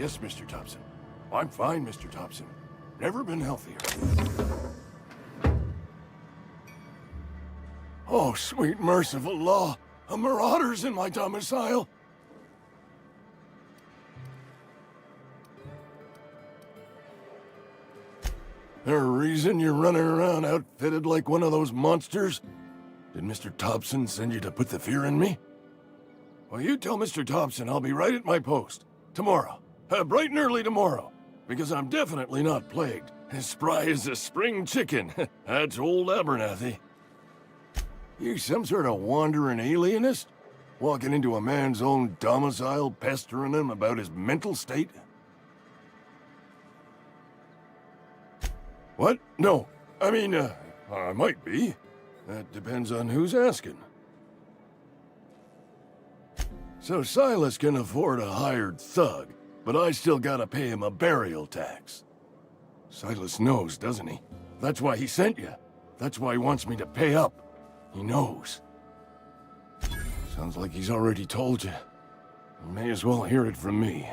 Yes, Mr. Thompson. I'm fine, Mr. Thompson. Never been healthier. Oh, sweet merciful law. A marauder's in my domicile. There a reason you're running around outfitted like one of those monsters? Did Mr. Thompson send you to put the fear in me? Well, you tell Mr. Thompson I'll be right at my post. Tomorrow. Bright and early tomorrow. Because I'm definitely not plagued. As spry as a spring chicken. That's old Abernathy. You some sort of wandering alienist? Walking into a man's own domicile, pestering him about his mental state? What? No. I mean, I might be. That depends on who's asking. So Silas can afford a hired thug, but I still gotta pay him a burial tax. Silas knows, doesn't he? That's why he sent you. That's why he wants me to pay up. He knows. Sounds like he's already told you. You may as well hear it from me.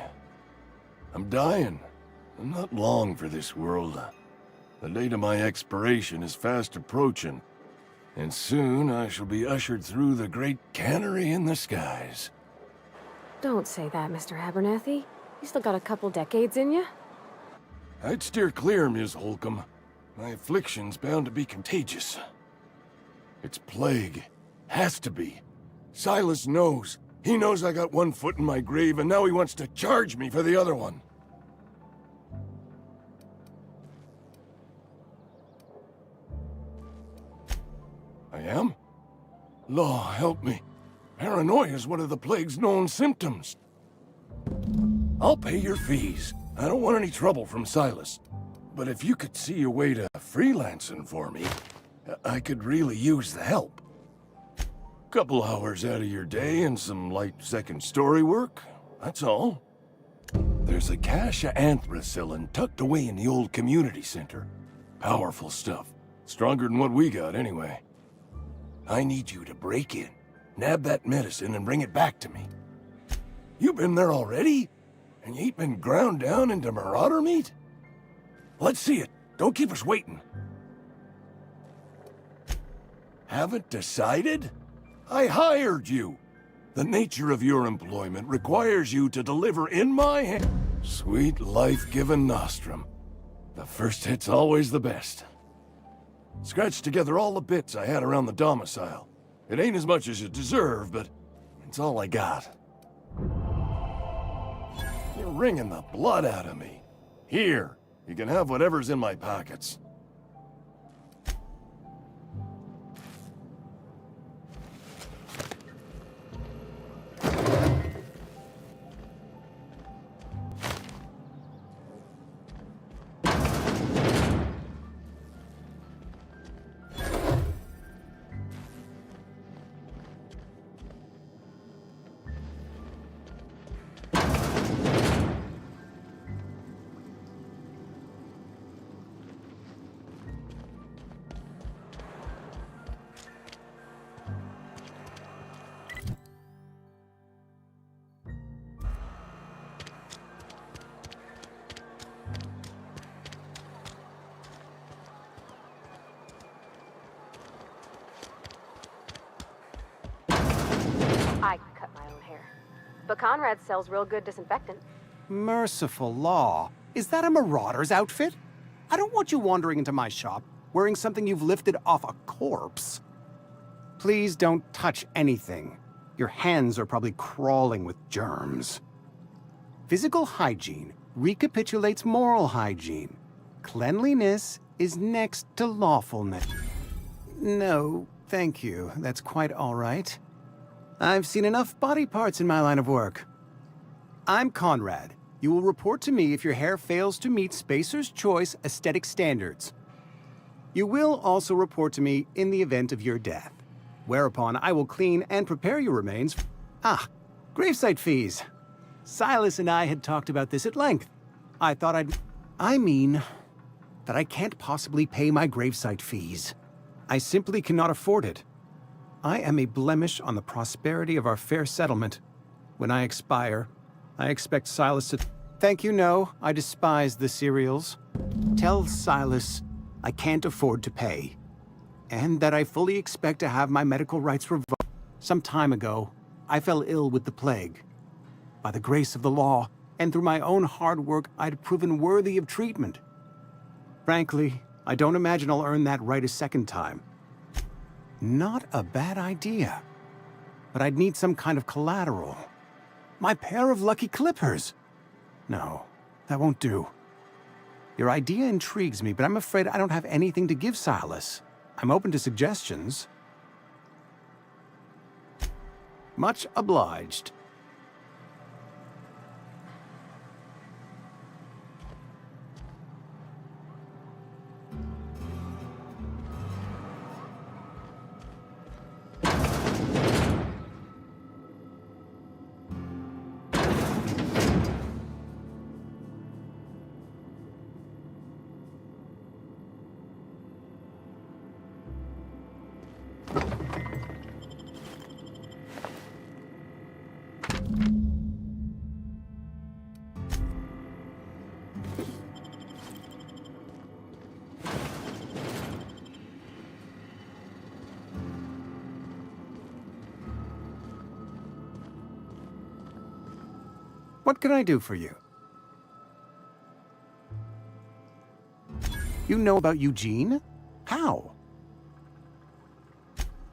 I'm dying. I'm not long for this world. The date of my expiration is fast approaching, and soon I shall be ushered through the great cannery in the skies. Don't say that, Mr. Abernathy. You still got a couple decades in you. I'd steer clear, Ms. Holcomb. My affliction's bound to be contagious. It's plague. Has to be. Silas knows. He knows I got one foot in my grave, and now he wants to charge me for the other one. I am? Law, help me. Paranoia is one of the plague's known symptoms. I'll pay your fees. I don't want any trouble from Silas. But if you could see a way to freelancing for me, I could really use the help. Couple hours out of your day and some light second-story work, that's all. There's a cache of anthracillin tucked away in the old community center. Powerful stuff. Stronger than what we got, anyway. I need you to break in, nab that medicine, and bring it back to me. You been there already? And you ain't been ground down into marauder meat? Let's see it. Don't keep us waiting. Haven't decided? I hired you. The nature of your employment requires you to deliver in my hand. Sweet life-giving nostrum. The first hit's always the best. Scratched together all the bits I had around the domicile. It ain't as much as you deserve, but it's all I got. You're wringing the blood out of me. Here, you can have whatever's in my pockets. I cut my own hair. But Conrad sells real good disinfectant. Merciful law. Is that a marauder's outfit? I don't want you wandering into my shop wearing something you've lifted off a corpse. Please don't touch anything. Your hands are probably crawling with germs. Physical hygiene recapitulates moral hygiene. Cleanliness is next to lawfulness. No, thank you. That's quite all right. I've seen enough body parts in my line of work. I'm Conrad. You will report to me if your hair fails to meet Spacer's Choice aesthetic standards. You will also report to me in the event of your death, whereupon I will clean and prepare your remains. Gravesite fees. Silas and I had talked about this at length. I mean that I can't possibly pay my gravesite fees. I simply cannot afford it. I am a blemish on the prosperity of our fair settlement. When I expire, I expect Silas to... Thank you, no. I despise the cereals. Tell Silas I can't afford to pay, and that I fully expect to have my medical rights revoked. Some time ago, I fell ill with the plague. By the grace of the law, and through my own hard work, I'd proven worthy of treatment. Frankly, I don't imagine I'll earn that right a second time. Not a bad idea. But I'd need some kind of collateral. My pair of lucky clippers! No, that won't do. Your idea intrigues me, but I'm afraid I don't have anything to give Silas. I'm open to suggestions. Much obliged. What can I do for you? You know about Eugene? How?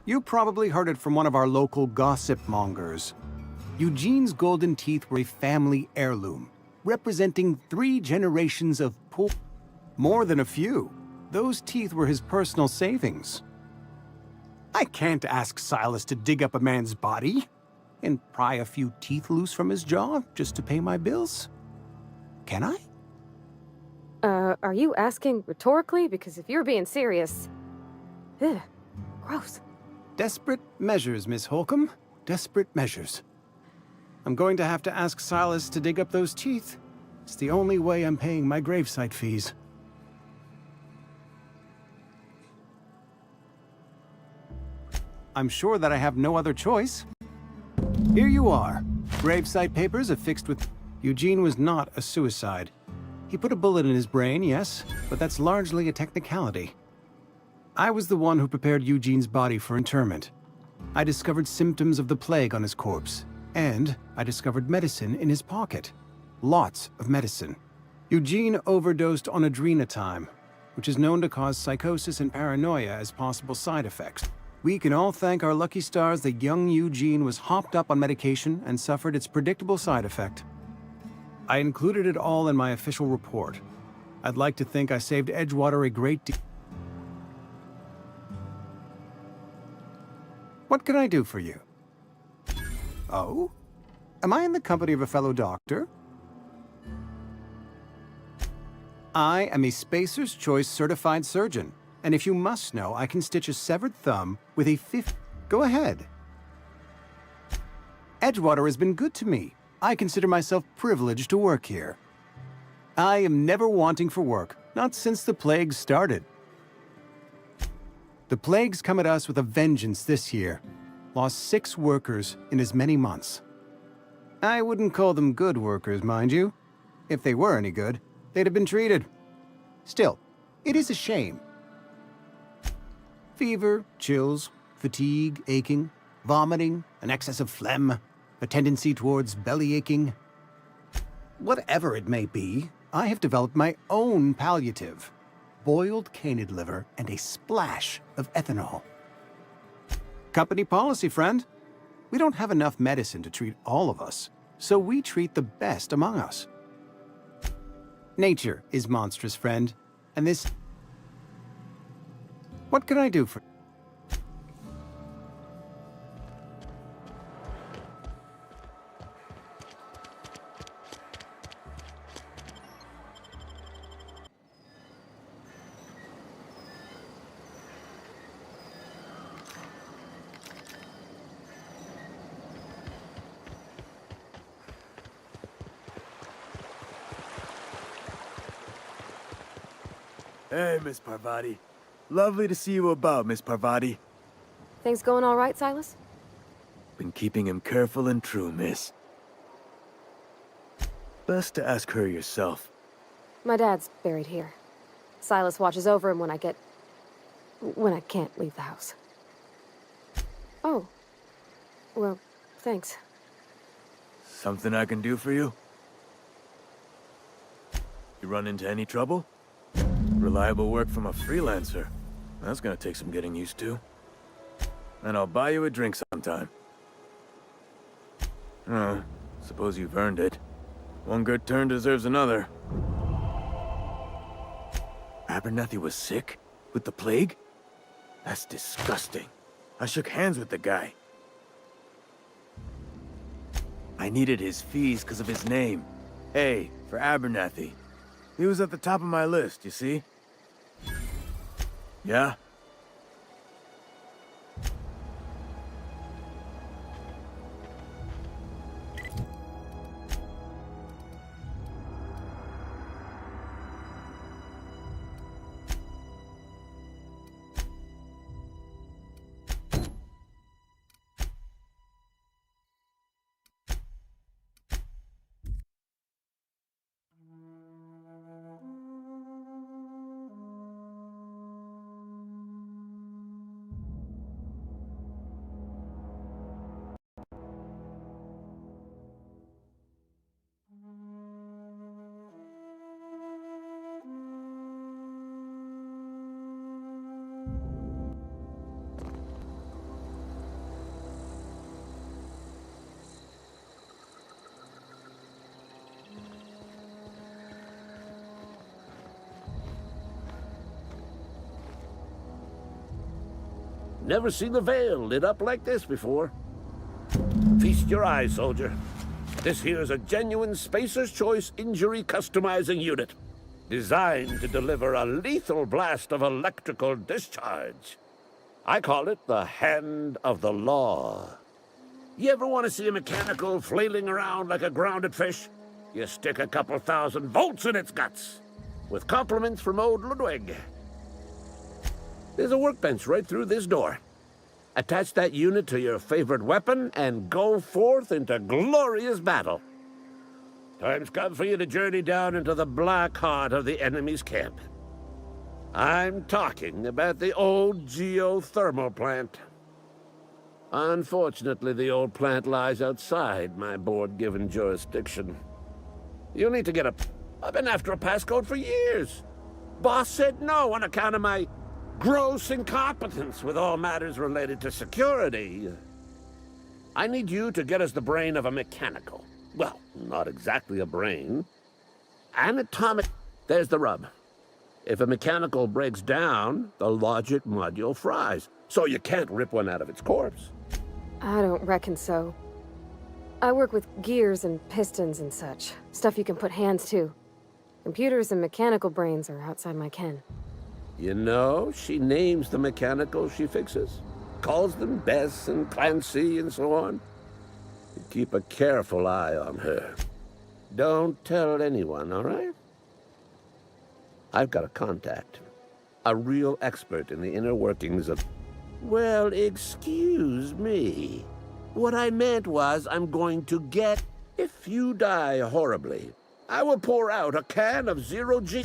You probably heard it from one of our local gossip mongers. Eugene's golden teeth were a family heirloom, representing 3 generations of poor. More than a few. Those teeth were his personal savings. I can't ask Silas to dig up a man's body and pry a few teeth loose from his jaw just to pay my bills. Can I? Are you asking rhetorically? Because if you're being serious... Ugh, gross. Desperate measures, Miss Holcomb. Desperate measures. I'm going to have to ask Silas to dig up those teeth. It's the only way I'm paying my gravesite fees. I'm sure that I have no other choice. Here you are. Gravesite papers affixed with... Eugene was not a suicide. He put a bullet in his brain, yes, but that's largely a technicality. I was the one who prepared Eugene's body for interment. I discovered symptoms of the plague on his corpse, and I discovered medicine in his pocket. Lots of medicine. Eugene overdosed on adrenatime, which is known to cause psychosis and paranoia as possible side effects. We can all thank our lucky stars that young Eugene was hopped up on medication and suffered its predictable side effect. I included it all in my official report. I'd like to think I saved Edgewater a great deal. What can I do for you? Oh? Am I in the company of a fellow doctor? I am a Spacer's Choice certified surgeon, and if you must know, I can stitch a severed thumb with a Go ahead. Edgewater has been good to me. I consider myself privileged to work here. I am never wanting for work, not since the plague started. The plague's come at us with a vengeance this year. Lost 6 workers in as many months. I wouldn't call them good workers, mind you. If they were any good, they'd have been treated. Still, it is a shame. Fever, chills, fatigue, aching, vomiting, an excess of phlegm, a tendency towards belly aching. Whatever it may be, I have developed my own palliative. Boiled canid liver and a splash of ethanol. Company policy, friend. We don't have enough medicine to treat all of us, so we treat the best among us. Nature is monstrous, friend, and this... What can I do for... Hey, Miss Parvati. Lovely to see you about, Miss Parvati. Things going all right, Silas? Been keeping him careful and true, miss. Best to ask her yourself. My dad's buried here. Silas watches over him when I can't leave the house. Oh. Well, thanks. Something I can do for you? You run into any trouble? Reliable work from a freelancer. That's gonna take some getting used to. And I'll buy you a drink sometime. Oh, suppose you've earned it. One good turn deserves another. Abernathy was sick? With the plague? That's disgusting. I shook hands with the guy. I needed his fees because of his name. A, for Abernathy. He was at the top of my list, you see? Yeah? Never seen the Vale lit up like this before. Feast your eyes, soldier. This here's a genuine Spacer's Choice injury customizing unit, designed to deliver a lethal blast of electrical discharge. I call it the Hand of the Law. You ever want to see a mechanical flailing around like a grounded fish? You stick a couple thousand volts in its guts. With compliments from old Ludwig. There's a workbench right through this door. Attach that unit to your favorite weapon and go forth into glorious battle. Time's come for you to journey down into the black heart of the enemy's camp. I'm talking about the old geothermal plant. Unfortunately, the old plant lies outside my board-given jurisdiction. You'll need to get I've been after a passcode for years. Boss said no on account of my gross incompetence with all matters related to security. I need you to get us the brain of a mechanical. Well, not exactly a brain. Anatomic. There's the rub. If a mechanical breaks down, the logic module fries. So you can't rip one out of its corpse. I don't reckon so. I work with gears and pistons and such. Stuff you can put hands to. Computers and mechanical brains are outside my ken. You know, she names the mechanicals she fixes. Calls them Bess and Clancy and so on. You keep a careful eye on her. Don't tell anyone, all right? I've got a contact. A real expert in the inner workings of... Well, excuse me. What I meant was I'm going to get... If you die horribly, I will pour out a can of zero-G...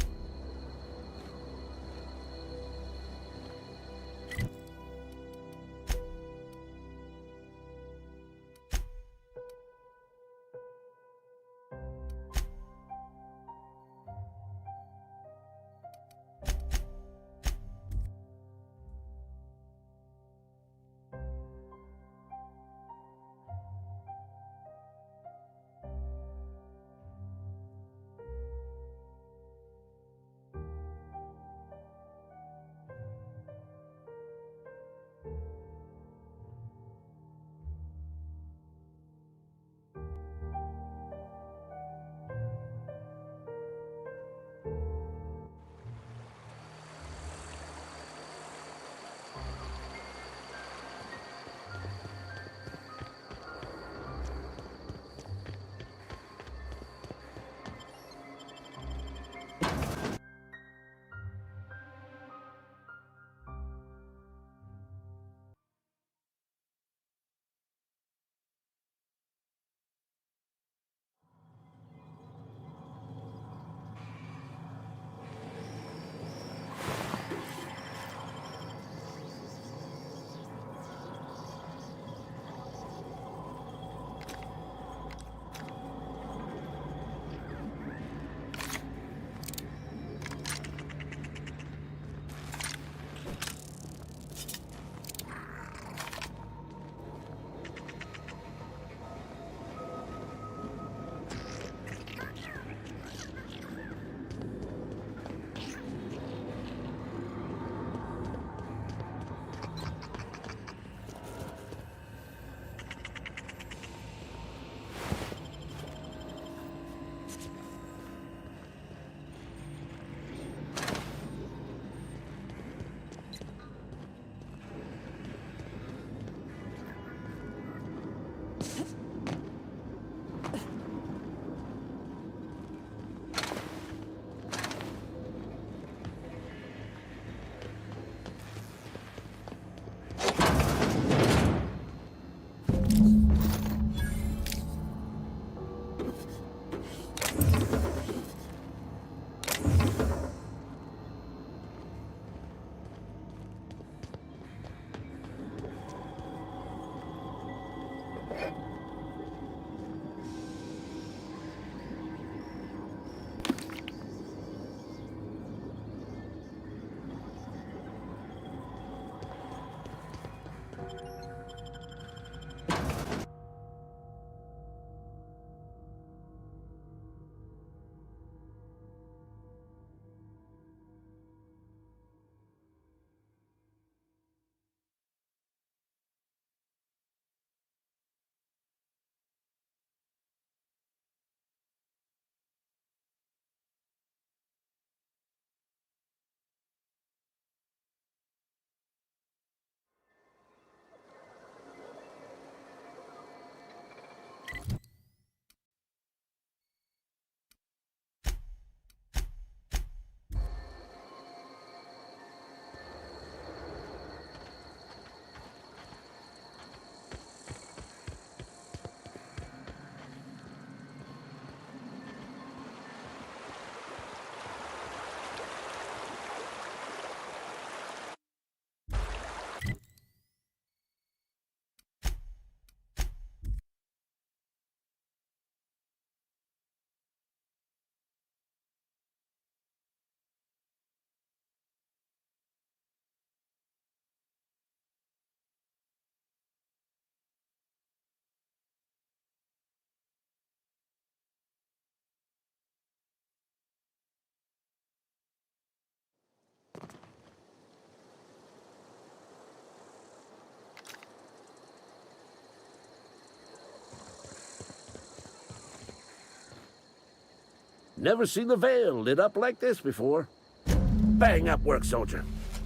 Never seen the Vale lit up like this before. Bang up work, soldier.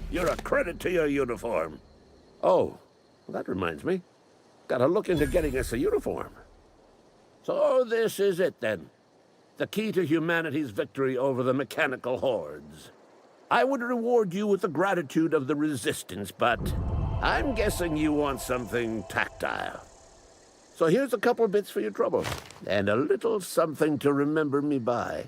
You're a credit to your uniform. Oh, that reminds me. Gotta look into getting us a uniform. So this is it, then. The key to humanity's victory over the mechanical hordes. I would reward you with the gratitude of the Resistance, but I'm guessing you want something tactile. So here's a couple bits for your trouble, and a little something to remember me by.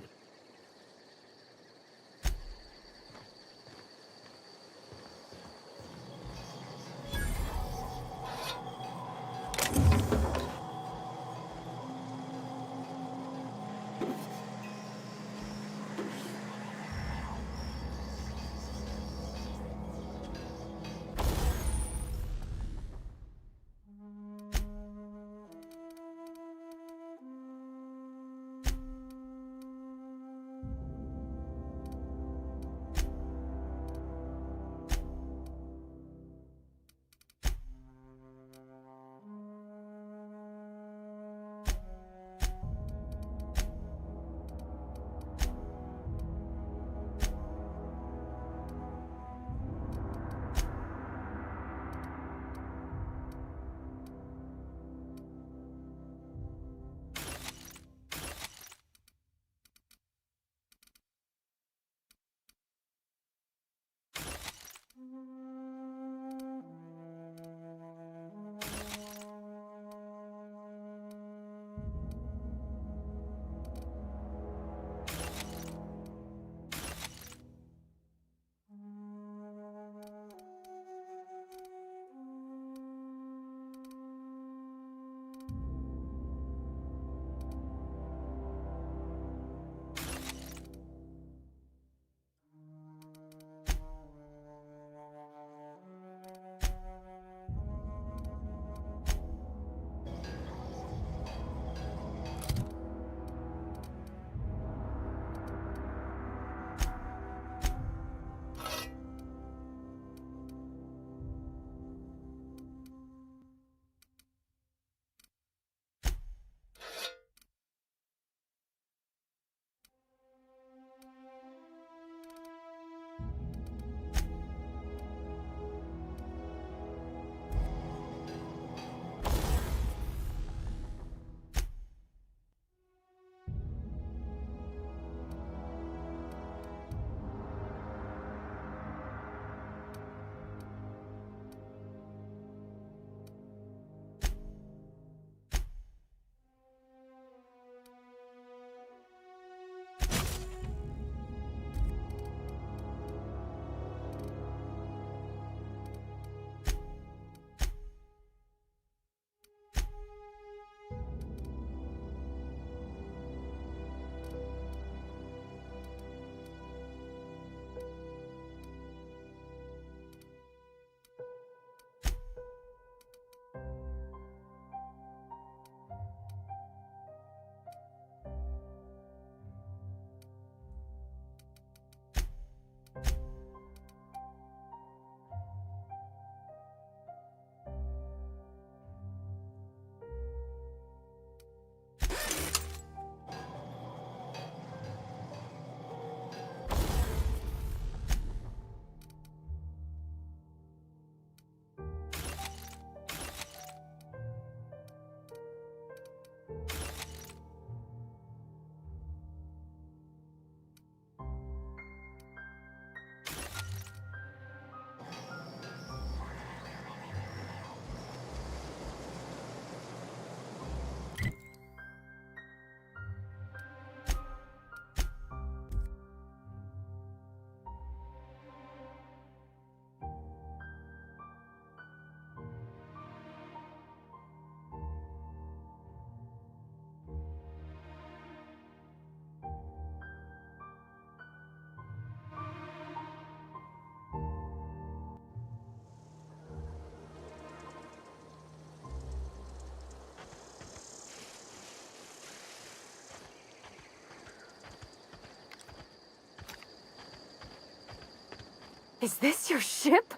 Is this your ship?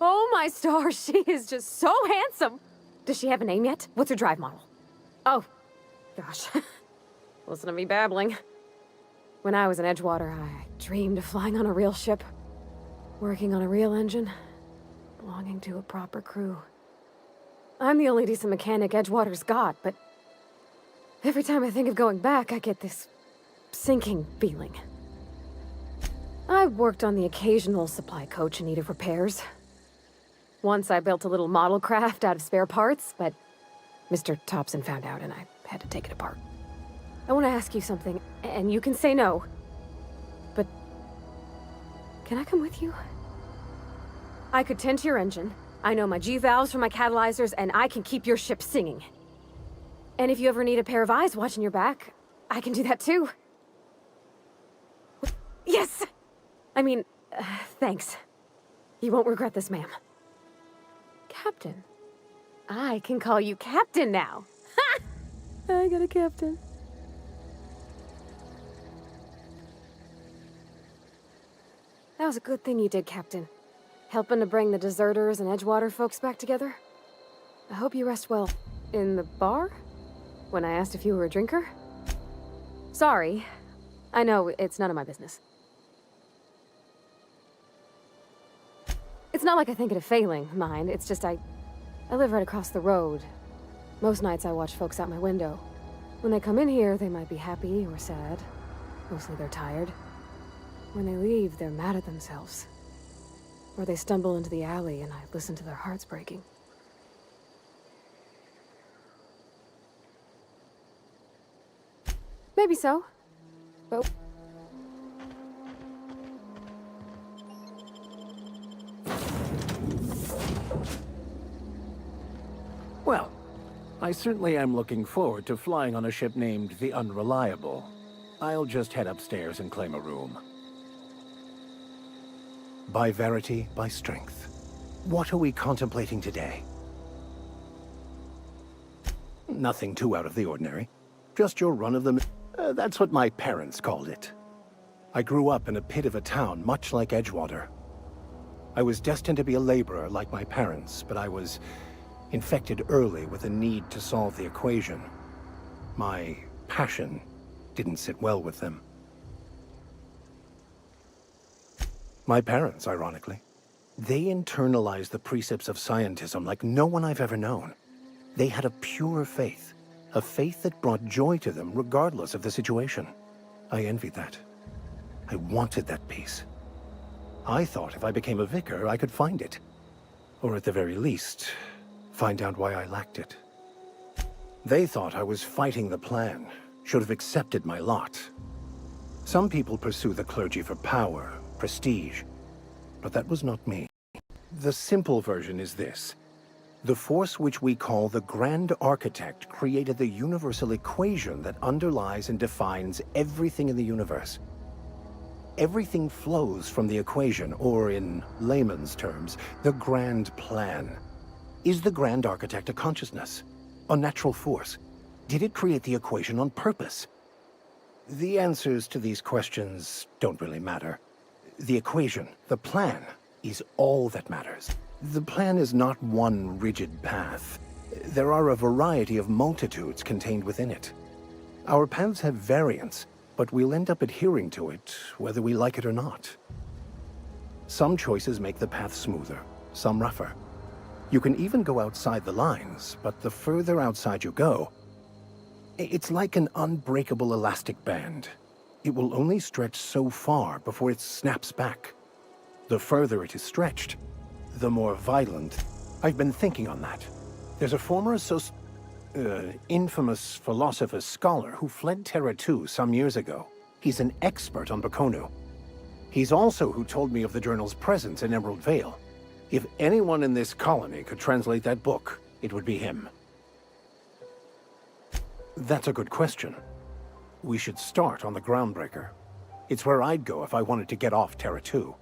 Oh my stars, she is just so handsome. Does she have a name yet? What's her drive model? Oh, gosh. Listen to me babbling. When I was in Edgewater, I dreamed of flying on a real ship, working on a real engine, belonging to a proper crew. I'm the only decent mechanic Edgewater's got, but every time I think of going back, I get this sinking feeling. I worked on the occasional supply coach in need of repairs. Once I built a little model craft out of spare parts, but Mr. Thompson found out and I had to take it apart. I want to ask you something, and you can say no, but can I come with you? I could tend to your engine. I know my G-valves from my catalyzers, and I can keep your ship singing. And if you ever need a pair of eyes watching your back, I can do that too. Yes! I mean, thanks. You won't regret this, ma'am. Captain. I can call you Captain now. Ha! I got a captain. That was a good thing you did, Captain. Helping to bring the deserters and Edgewater folks back together. I hope you rest well. In the bar? When I asked if you were a drinker? Sorry. I know, it's none of my business. It's not like I think it a failing, mind. It's just I live right across the road. Most nights I watch folks out my window. When they come in here, they might be happy or sad. Mostly they're tired. When they leave, they're mad at themselves. Or they stumble into the alley and I listen to their hearts breaking. Maybe so. But... Well, I certainly am looking forward to flying on a ship named the Unreliable. I'll just head upstairs and claim a room. By verity, by strength. What are we contemplating today? Nothing too out of the ordinary. Just your run-of-the-mill. That's what my parents called it. I grew up in a pit of a town, much like Edgewater. I was destined to be a laborer like my parents, but I was infected early with a need to solve the equation. My passion didn't sit well with them. My parents, ironically. They internalized the precepts of scientism like no one I've ever known. They had a pure faith, a faith that brought joy to them regardless of the situation. I envied that. I wanted that peace. I thought if I became a vicar, I could find it. Or at the very least, find out why I lacked it. They thought I was fighting the plan, should have accepted my lot. Some people pursue the clergy for power, prestige, but that was not me. The simple version is this. The force which we call the Grand Architect created the universal equation that underlies and defines everything in the universe. Everything flows from the equation, or in layman's terms, the grand plan. Is the Grand Architect a consciousness? A natural force? Did it create the equation on purpose? The answers to these questions don't really matter. The equation, the plan, is all that matters. The plan is not one rigid path. There are a variety of multitudes contained within it. Our paths have variance, but we'll end up adhering to it, whether we like it or not. Some choices make the path smoother, some rougher. You can even go outside the lines, but the further outside you go, it's like an unbreakable elastic band. It will only stretch so far before it snaps back. The further it is stretched, the more violent. I've been thinking on that. There's a former infamous philosopher scholar who fled Terra 2 some years ago. He's an expert on Bakonu. He's also who told me of the journal's presence in Emerald Vale. If anyone in this colony could translate that book, it would be him. That's a good question. We should start on the Groundbreaker. It's where I'd go if I wanted to get off Terra 2.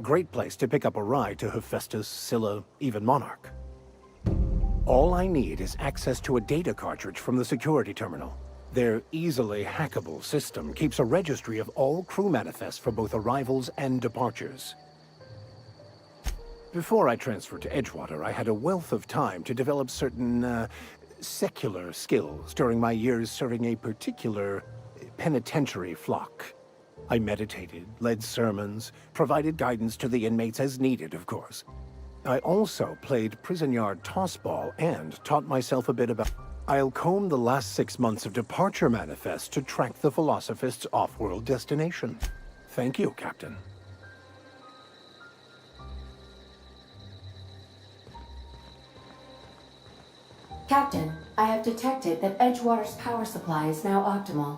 Great place to pick up a ride to Hephaestus, Scylla, even Monarch. All I need is access to a data cartridge from the security terminal. Their easily hackable system keeps a registry of all crew manifests for both arrivals and departures. Before I transferred to Edgewater, I had a wealth of time to develop certain, secular skills during my years serving a particular penitentiary flock. I meditated, led sermons, provided guidance to the inmates as needed, of course. I also played prison yard tossball and taught myself a bit about... I'll comb the last 6 months of departure manifest to track the Philosophist's off-world destination. Thank you, Captain. Captain, I have detected that Edgewater's power supply is now optimal.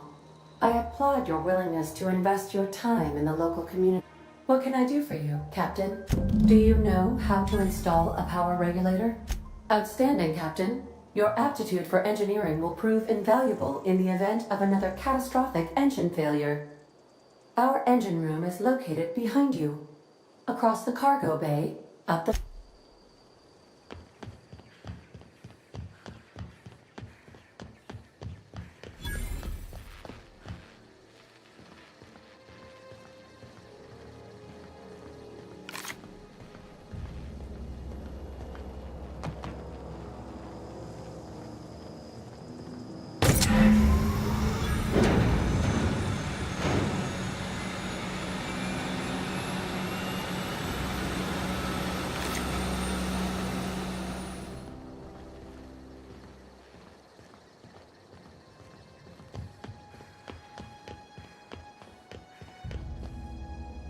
I applaud your willingness to invest your time in the local community. What can I do for you, Captain? Do you know how to install a power regulator? Outstanding, Captain. Your aptitude for engineering will prove invaluable in the event of another catastrophic engine failure. Our engine room is located behind you, across the cargo bay, up the...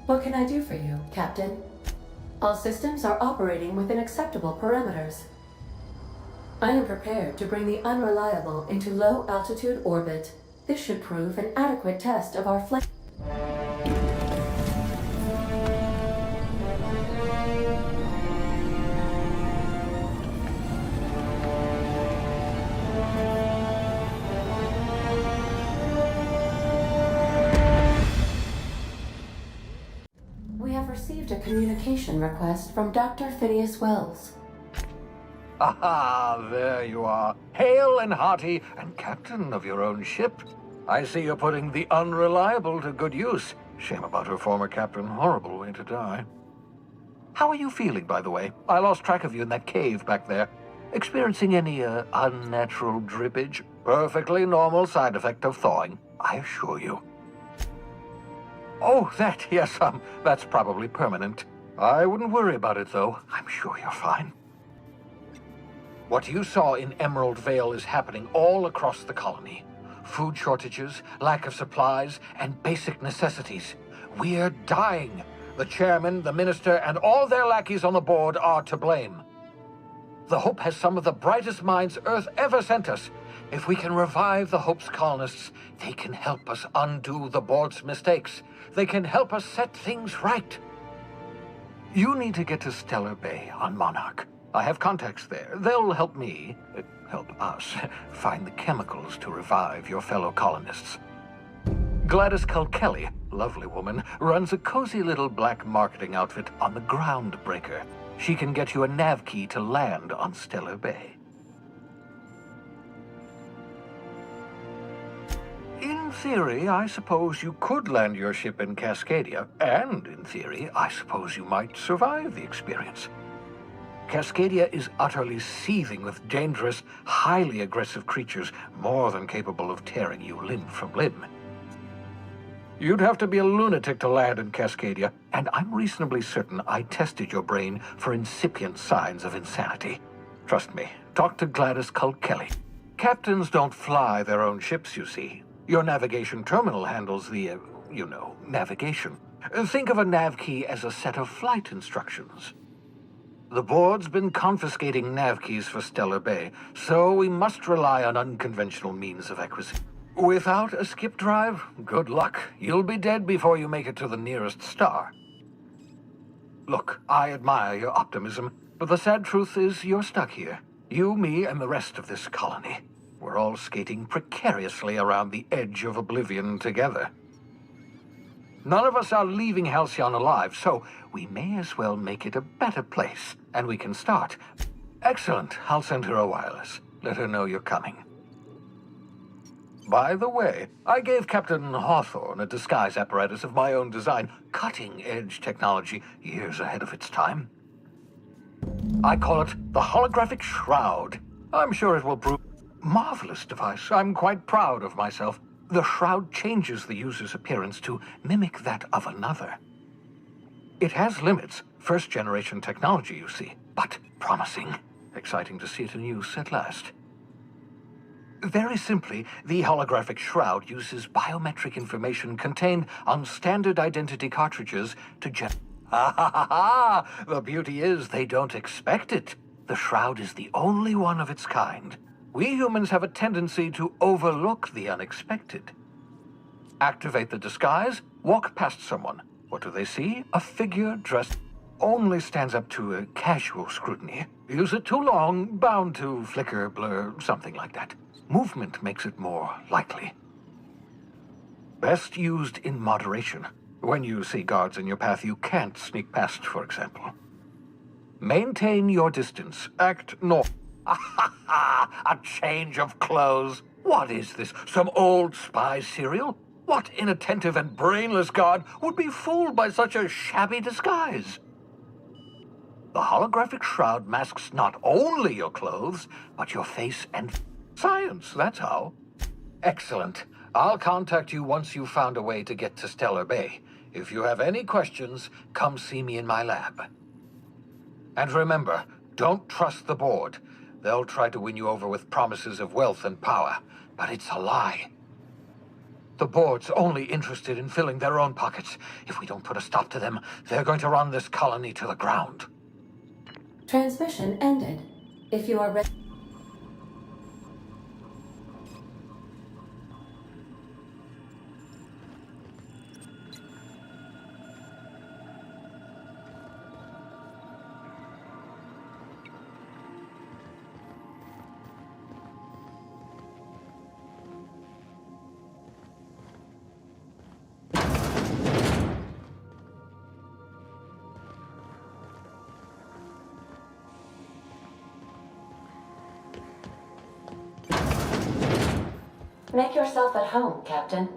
What can I do for you, Captain? All systems are operating within acceptable parameters. I am prepared to bring the unreliable into low-altitude orbit. This should prove an adequate test of our flight. Received a communication request from Dr. Phineas Wells. Aha, there you are. Hale and hearty, and captain of your own ship. I see you're putting the unreliable to good use. Shame about her former captain. Horrible way to die. How are you feeling, by the way? I lost track of you in that cave back there. Experiencing any, unnatural drippage? Perfectly normal side effect of thawing, I assure you. Oh, that, yes, that's probably permanent. I wouldn't worry about it, though. I'm sure you're fine. What you saw in Emerald Vale is happening all across the colony. Food shortages, lack of supplies, and basic necessities. We're dying. The chairman, the minister, and all their lackeys on the board are to blame. The Hope has some of the brightest minds Earth ever sent us. If we can revive the Hope's colonists, they can help us undo the board's mistakes. They can help us set things right. You need to get to Stellar Bay on Monarch. I have contacts there. They'll help us, find the chemicals to revive your fellow colonists. Gladys Culkelly, lovely woman, runs a cozy little black marketing outfit on the Groundbreaker. She can get you a nav key to land on Stellar Bay. In theory, I suppose you could land your ship in Cascadia, and in theory, I suppose you might survive the experience. Cascadia is utterly seething with dangerous, highly aggressive creatures, more than capable of tearing you limb from limb. You'd have to be a lunatic to land in Cascadia, and I'm reasonably certain I tested your brain for incipient signs of insanity. Trust me, talk to Gladys Culkelly. Captains don't fly their own ships, you see. Your navigation terminal handles the, navigation. Think of a nav key as a set of flight instructions. The board's been confiscating nav keys for Stellar Bay, so we must rely on unconventional means of acquisition. Without a skip drive, good luck. You'll be dead before you make it to the nearest star. Look, I admire your optimism, but the sad truth is you're stuck here. You, me, and the rest of this colony. We're all skating precariously around the edge of oblivion together. None of us are leaving Halcyon alive, so we may as well make it a better place, and we can start. Excellent. I'll send her a wireless. Let her know you're coming. By the way, I gave Captain Hawthorne a disguise apparatus of my own design, cutting-edge technology, years ahead of its time. I call it the Holographic Shroud. I'm sure it will prove... Marvelous device. I'm quite proud of myself. The shroud changes the user's appearance to mimic that of another. It has limits, first-generation technology, you see, but promising. Exciting to see it in use at last. Very simply, the holographic shroud uses biometric information contained on standard identity cartridges to Ha ha ha ha! The beauty is they don't expect it. The shroud is the only one of its kind. We humans have a tendency to overlook the unexpected. Activate the disguise, walk past someone. What do they see? A figure dressed only stands up to a casual scrutiny. Use it too long, bound to flicker, blur, something like that. Movement makes it more likely. Best used in moderation. When you see guards in your path you can't sneak past, for example. Maintain your distance. Act normal. A change of clothes. What is this? Some old spy serial? What inattentive and brainless guard would be fooled by such a shabby disguise? The holographic shroud masks not only your clothes, but your face and science, that's how. Excellent. I'll contact you once you've found a way to get to Stellar Bay. If you have any questions, come see me in my lab. And remember, don't trust the board. They'll try to win you over with promises of wealth and power, but it's a lie. The board's only interested in filling their own pockets. If we don't put a stop to them, they're going to run this colony to the ground. Transmission ended. If you are ready. Make yourself at home, Captain.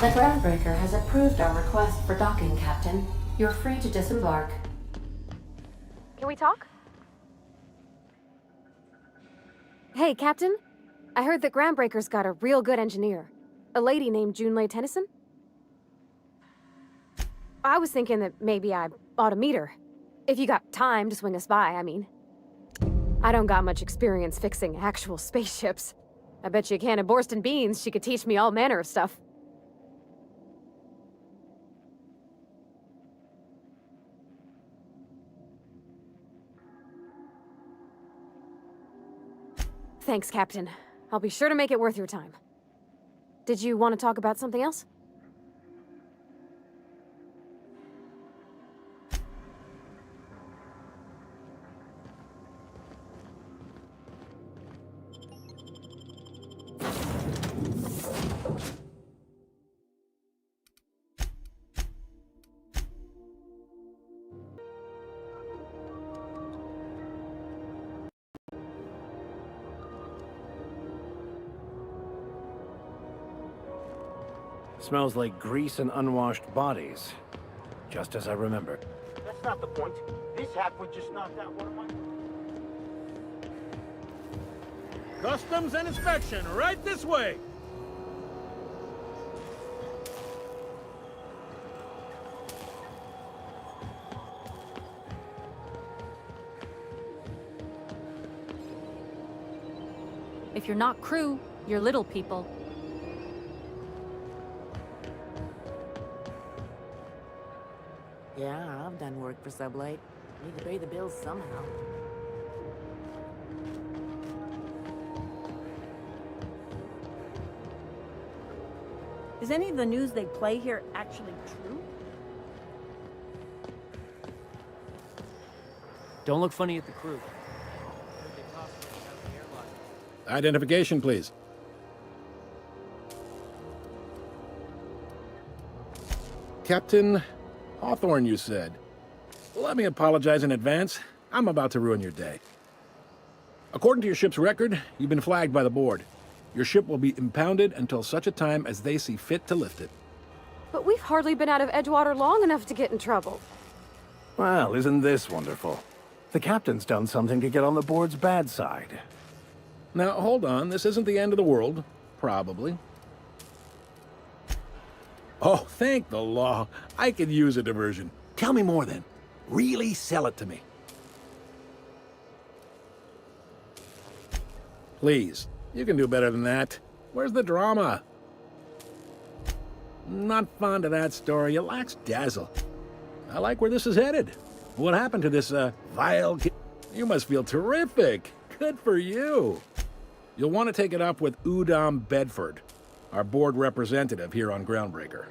The groundbreaker has approved our request for docking, Captain. You're free to disembark. Can we talk? Hey, Captain. I heard that Groundbreaker's got a real good engineer. A lady named Junlei Tennyson. I was thinking that maybe I ought to meet her. If you got time to swing us by, I mean. I don't got much experience fixing actual spaceships. I bet you a can of Borston beans she could teach me all manner of stuff. Thanks, Captain. I'll be sure to make it worth your time. Did you want to talk about something else? Smells like grease and unwashed bodies. Just as I remembered. That's not the point. This halfwit just knocked out one of my... Customs and inspection, right this way! If you're not crew, you're little people. Yeah, I've done work for Sublight. Need to pay the bills somehow. Is any of the news they play here actually true? Don't look funny at the crew. Identification, please. Captain Hawthorne, you said. Let me apologize in advance. I'm about to ruin your day. According to your ship's record, you've been flagged by the board. Your ship will be impounded until such a time as they see fit to lift it. But we've hardly been out of Edgewater long enough to get in trouble. Well, isn't this wonderful? The captain's done something to get on the board's bad side. Now, hold on. This isn't the end of the world. Probably. Oh, thank the law. I could use a diversion. Tell me more, then. Really sell it to me. Please. You can do better than that. Where's the drama? Not fond of that story. It lacks dazzle. I like where this is headed. What happened to this, vile kid? You must feel terrific. Good for you. You'll want to take it up with Udom Bedford, our board representative here on Groundbreaker.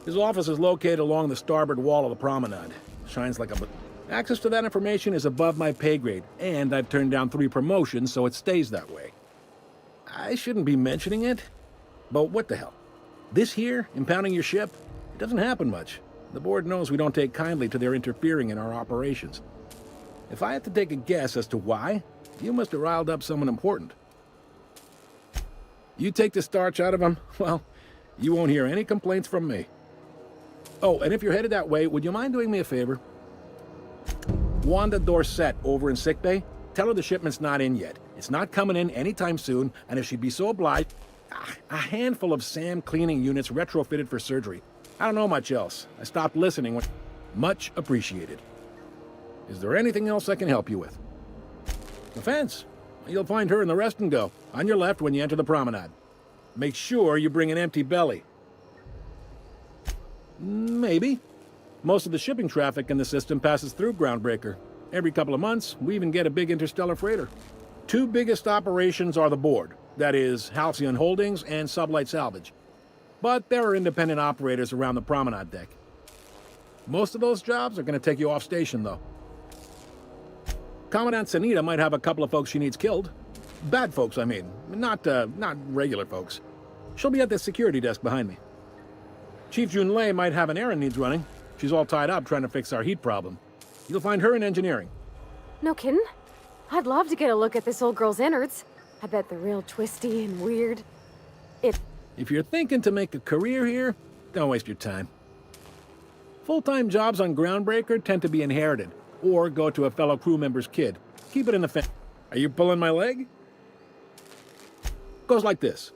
His office is located along the starboard wall of the promenade. Shines like a... Access to that information is above my pay grade, and I've turned down 3 promotions, so it stays that way. I shouldn't be mentioning it, but what the hell? This here, impounding your ship, it doesn't happen much. The board knows we don't take kindly to their interfering in our operations. If I had to take a guess as to why, you must have riled up someone important. You take the starch out of them, well, you won't hear any complaints from me. Oh, and if you're headed that way, would you mind doing me a favor? Wanda Dorset over in sickbay, tell her the shipment's not in yet. It's not coming in anytime soon, and if she'd be so obliged, a handful of SAM cleaning units retrofitted for surgery. I don't know much else. I stopped listening when... Much appreciated. Is there anything else I can help you with? The fence. You'll find her in the rest and go, on your left when you enter the promenade. Make sure you bring an empty belly. Maybe. Most of the shipping traffic in the system passes through Groundbreaker. Every couple of months, we even get a big interstellar freighter. 2 biggest operations are the board. That is, Halcyon Holdings and Sublight Salvage. But there are independent operators around the promenade deck. Most of those jobs are going to take you off station, though. Commandant Sanita might have a couple of folks she needs killed. Bad folks, I mean. Not regular folks. She'll be at the security desk behind me. Chief Junlei might have an errand needs running. She's all tied up trying to fix our heat problem. You'll find her in engineering. No kidding? I'd love to get a look at this old girl's innards. I bet they're real twisty and weird. If you're thinking to make a career here, don't waste your time. Full-time jobs on Groundbreaker tend to be inherited, or go to a fellow crew member's kid. Keep it in the family. Are you pulling my leg? Goes like this.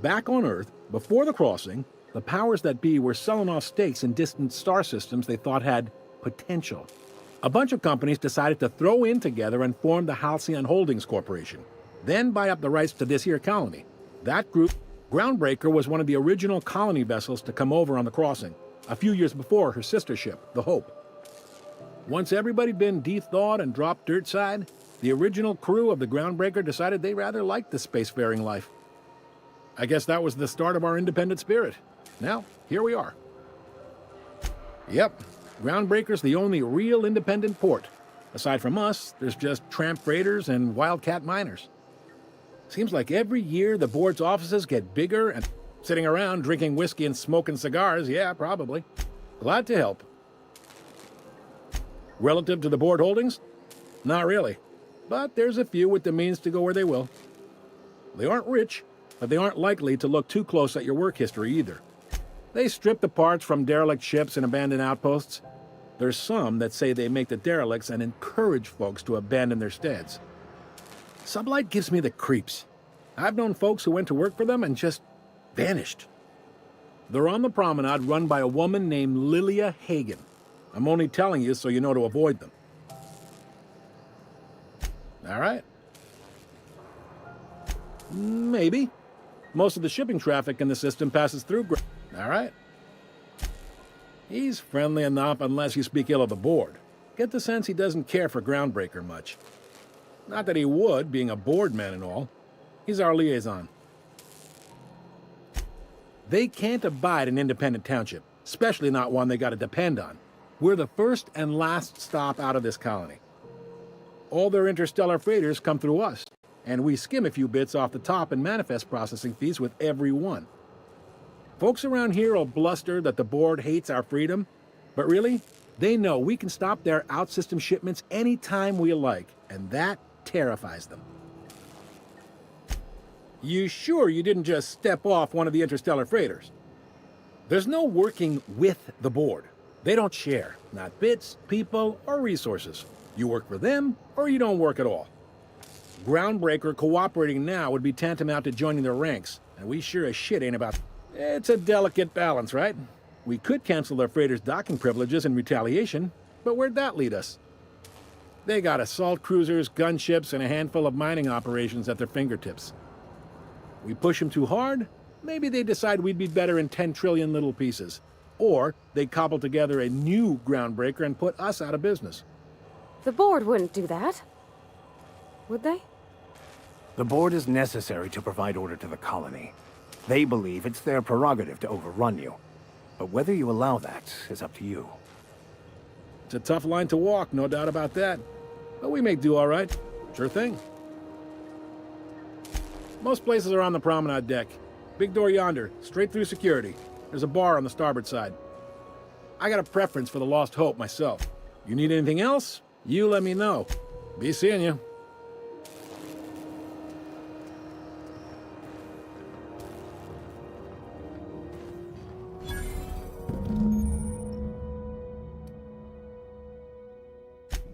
Back on Earth, before the crossing, the powers that be were selling off stakes in distant star systems they thought had potential. A bunch of companies decided to throw in together and form the Halcyon Holdings Corporation, then buy up the rights to this here colony. That group, Groundbreaker, was one of the original colony vessels to come over on the crossing, a few years before her sister ship, the Hope. Once everybody'd been de-thawed and dropped dirt side, the original crew of the Groundbreaker decided they rather liked the spacefaring life. I guess that was the start of our independent spirit. Now, here we are. Yep, Groundbreaker's the only real independent port. Aside from us, there's just tramp freighters and wildcat miners. Seems like every year the board's offices get bigger and sitting around drinking whiskey and smoking cigars, yeah, probably. Glad to help. Relative to the board holdings? Not really. But there's a few with the means to go where they will. They aren't rich, but they aren't likely to look too close at your work history either. They strip the parts from derelict ships and abandoned outposts. There's some that say they make the derelicts and encourage folks to abandon their steads. Sublight gives me the creeps. I've known folks who went to work for them and just vanished. They're on the promenade run by a woman named Lilia Hagen. I'm only telling you so you know to avoid them. All right. Maybe. Most of the shipping traffic in the system passes through. All right. He's friendly enough unless you speak ill of the board. Get the sense he doesn't care for Groundbreaker much. Not that he would, being a board man and all. He's our liaison. They can't abide an independent township, especially not one they gotta depend on. We're the first and last stop out of this colony. All their interstellar freighters come through us, and we skim a few bits off the top in manifest processing fees with every one. Folks around here will bluster that the board hates our freedom, but really, they know we can stop their out-system shipments anytime we like, and that terrifies them. You sure you didn't just step off one of the interstellar freighters? There's no working with the board. They don't share, not bits, people, or resources. You work for them, or you don't work at all. Groundbreaker cooperating now would be tantamount to joining their ranks, and we sure as shit ain't about... It's a delicate balance, right? We could cancel their freighters' docking privileges in retaliation, but where'd that lead us? They got assault cruisers, gunships, and a handful of mining operations at their fingertips. We push them too hard, maybe they decide we'd be better in 10 trillion little pieces. Or they cobble together a new Groundbreaker and put us out of business. The board wouldn't do that. Would they? The board is necessary to provide order to the colony. They believe it's their prerogative to overrun you. But whether you allow that is up to you. It's a tough line to walk, no doubt about that. But we may do all right. Sure thing. Most places are on the promenade deck. Big door yonder, straight through security. There's a bar on the starboard side. I got a preference for the Lost Hope myself. You need anything else? You let me know. Be seeing you.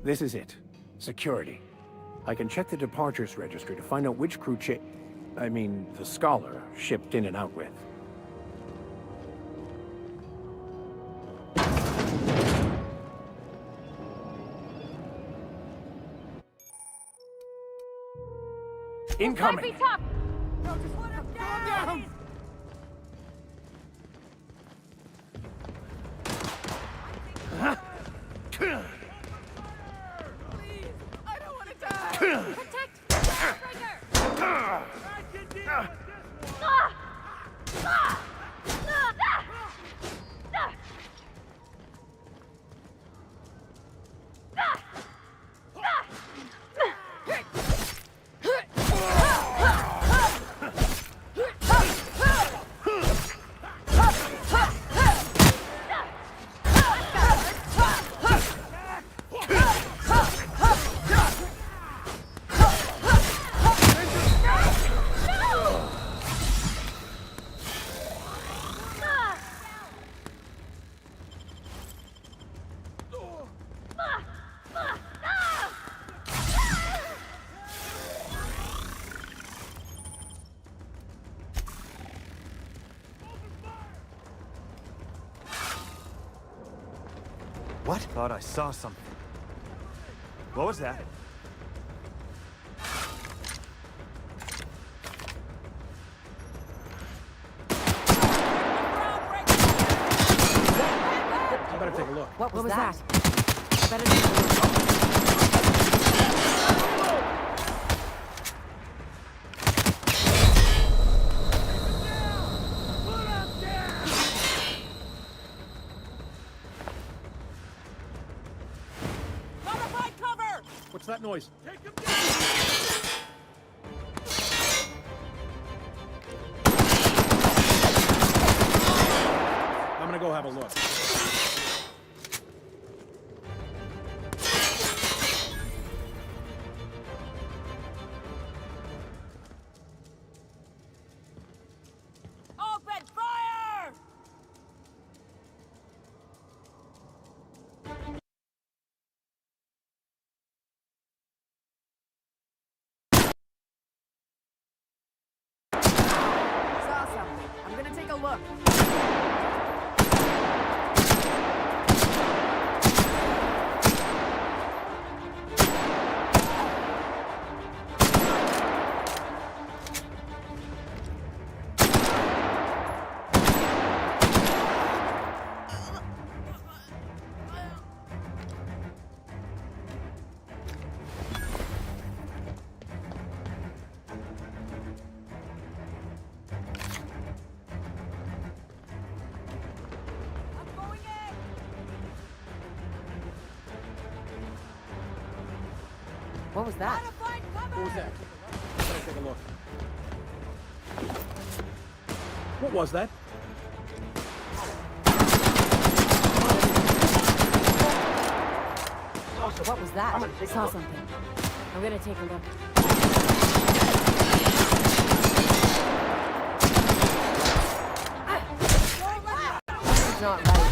This is it. Security. I can check the departures registry to find out which crew the Scholar shipped in and out with. Incoming! No, just let him down! Please, I don't want to die! Protect Breaker! What? Thought I saw something. What was that? I better take a look. What was that? Better take a look. What's that noise? Take him down! I'm gonna go have a look. Open fire! Saw something. I'm gonna take a look. What was that? What was that? I better take a look. What was that? What was that? Saw something. I'm gonna take a look. It's not right.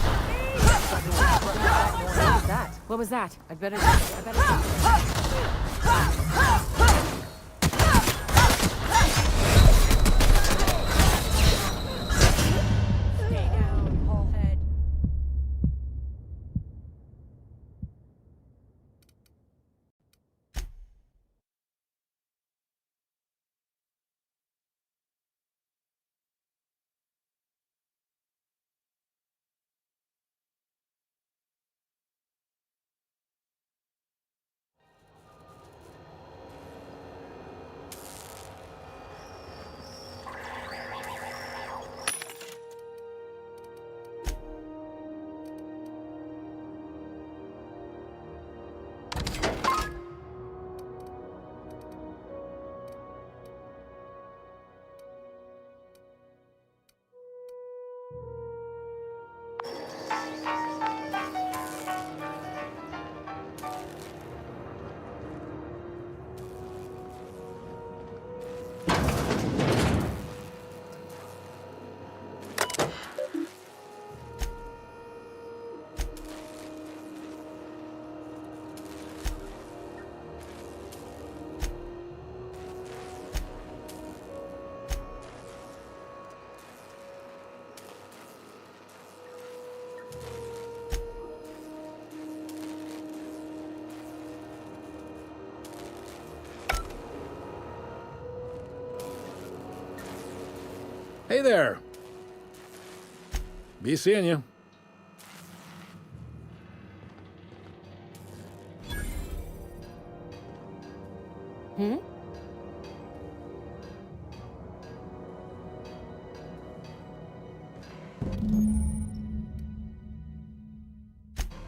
What was that? What was that? I better. Stay down, whole head. Hey there. Be seeing you.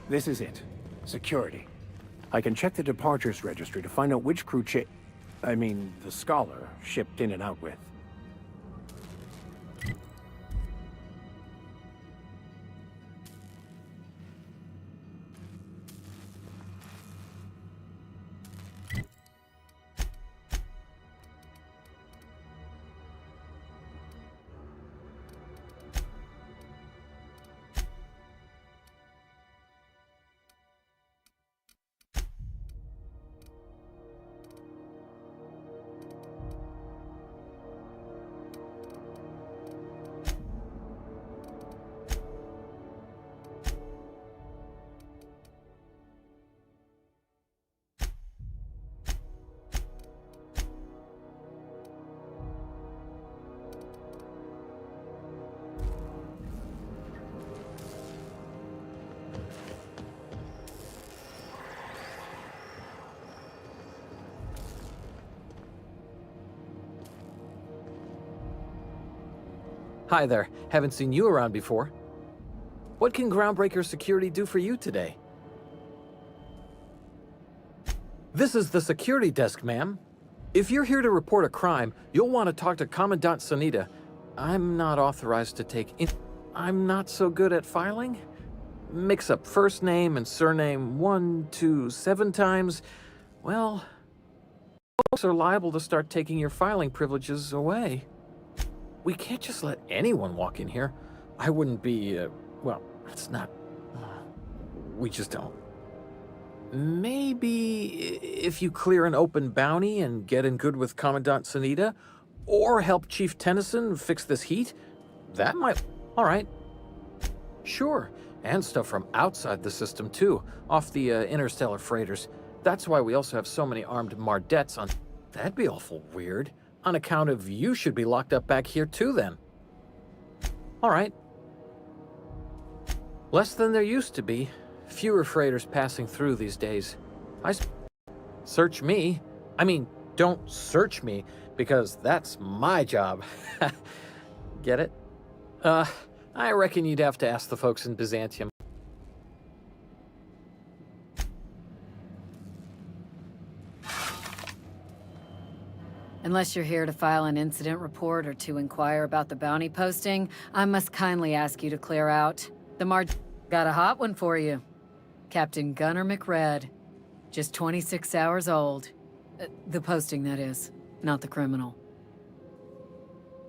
This is it. Security. I can check the departures registry to find out which crew the Scholar shipped in and out with. Hi there. Haven't seen you around before. What can Groundbreaker Security do for you today? This is the security desk, ma'am. If you're here to report a crime, you'll want to talk to Commandant Sanita. I'm not authorized to take in... I'm not so good at filing. Mix up first name and surname 1, 2, 7 times. Well, folks are liable to start taking your filing privileges away. We can't just let anyone walk in here. I wouldn't be, well, it's not... we just don't. Maybe if you clear an open bounty and get in good with Commandant Sanita, or help Chief Tennyson fix this heat, that might... All right. Sure, and stuff from outside the system too, off the interstellar freighters. That's why we also have so many armed Mardettes on... That'd be awful weird. On account of you should be locked up back here too then. All right. Less than there used to be. Fewer freighters passing through these days. Search me. I mean, don't search me, because that's my job. Get it? I reckon you'd have to ask the folks in Byzantium. Unless you're here to file an incident report or to inquire about the bounty posting, I must kindly ask you to clear out. The got a hot one for you. Captain Gunnar McRed. Just 26 hours old. The posting, that is. Not the criminal.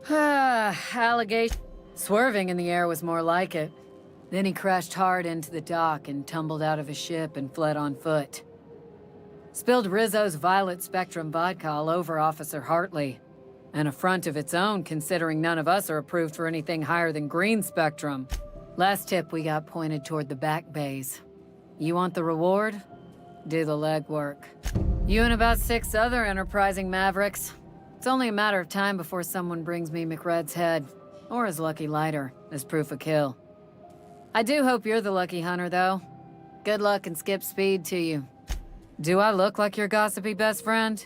Allegation. Swerving in the air was more like it. Then he crashed hard into the dock and tumbled out of his ship and fled on foot. Spilled Rizzo's Violet Spectrum vodka all over Officer Hartley. An affront of its own, considering none of us are approved for anything higher than green spectrum. Last tip we got pointed toward the back bays. You want the reward? Do the legwork. You and about 6 other enterprising mavericks. It's only a matter of time before someone brings me McRed's head, or his lucky lighter, as proof of kill. I do hope you're the lucky hunter, though. Good luck and skip speed to you. Do I look like your gossipy best friend?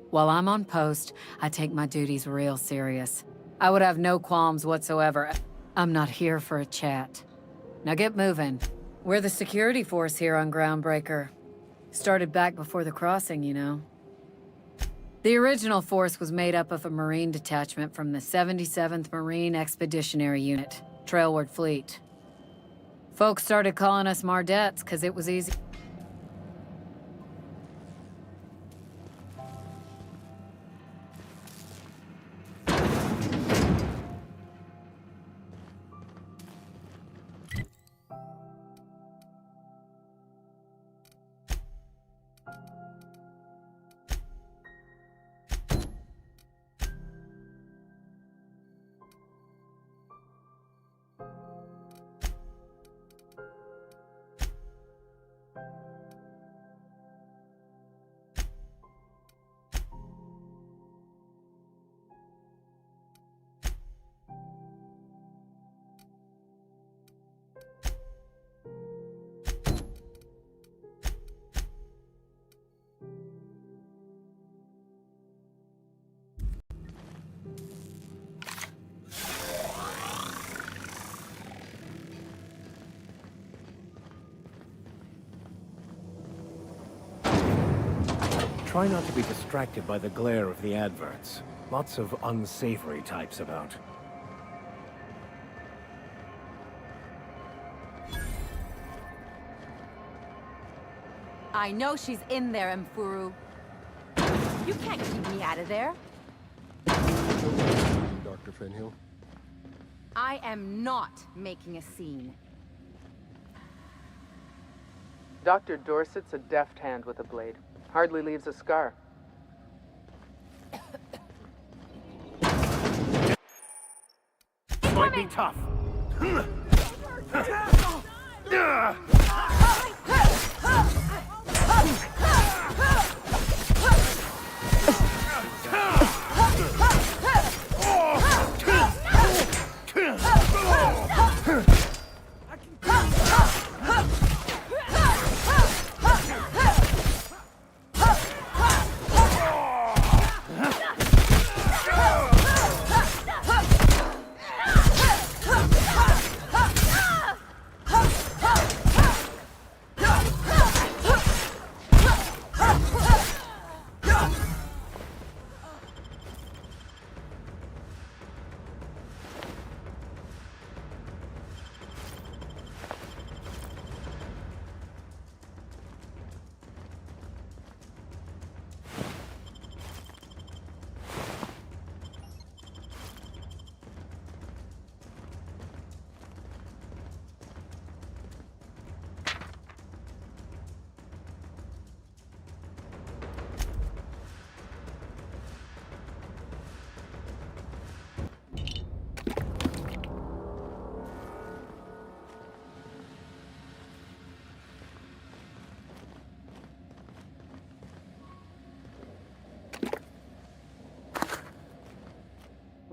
While I'm on post, I take my duties real serious. I would have no qualms whatsoever. I'm not here for a chat. Now get moving. We're the security force here on Groundbreaker. Started back before the crossing, you know. The original force was made up of a Marine detachment from the 77th Marine Expeditionary Unit, Trailward Fleet. Folks started calling us Mardettes because it was easy. Try not to be distracted by the glare of the adverts. Lots of unsavory types about. I know she's in there, Mfuru. You can't keep me out of there. Dr. Fenhill. I am not making a scene. Dr. Dorset's a deft hand with a blade. Hardly leaves a scar. Might be tough.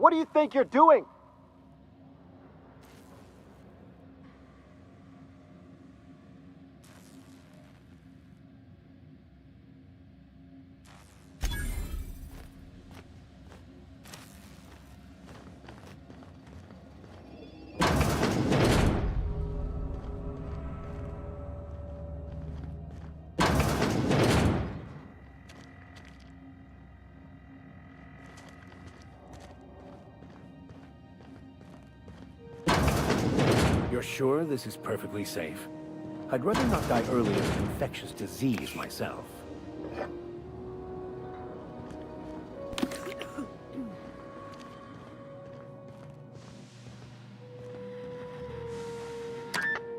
What do you think you're doing? You're sure this is perfectly safe? I'd rather not die early of an infectious disease myself. To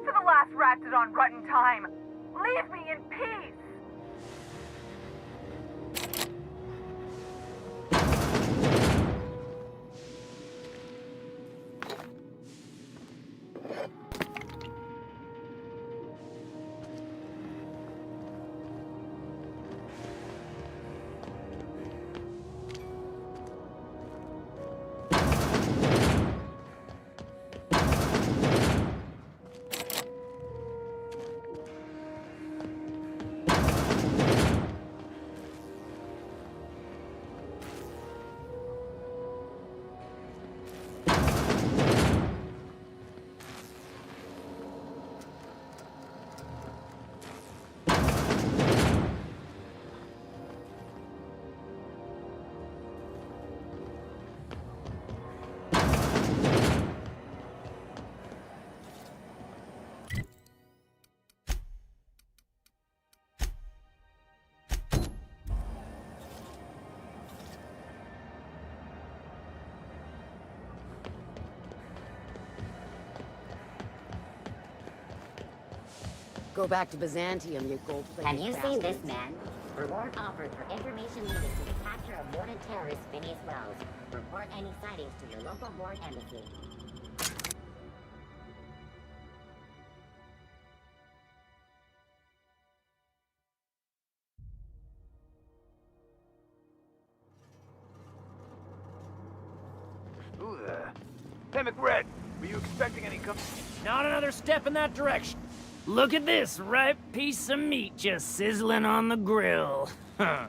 the last ratted on rotten time. Leave me in peace. Go back to Byzantium, you gold-plated Have you seen this bastards. man? Reward offered for information needed to the capture of wanted terrorist Phineas Wells. Report any sightings to your local board embassy. Ooh there. Hey, McRed, were you expecting any Not another step in that direction. Look at this ripe piece of meat just sizzling on the grill. Huh.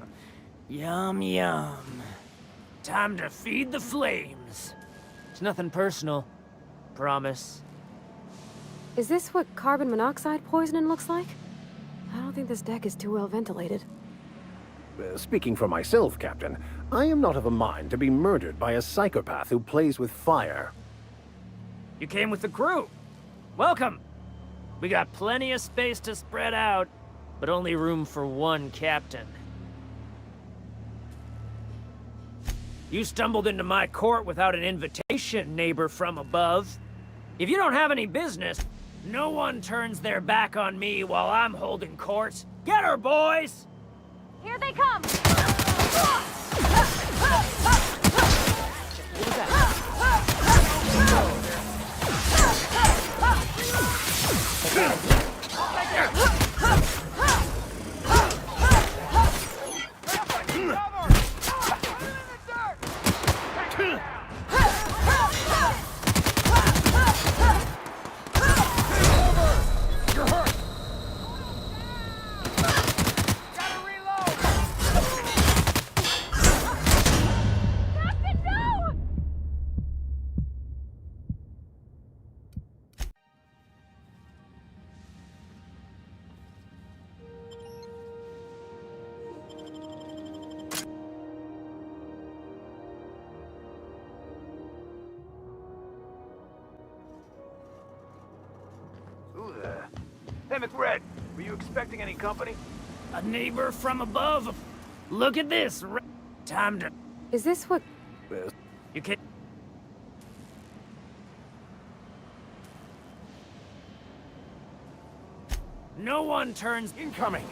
Yum, yum. Time to feed the flames. It's nothing personal. Promise. Is this what carbon monoxide poisoning looks like? I don't think this deck is too well ventilated. Speaking for myself, Captain, I am not of a mind to be murdered by a psychopath who plays with fire. You came with the crew. Welcome. We got plenty of space to spread out, but only room for one captain. You stumbled into my court without an invitation, neighbor from above. If you don't have any business, no one turns their back on me while I'm holding court. Get her, boys! Here they come! Ooh there. Hey, McRed, were you expecting any company? A neighbor from above. Look at this. Time to... Is this what... You can... No one turns... Incoming!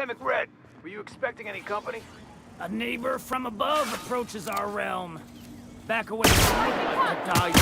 Hey, McRed, were you expecting any company? A neighbor from above approaches our realm. Back away from me, to die.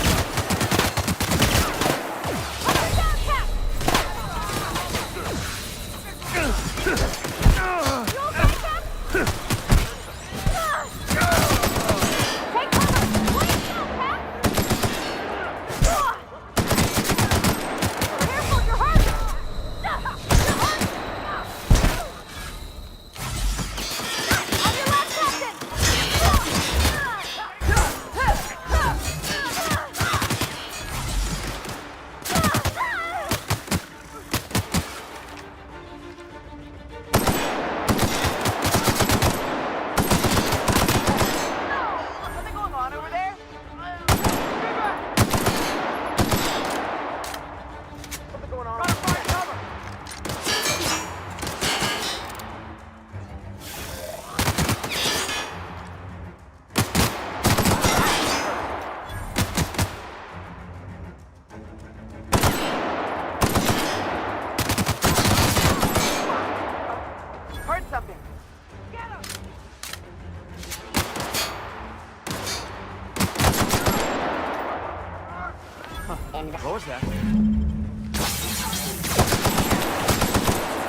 What was that?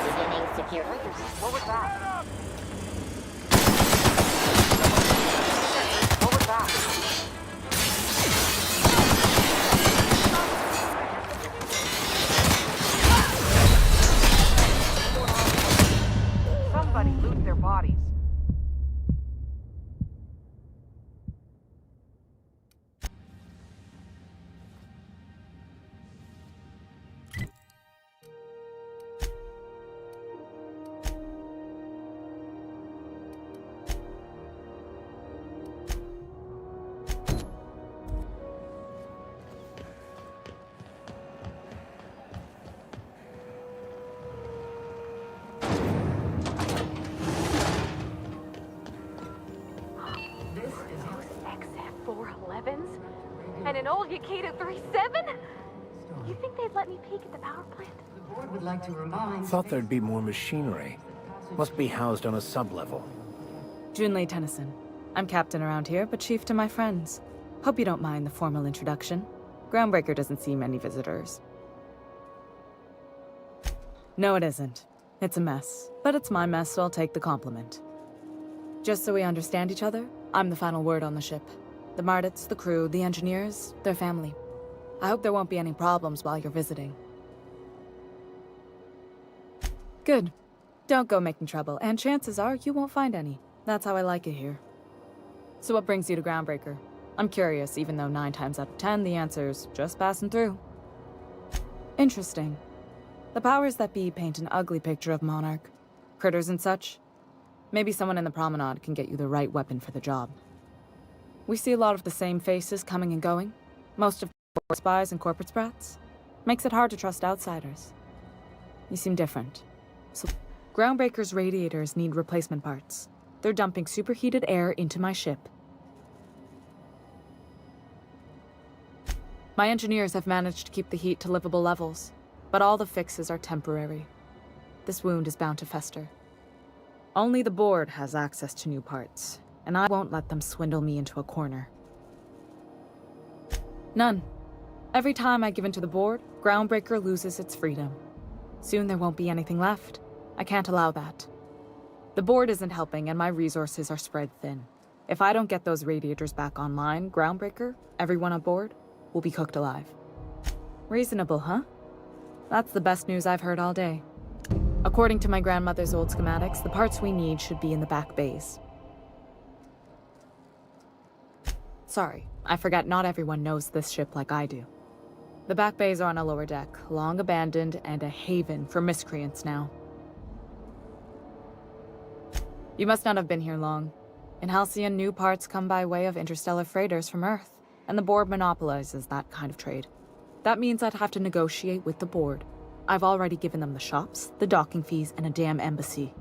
Beginning security. What was that? What was that? Somebody loot their bodies. And an old Yakita 3.7? You think they'd let me peek at the power plant? The board would like to remind... Thought there'd be more machinery. Must be housed on a sub-level. Junlei Tennyson. I'm captain around here, but chief to my friends. Hope you don't mind the formal introduction. Groundbreaker doesn't see many visitors. No, it isn't. It's a mess. But it's my mess, so I'll take the compliment. Just so we understand each other, I'm the final word on the ship. The Mardits, the crew, the engineers, their family. I hope there won't be any problems while you're visiting. Good. Don't go making trouble, and chances are you won't find any. That's how I like it here. So what brings you to Groundbreaker? I'm curious, even though 9 times out of 10 the answer's just passing through. Interesting. The powers that be paint an ugly picture of Monarch. Critters and such. Maybe someone in the promenade can get you the right weapon for the job. We see a lot of the same faces coming and going. Most of them spies and corporate sprats. Makes it hard to trust outsiders. You seem different. So, Groundbreaker's radiators need replacement parts. They're dumping superheated air into my ship. My engineers have managed to keep the heat to livable levels, but all the fixes are temporary. This wound is bound to fester. Only the board has access to new parts, and I won't let them swindle me into a corner. None. Every time I give in to the board, Groundbreaker loses its freedom. Soon there won't be anything left. I can't allow that. The board isn't helping, and my resources are spread thin. If I don't get those radiators back online, Groundbreaker, everyone aboard, will be cooked alive. Reasonable, huh? That's the best news I've heard all day. According to my grandmother's old schematics, the parts we need should be in the back bays. Sorry, I forgot not everyone knows this ship like I do. The back bays are on a lower deck, long abandoned and a haven for miscreants now. You must not have been here long. In Halcyon, new parts come by way of interstellar freighters from Earth, and the board monopolizes that kind of trade. That means I'd have to negotiate with the board. I've already given them the shops, the docking fees, and a damn embassy.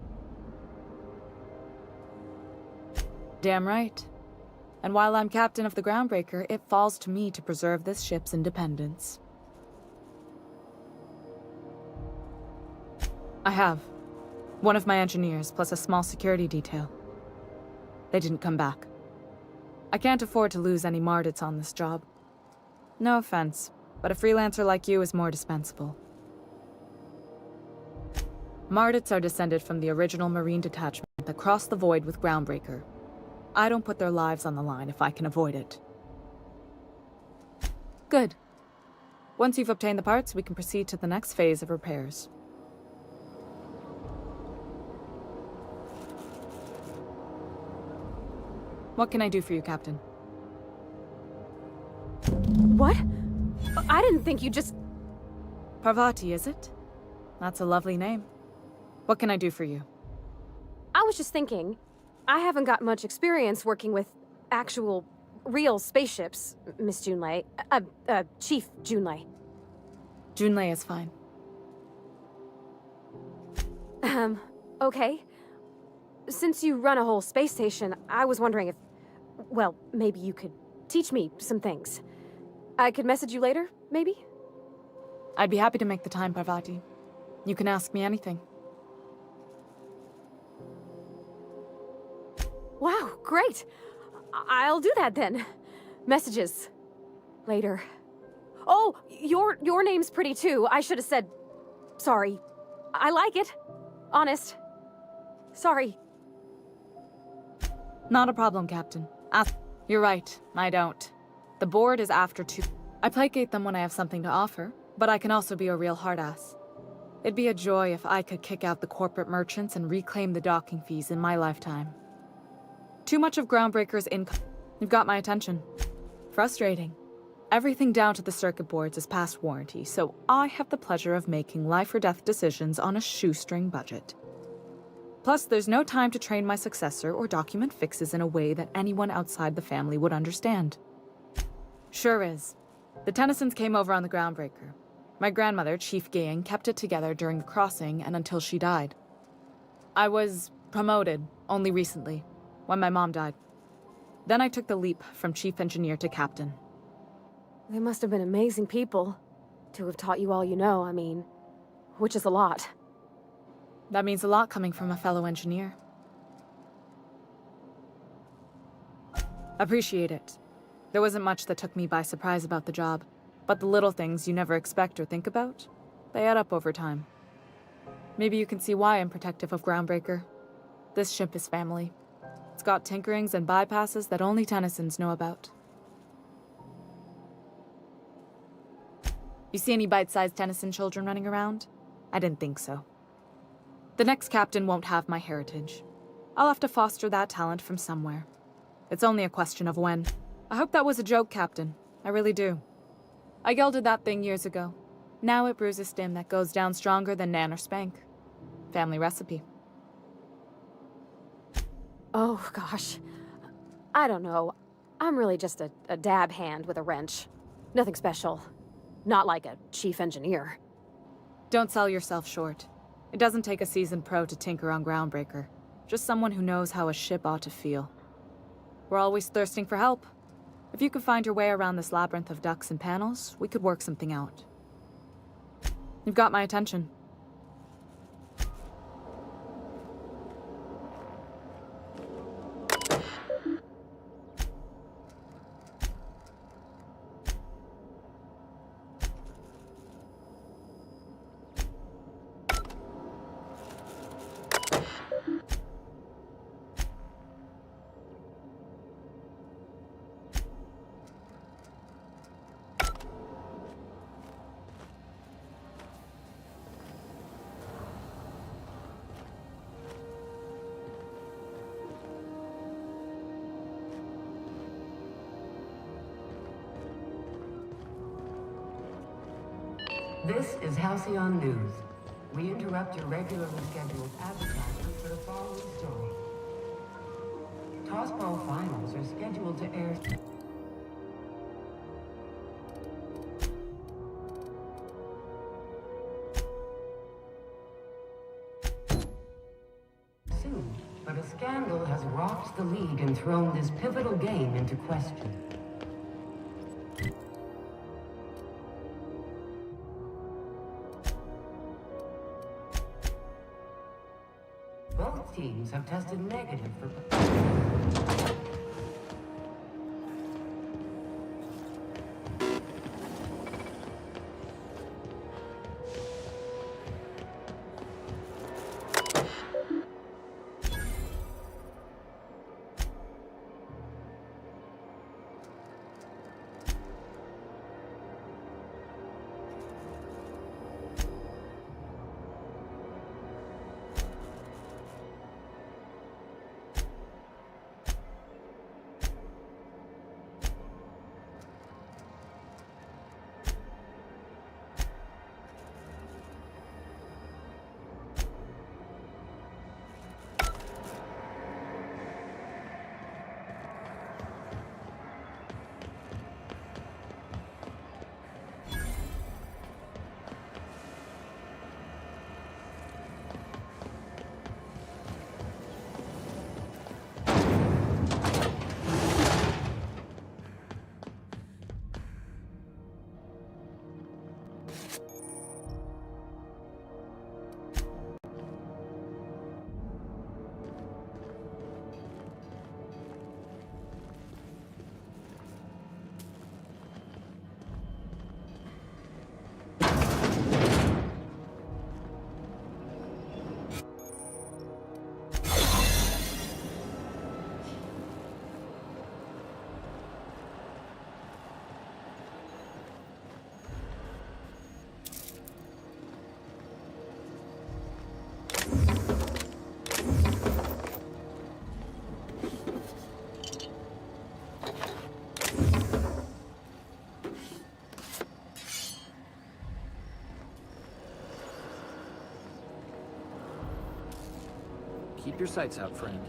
Damn right. And while I'm captain of the Groundbreaker, it falls to me to preserve this ship's independence. I have. One of my engineers, plus a small security detail. They didn't come back. I can't afford to lose any Mardits on this job. No offense, but a freelancer like you is more dispensable. Mardits are descended from the original Marine detachment that crossed the void with Groundbreaker. I don't put their lives on the line if I can avoid it. Good. Once you've obtained the parts, we can proceed to the next phase of repairs. What can I do for you, Captain? What? I didn't think you just... Parvati, is it? That's a lovely name. What can I do for you? I was just thinking, I haven't got much experience working with actual, real spaceships, Miss Junlei. Chief Junlei. Junlei is fine. Okay. Since you run a whole space station, I was wondering if... Well, maybe you could teach me some things. I could message you later, maybe? I'd be happy to make the time, Parvati. You can ask me anything. Wow, great! I'll do that then. Messages. Later. Oh, your name's pretty too. I should have said... Sorry. I like it. Honest. Sorry. Not a problem, Captain. You're right, I don't. The board is after two. I placate them when I have something to offer, but I can also be a real hard-ass. It'd be a joy if I could kick out the corporate merchants and reclaim the docking fees in my lifetime. Too much of Groundbreaker's income. You've got my attention. Frustrating. Everything down to the circuit boards is past warranty, so I have the pleasure of making life-or-death decisions on a shoestring budget. Plus, there's no time to train my successor or document fixes in a way that anyone outside the family would understand. Sure is. The Tennysons came over on the Groundbreaker. My grandmother, Chief Gaying, kept it together during the crossing and until she died. I was promoted only recently, when my mom died. Then I took the leap from chief engineer to captain. They must have been amazing people to have taught you all you know, I mean, which is a lot. That means a lot coming from a fellow engineer. Appreciate it. There wasn't much that took me by surprise about the job, but the little things you never expect or think about, they add up over time. Maybe you can see why I'm protective of Groundbreaker. This ship is family. It's got tinkerings and bypasses that only Tennysons know about. You see any bite-sized Tennyson children running around? I didn't think so. The next captain won't have my heritage. I'll have to foster that talent from somewhere. It's only a question of when. I hope that was a joke, Captain. I really do. I gelded that thing years ago. Now it brews a stim that goes down stronger than Nan or Spank. Family recipe. Oh, gosh. I don't know. I'm really just a dab hand with a wrench. Nothing special. Not like a chief engineer. Don't sell yourself short. It doesn't take a seasoned pro to tinker on Groundbreaker. Just someone who knows how a ship ought to feel. We're always thirsting for help. If you could find your way around this labyrinth of ducts and panels, we could work something out. You've got my attention. This is Halcyon News. We interrupt your regularly scheduled advertisement for the following story. Tossball finals are scheduled to air soon, but a scandal has rocked the league and thrown this pivotal game into question. teams have tested negative for... Keep your sights out, friend.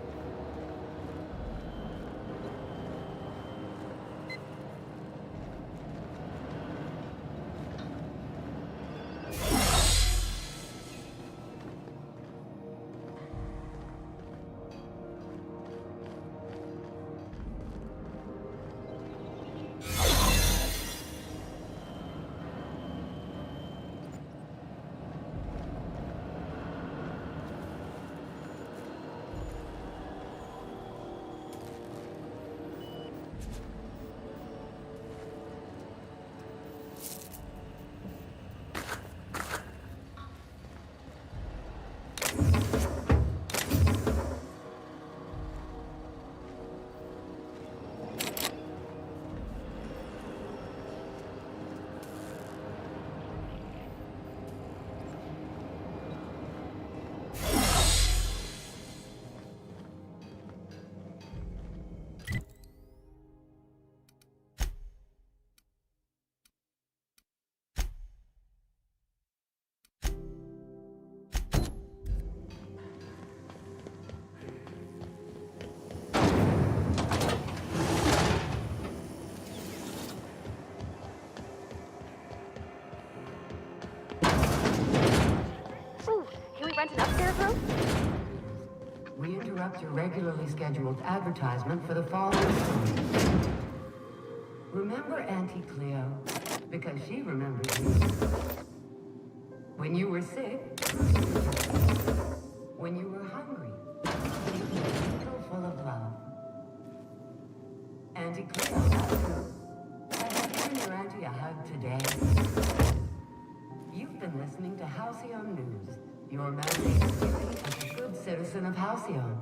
Rent an upstairs room? We interrupt your regularly scheduled advertisement for the following story. Remember Auntie Cleo? Because she remembers you. When you were sick, when you were hungry, you were a needle full of love. Auntie Cleo, that's true. Have you given your auntie a hug today? You've been listening to Halcyon News. Your mandate is duty as a good citizen of Halcyon.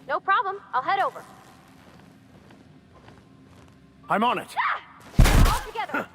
No problem. I'll head over. I'm on it. Ah! together!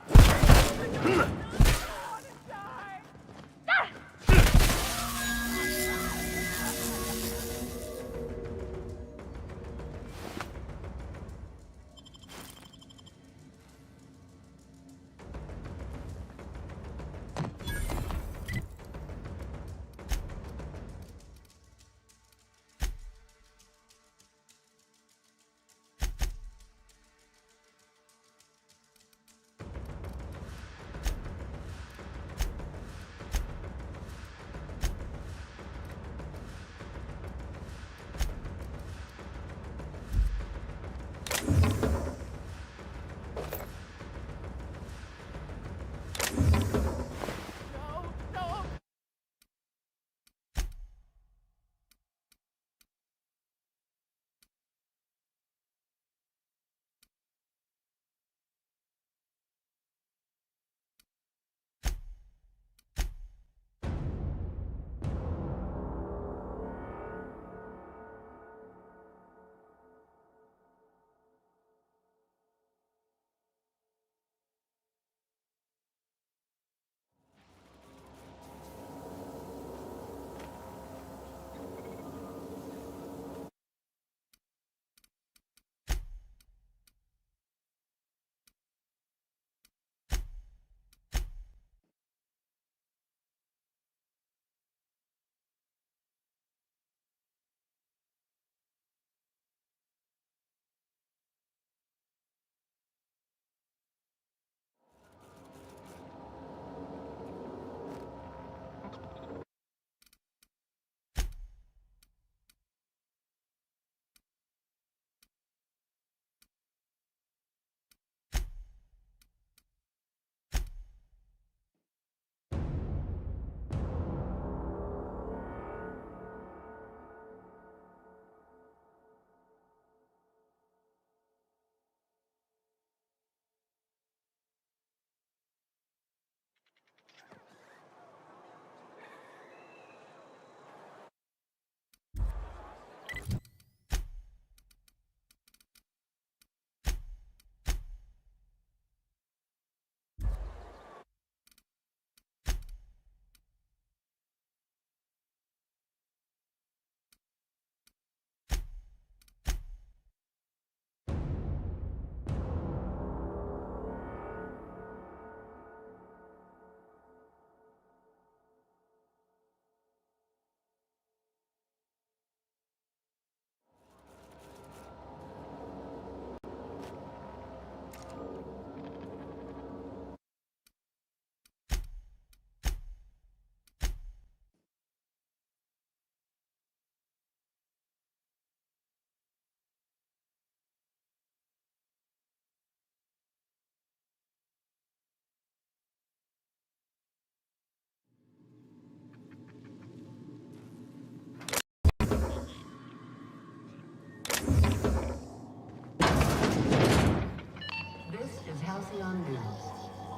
Halcyon News.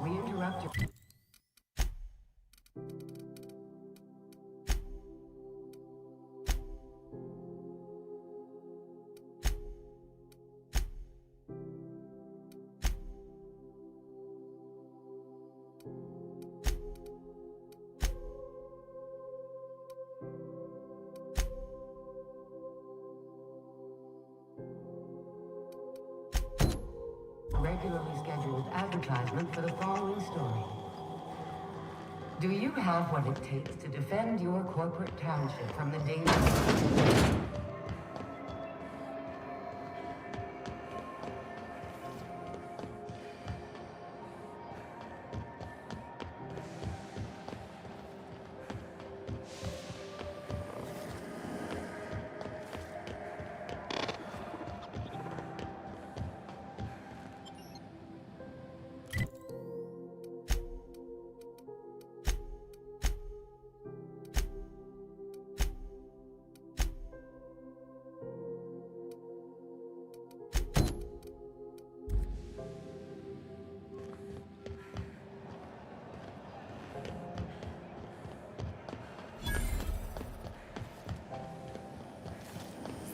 We interrupt your... Regularly scheduled advertisement for the following story. Do you have what it takes to defend your corporate township from the dangers?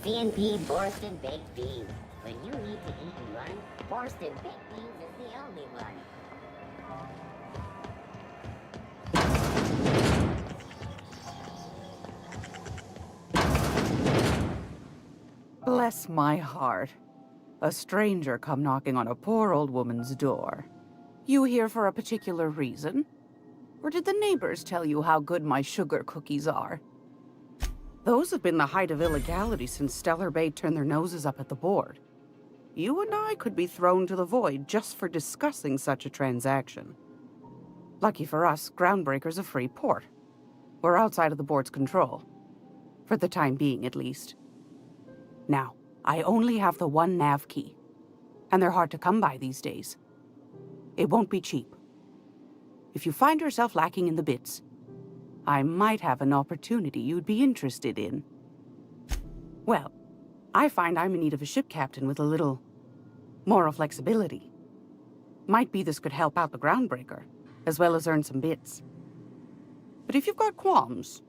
CNP Borsted Baked Beans. When you need to eat and run, Borsted Baked Beans is the only one. Bless my heart. A stranger come knocking on a poor old woman's door. You here for a particular reason? Or did the neighbors tell you how good my sugar cookies are? Those have been the height of illegality since Stellar Bay turned their noses up at the board. You and I could be thrown to the void just for discussing such a transaction. Lucky for us, Groundbreaker's a free port. We're outside of the board's control. For the time being, at least. Now, I only have the one nav key. And they're hard to come by these days. It won't be cheap. If you find yourself lacking in the bits, I might have an opportunity you'd be interested in. Well, I find I'm in need of a ship captain with a little moral flexibility. Might be this could help out the Groundbreaker, as well as earn some bits. But if you've got qualms...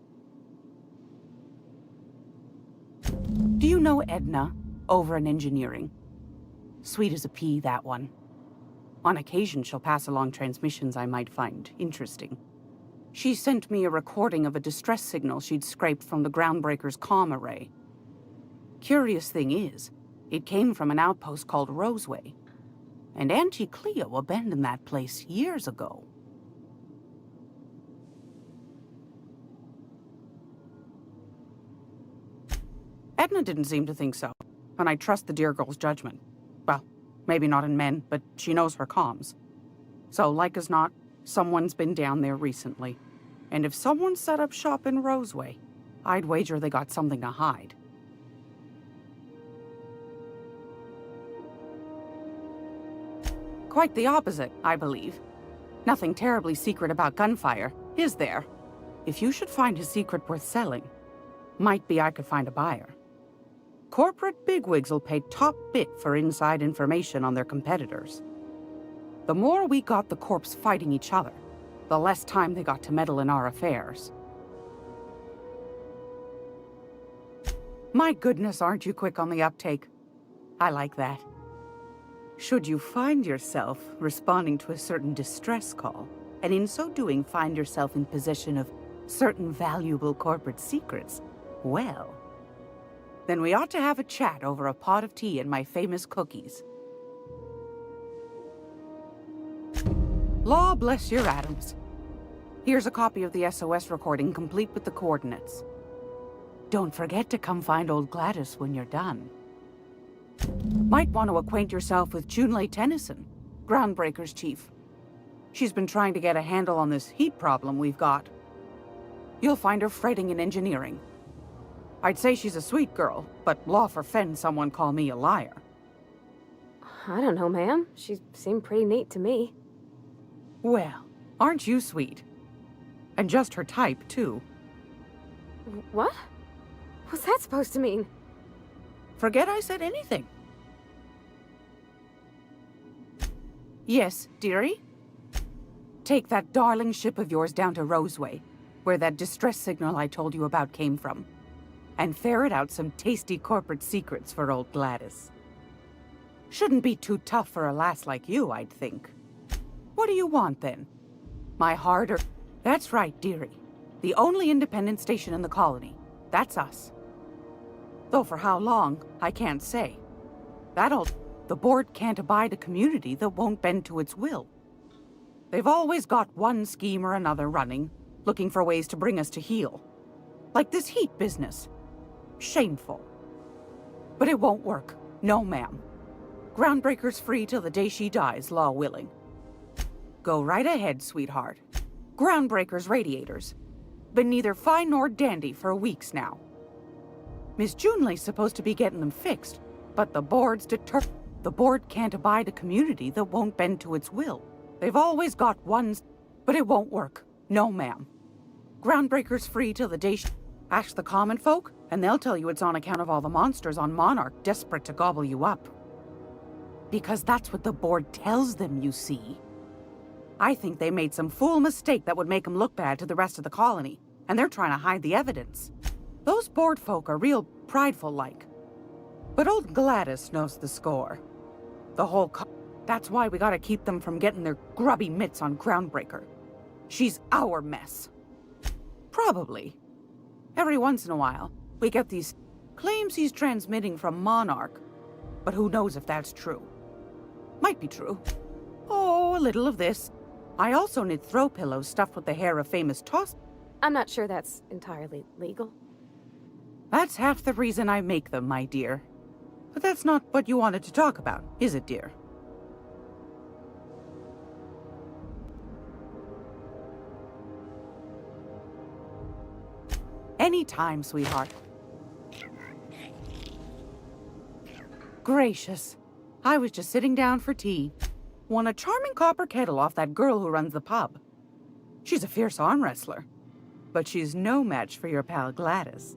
Do you know Edna, over in engineering? Sweet as a pea, that one. On occasion, she'll pass along transmissions I might find interesting. She sent me a recording of a distress signal she'd scraped from the Groundbreaker's comm array. Curious thing is, it came from an outpost called Roseway. And Auntie Cleo abandoned that place years ago. Edna didn't seem to think so, and I trust the dear girl's judgment. Well, maybe not in men, but she knows her comms. So, like as not, someone's been down there recently. And if someone set up shop in Roseway, I'd wager they got something to hide. Quite the opposite, I believe. Nothing terribly secret about gunfire, is there? If you should find a secret worth selling, might be I could find a buyer. Corporate bigwigs will pay top bit for inside information on their competitors. The more we got the corps fighting each other, the less time they got to meddle in our affairs. My goodness, aren't you quick on the uptake? I like that. Should you find yourself responding to a certain distress call, and in so doing find yourself in possession of certain valuable corporate secrets, well, then we ought to have a chat over a pot of tea and my famous cookies. Law bless your atoms. Here's a copy of the SOS recording complete with the coordinates. Don't forget to come find old Gladys when you're done. Might want to acquaint yourself with Junlei Tennyson, Groundbreaker's chief. She's been trying to get a handle on this heat problem we've got. You'll find her fretting in engineering. I'd say she's a sweet girl, but law forfend someone call me a liar. I don't know, ma'am. She seemed pretty neat to me. Well, aren't you sweet? And just her type, too. What? What's that supposed to mean? Forget I said anything. Yes, dearie? Take that darling ship of yours down to Roseway, where that distress signal I told you about came from, and ferret out some tasty corporate secrets for old Gladys. Shouldn't be too tough for a lass like you, I'd think. What do you want, then? My heart or... That's right, dearie. The only independent station in the colony. That's us. Though for how long, I can't say. The board can't abide a community that won't bend to its will. They've always got one scheme or another running, looking for ways to bring us to heel. Like this heat business. Shameful. But it won't work. No, ma'am. Groundbreaker's free till the day she dies, law willing. Go right ahead, sweetheart. Groundbreaker's radiators. Been neither fine nor dandy for weeks now. Miss Junlei's supposed to be getting them fixed, but the board's The board can't abide a community that won't bend to its will. They've always got one... But it won't work. No, ma'am. Groundbreaker's free till the day Ask the common folk, and they'll tell you it's on account of all the monsters on Monarch desperate to gobble you up. Because that's what the board tells them, you see. I think they made some fool mistake that would make them look bad to the rest of the colony, and they're trying to hide the evidence. Those board folk are real prideful-like. But old Gladys knows the score. The whole That's why we gotta keep them from getting their grubby mitts on Groundbreaker. She's our mess. Probably. Every once in a while, we get these claims he's transmitting from Monarch. But who knows if that's true? Might be true. Oh, a little of this. I also knit throw pillows stuffed with the hair of famous toss. I'm not sure that's entirely legal. That's half the reason I make them, my dear. But that's not what you wanted to talk about, is it, dear? Anytime, sweetheart. Gracious. I was just sitting down for tea. Won a charming copper kettle off that girl who runs the pub. She's a fierce arm wrestler. But she's no match for your pal Gladys.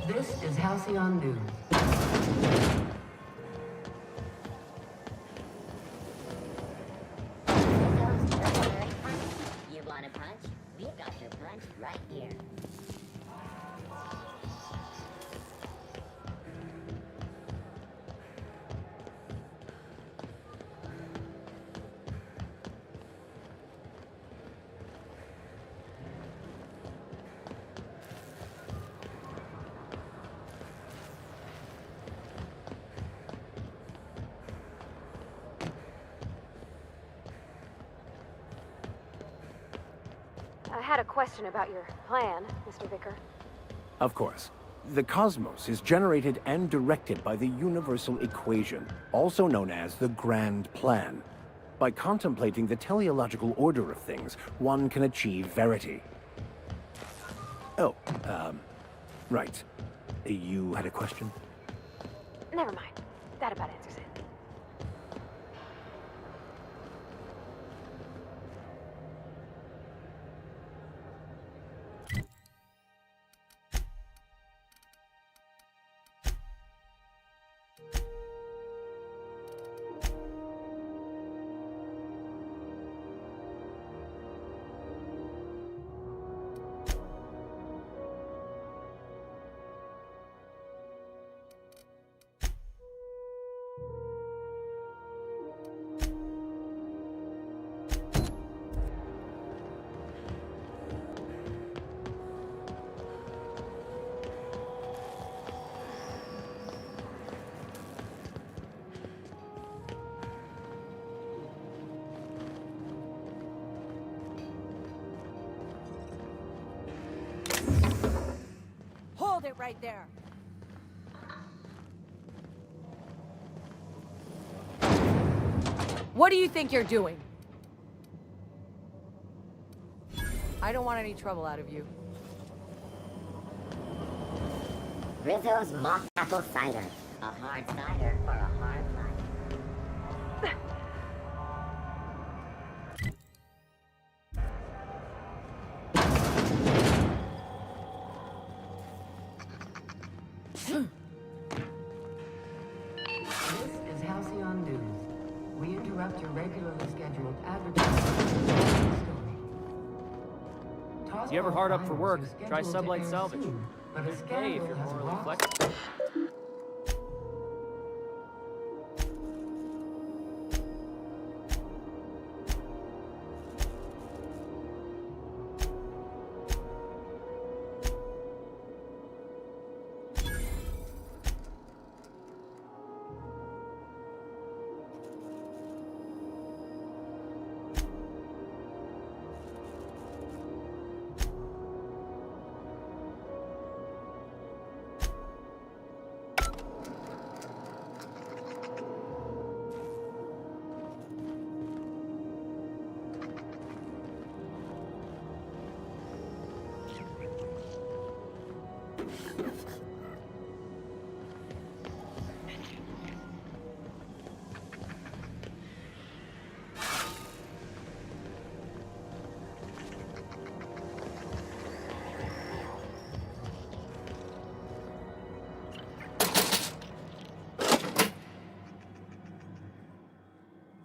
This is Halcyon News. You want a punch? We've got your punch right here. I had a question about your plan, Mr. Vicker. Of course. The cosmos is generated and directed by the universal equation, also known as the Grand Plan. By contemplating the teleological order of things, one can achieve verity. Oh, right. You had a question? Never mind. That about answers it. Hold it right there. What do you think you're doing? I don't want any trouble out of you. Rizzo's mock apple cider. A hard cider for a hard life. This is Halcyon News. We interrupt your regularly scheduled advertising story. You ever hard up for work, try sublight salvage. But a Hey, if scandal you're has morally rocked flexible.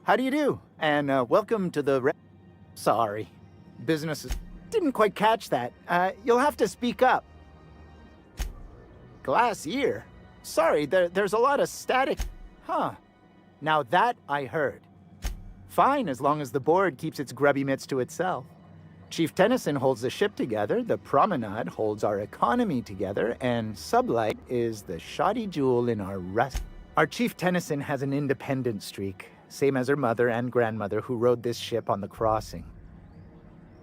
How do you do? And welcome to the Sorry. Business didn't quite catch that. You'll have to speak up. Glass ear? Sorry, there's a lot of static. Huh. Now that I heard. Fine, as long as the board keeps its grubby mitts to itself. Chief Tennyson holds the ship together, the Promenade holds our economy together, and Sublight is the shoddy jewel in our rust. Our Chief Tennyson has an independent streak, same as her mother and grandmother who rode this ship on the crossing.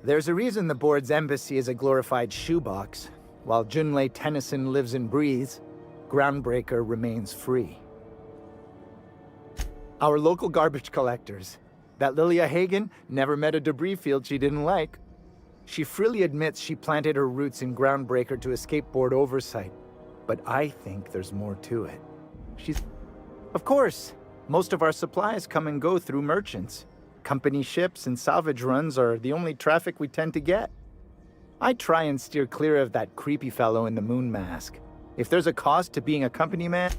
There's a reason the board's embassy is a glorified shoebox. While Junlei Tennyson lives and breathes, Groundbreaker remains free. Our local garbage collectors. That Lilia Hagen never met a debris field she didn't like. She freely admits she planted her roots in Groundbreaker to escape board oversight. But I think there's more to it. Of course, most of our supplies come and go through merchants. Company ships and salvage runs are the only traffic we tend to get. I try and steer clear of that creepy fellow in the moon mask. If there's a cost to being a company man...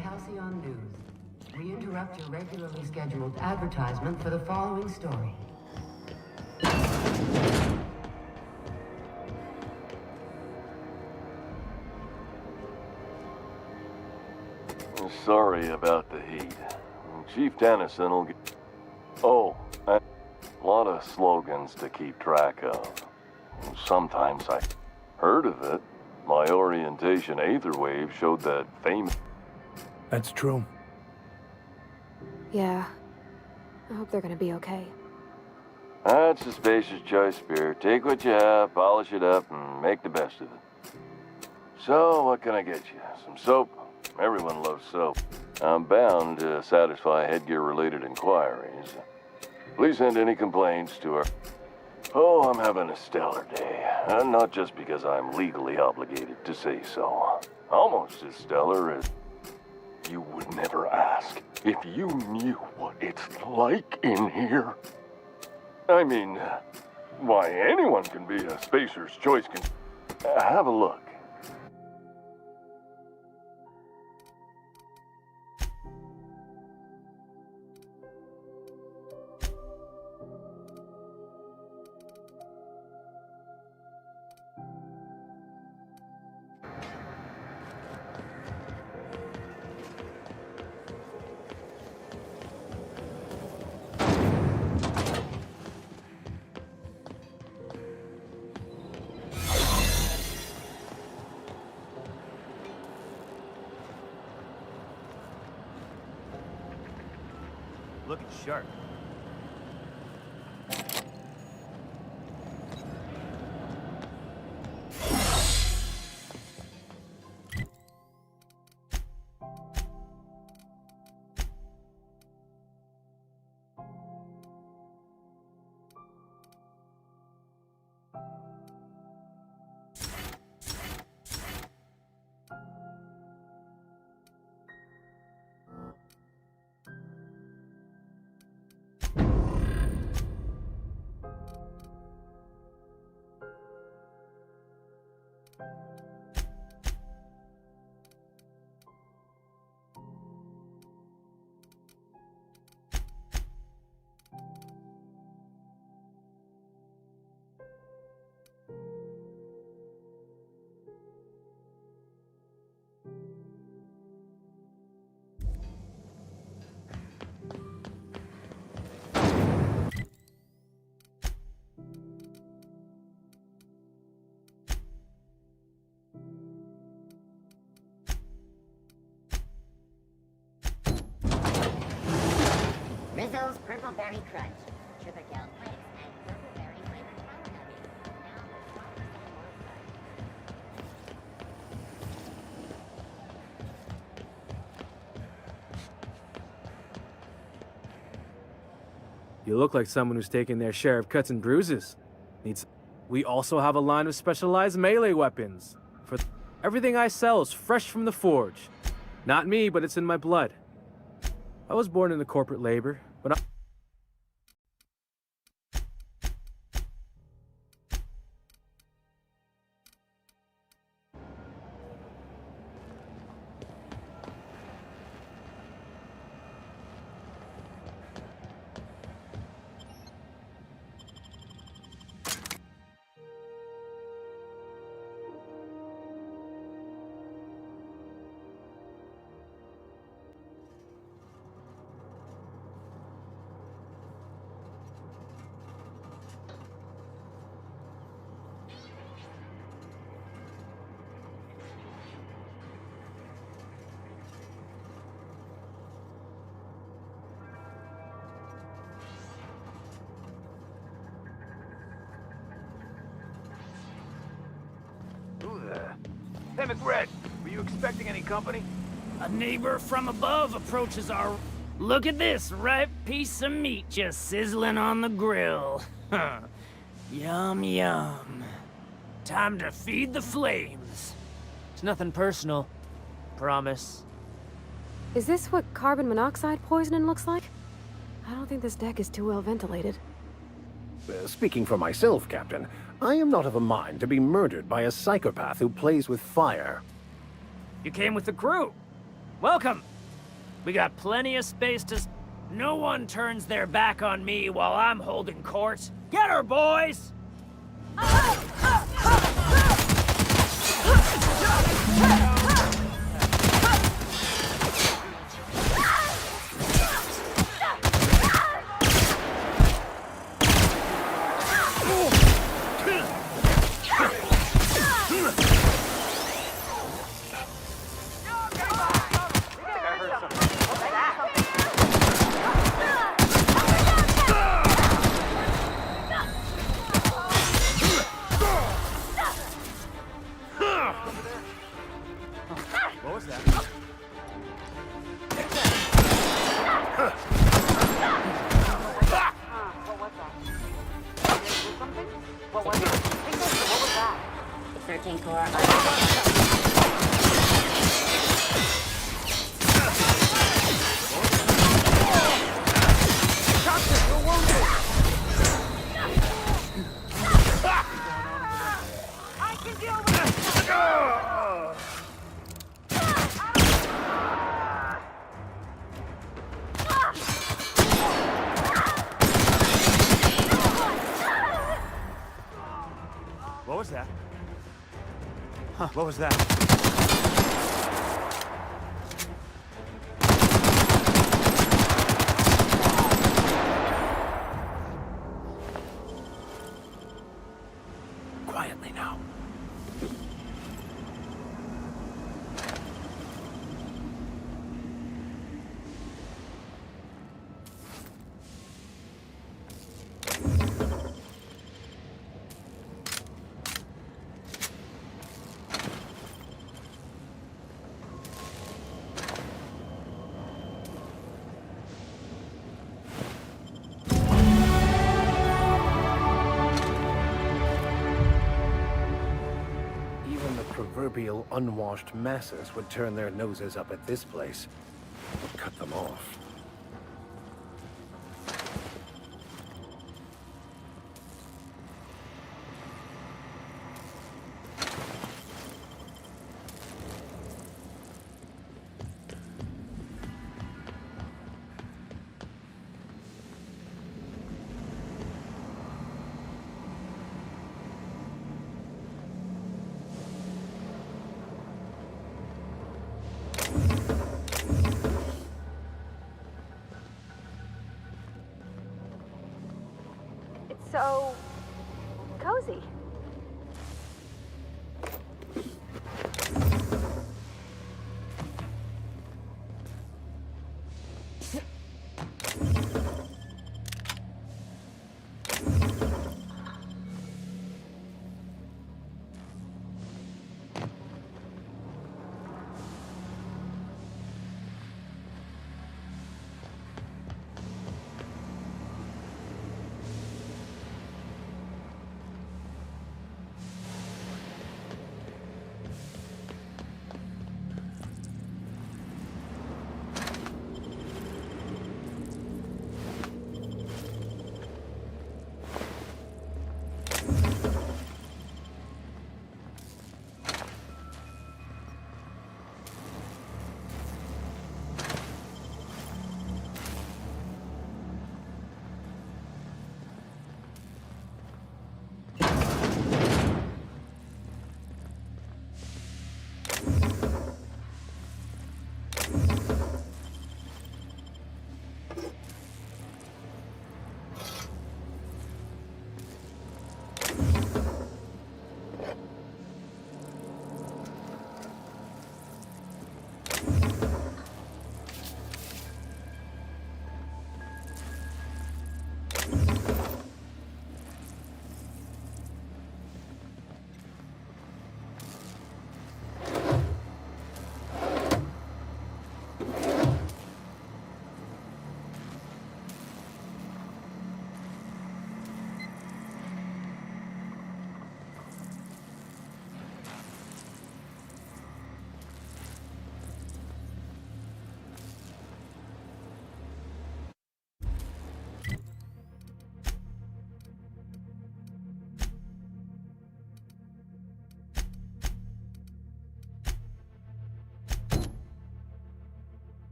Halcyon News. We interrupt your regularly scheduled advertisement for the following story. Sorry about the heat. Chief Tennyson will get... Oh, a lot of slogans to keep track of. Sometimes I heard of it. My orientation aether wave showed that famous... That's true. Yeah. I hope they're gonna be okay. That's a spacious choice, Spirit. Take what you have, polish it up, and make the best of it. So, what can I get you? Some soap? Everyone loves soap. I'm bound to satisfy headgear-related inquiries. Please send any complaints to her. Oh, I'm having a stellar day. Not just because I'm legally obligated to say so. Almost as stellar as... You would never ask if you knew what it's like in here. I mean, why, anyone can be a spacer's choice. Have a look. Looking sharp. Rizzo's Purple Berry Crunch, Triple Gel Flakes, and Purple Berry flavored flour gummies. Now with 12% more. You look like someone who's taken their share of cuts and bruises. We also have a line of specialized melee weapons. Everything I sell is fresh from the forge. Not me, but it's in my blood. I was born into corporate labor, but Hey, McRed, were you expecting any company? A neighbor from above approaches our... Look at this ripe piece of meat just sizzling on the grill. Huh. Yum, yum. Time to feed the flames. It's nothing personal. Promise. Is this what carbon monoxide poisoning looks like? I don't think this deck is too well ventilated. Speaking for myself, Captain, I am not of a mind to be murdered by a psychopath who plays with fire. You came with the crew. Welcome. We got plenty of space to... No one turns their back on me while I'm holding court. Get her, boys! what was that? What was that? 13 core. I can deal with was that? Huh, what was that? Quietly now. Proverbial unwashed masses would turn their noses up at this place. Cut them off. So cozy.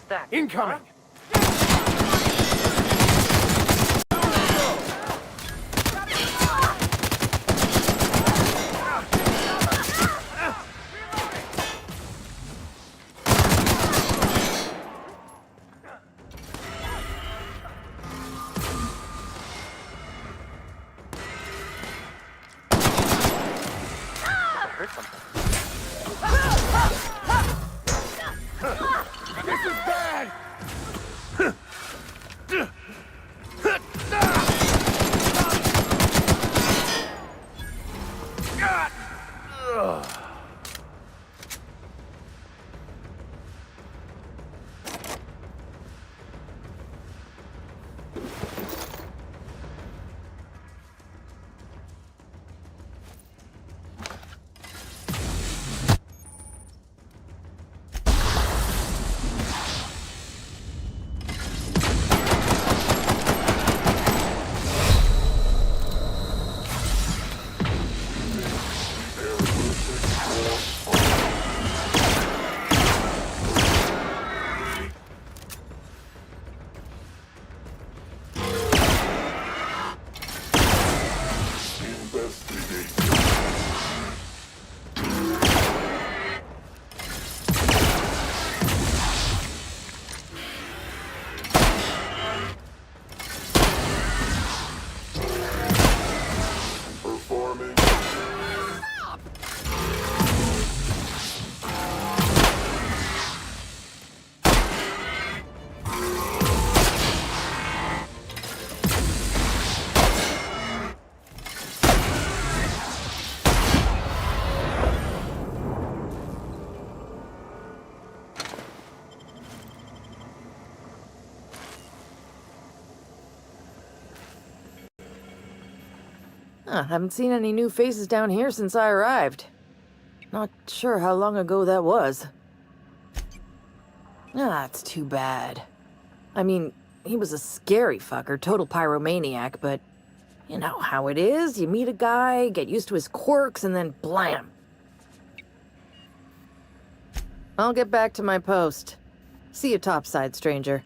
That? Incoming! This is bad! Haven't seen any new faces down here since I arrived. Not sure how long ago that was. It's too bad. I mean, he was a scary fucker, total pyromaniac, but you know how it is. You meet a guy, get used to his quirks, and then blam. I'll get back to my post. See you topside, stranger.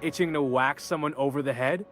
Itching to whack someone over the head?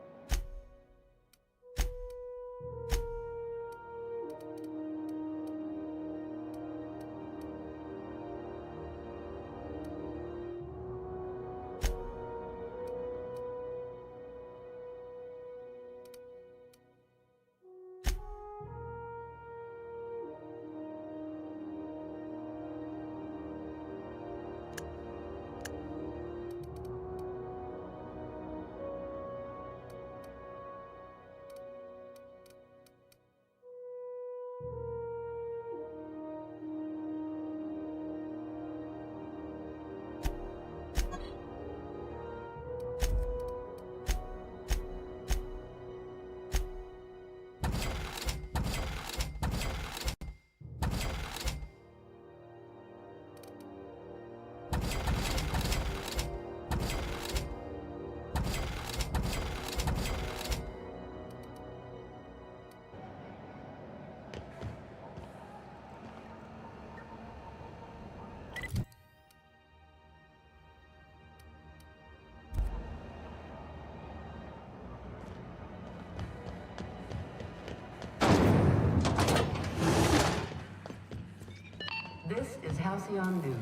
This is Halcyon News.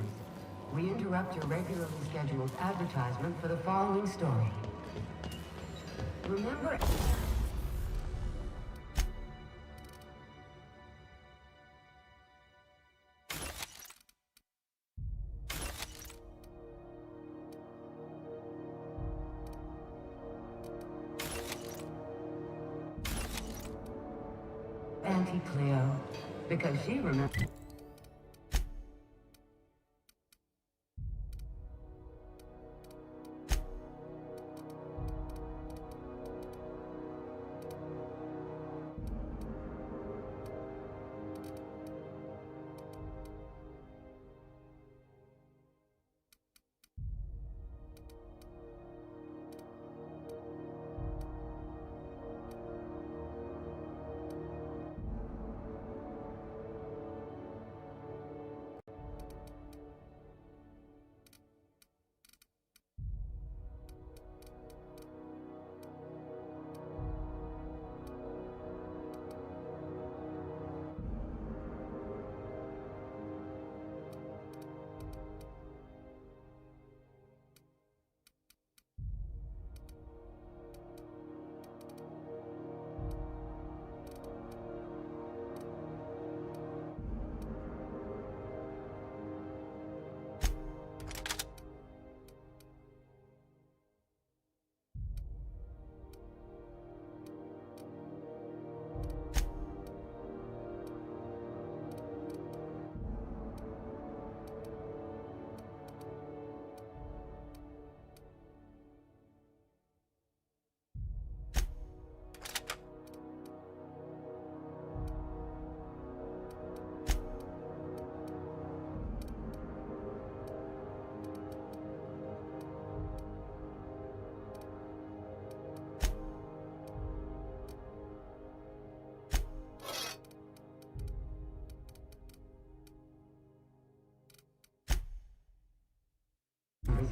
We interrupt your regularly scheduled advertisement for the following story. Remember... Auntie Cleo, because she remembers...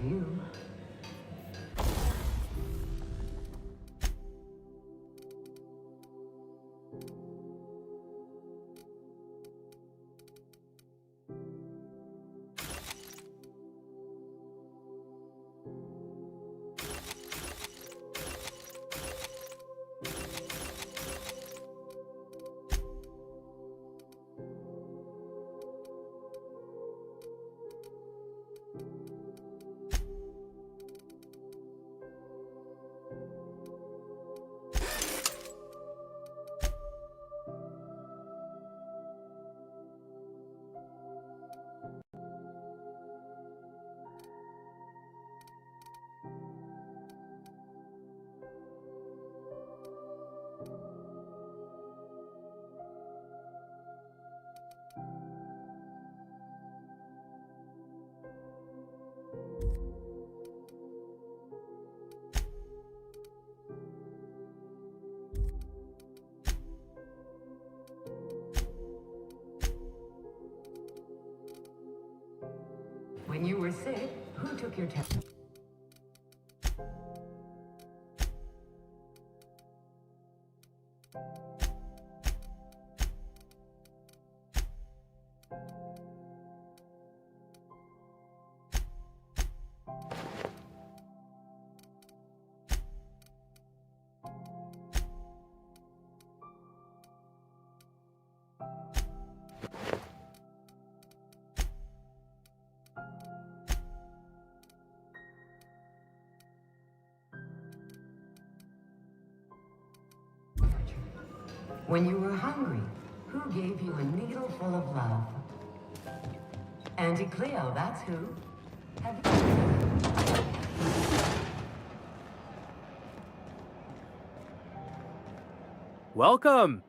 You. When you were sick, who took your test? When you were hungry, who gave you a needle full of love? Auntie Cleo, that's who. Welcome!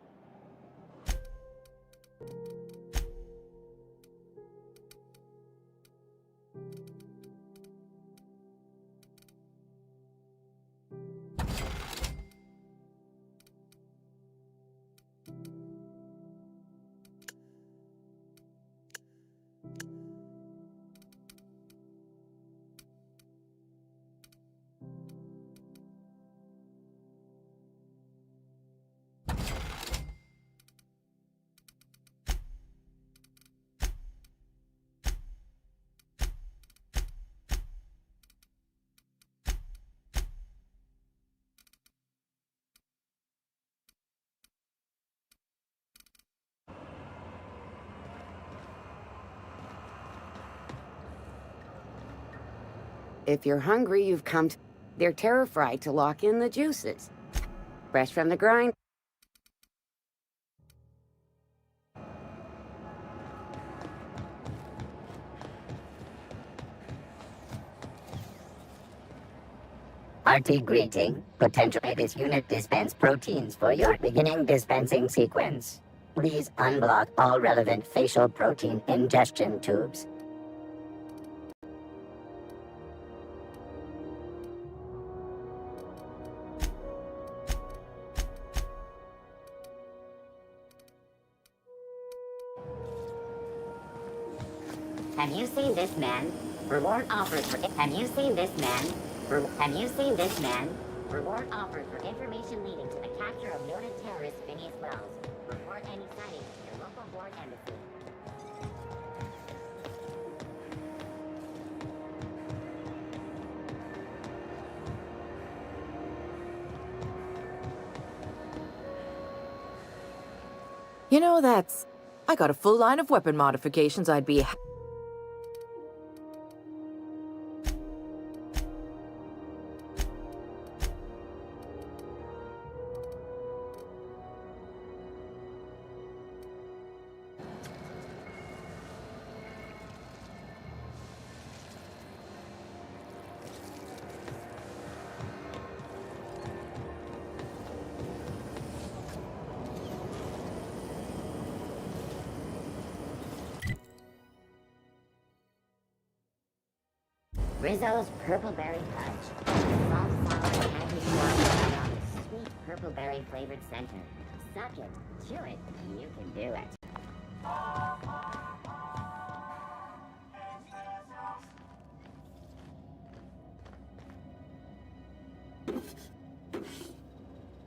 If you're hungry, you've come to... They're terror-fried to lock in the juices. Fresh from the grind. RT greeting. Potential this unit dispense proteins for your beginning dispensing sequence. Please unblock all relevant facial protein ingestion tubes. Have you seen this man? Reward offered for... Have you seen this man? Have you seen this man? Reward offered for information leading to the capture of noted terrorist Phineas Wells. Report any sightings to your local board embassy. You know, I got a full line of weapon modifications I'd be... Rizzo's Purpleberry Punch. Soft, sour, candy, right on the sweet purpleberry flavored center. Suck it, chew it, you can do it.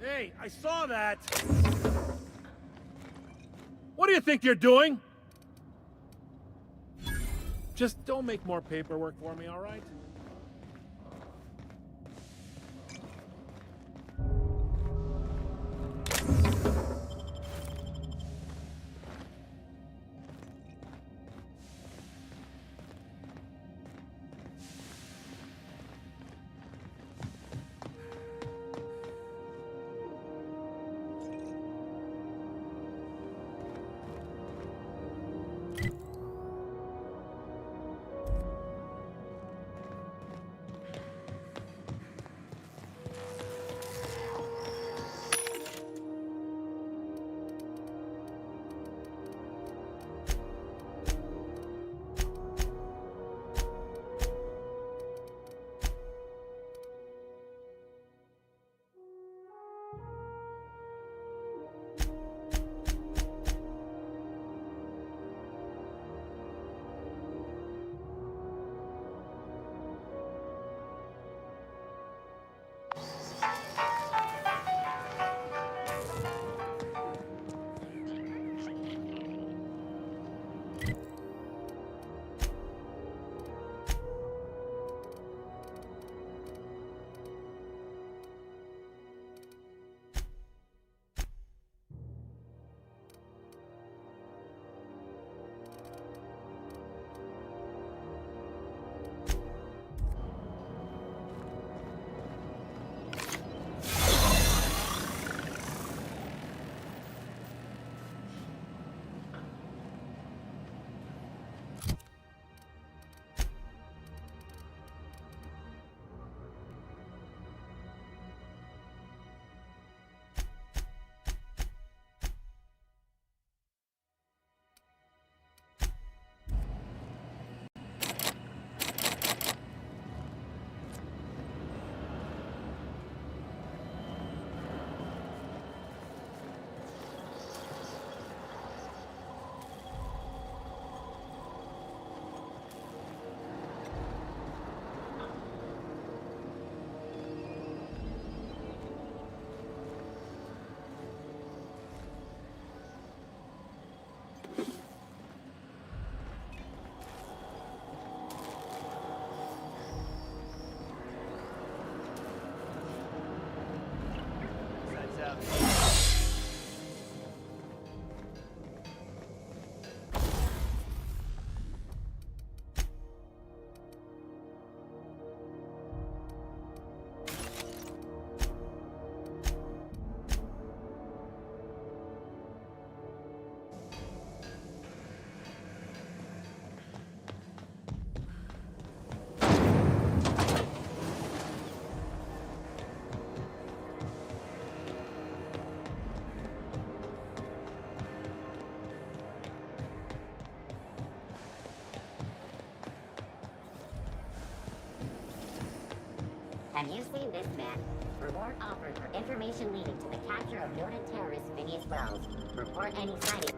Hey, I saw that! What do you think you're doing? Just don't make more paperwork for me, all right? Have you seen this man? Reward offered for information leading to the capture of noted terrorist Phineas Wells. Report any sighting.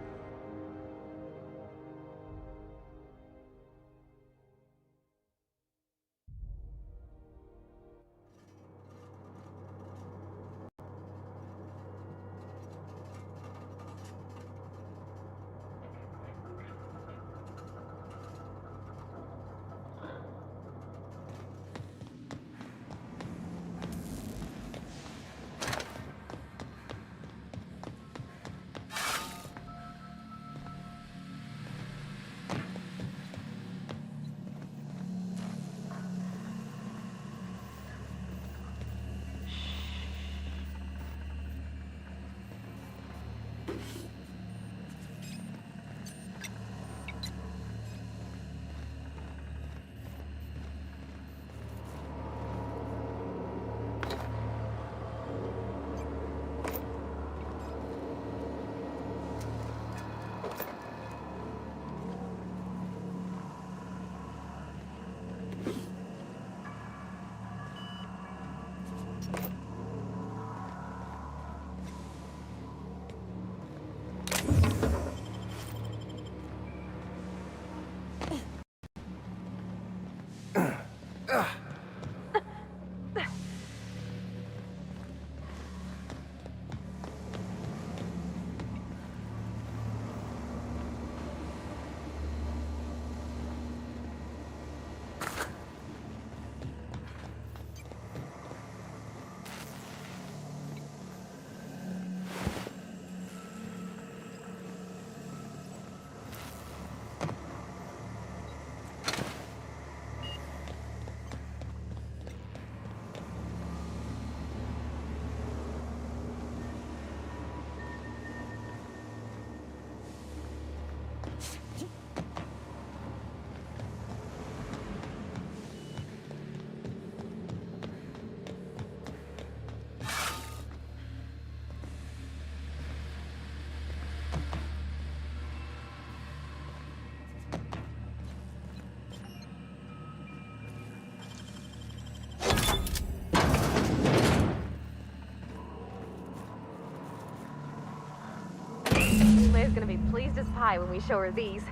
Leia's gonna be pleased as pie when we show her these.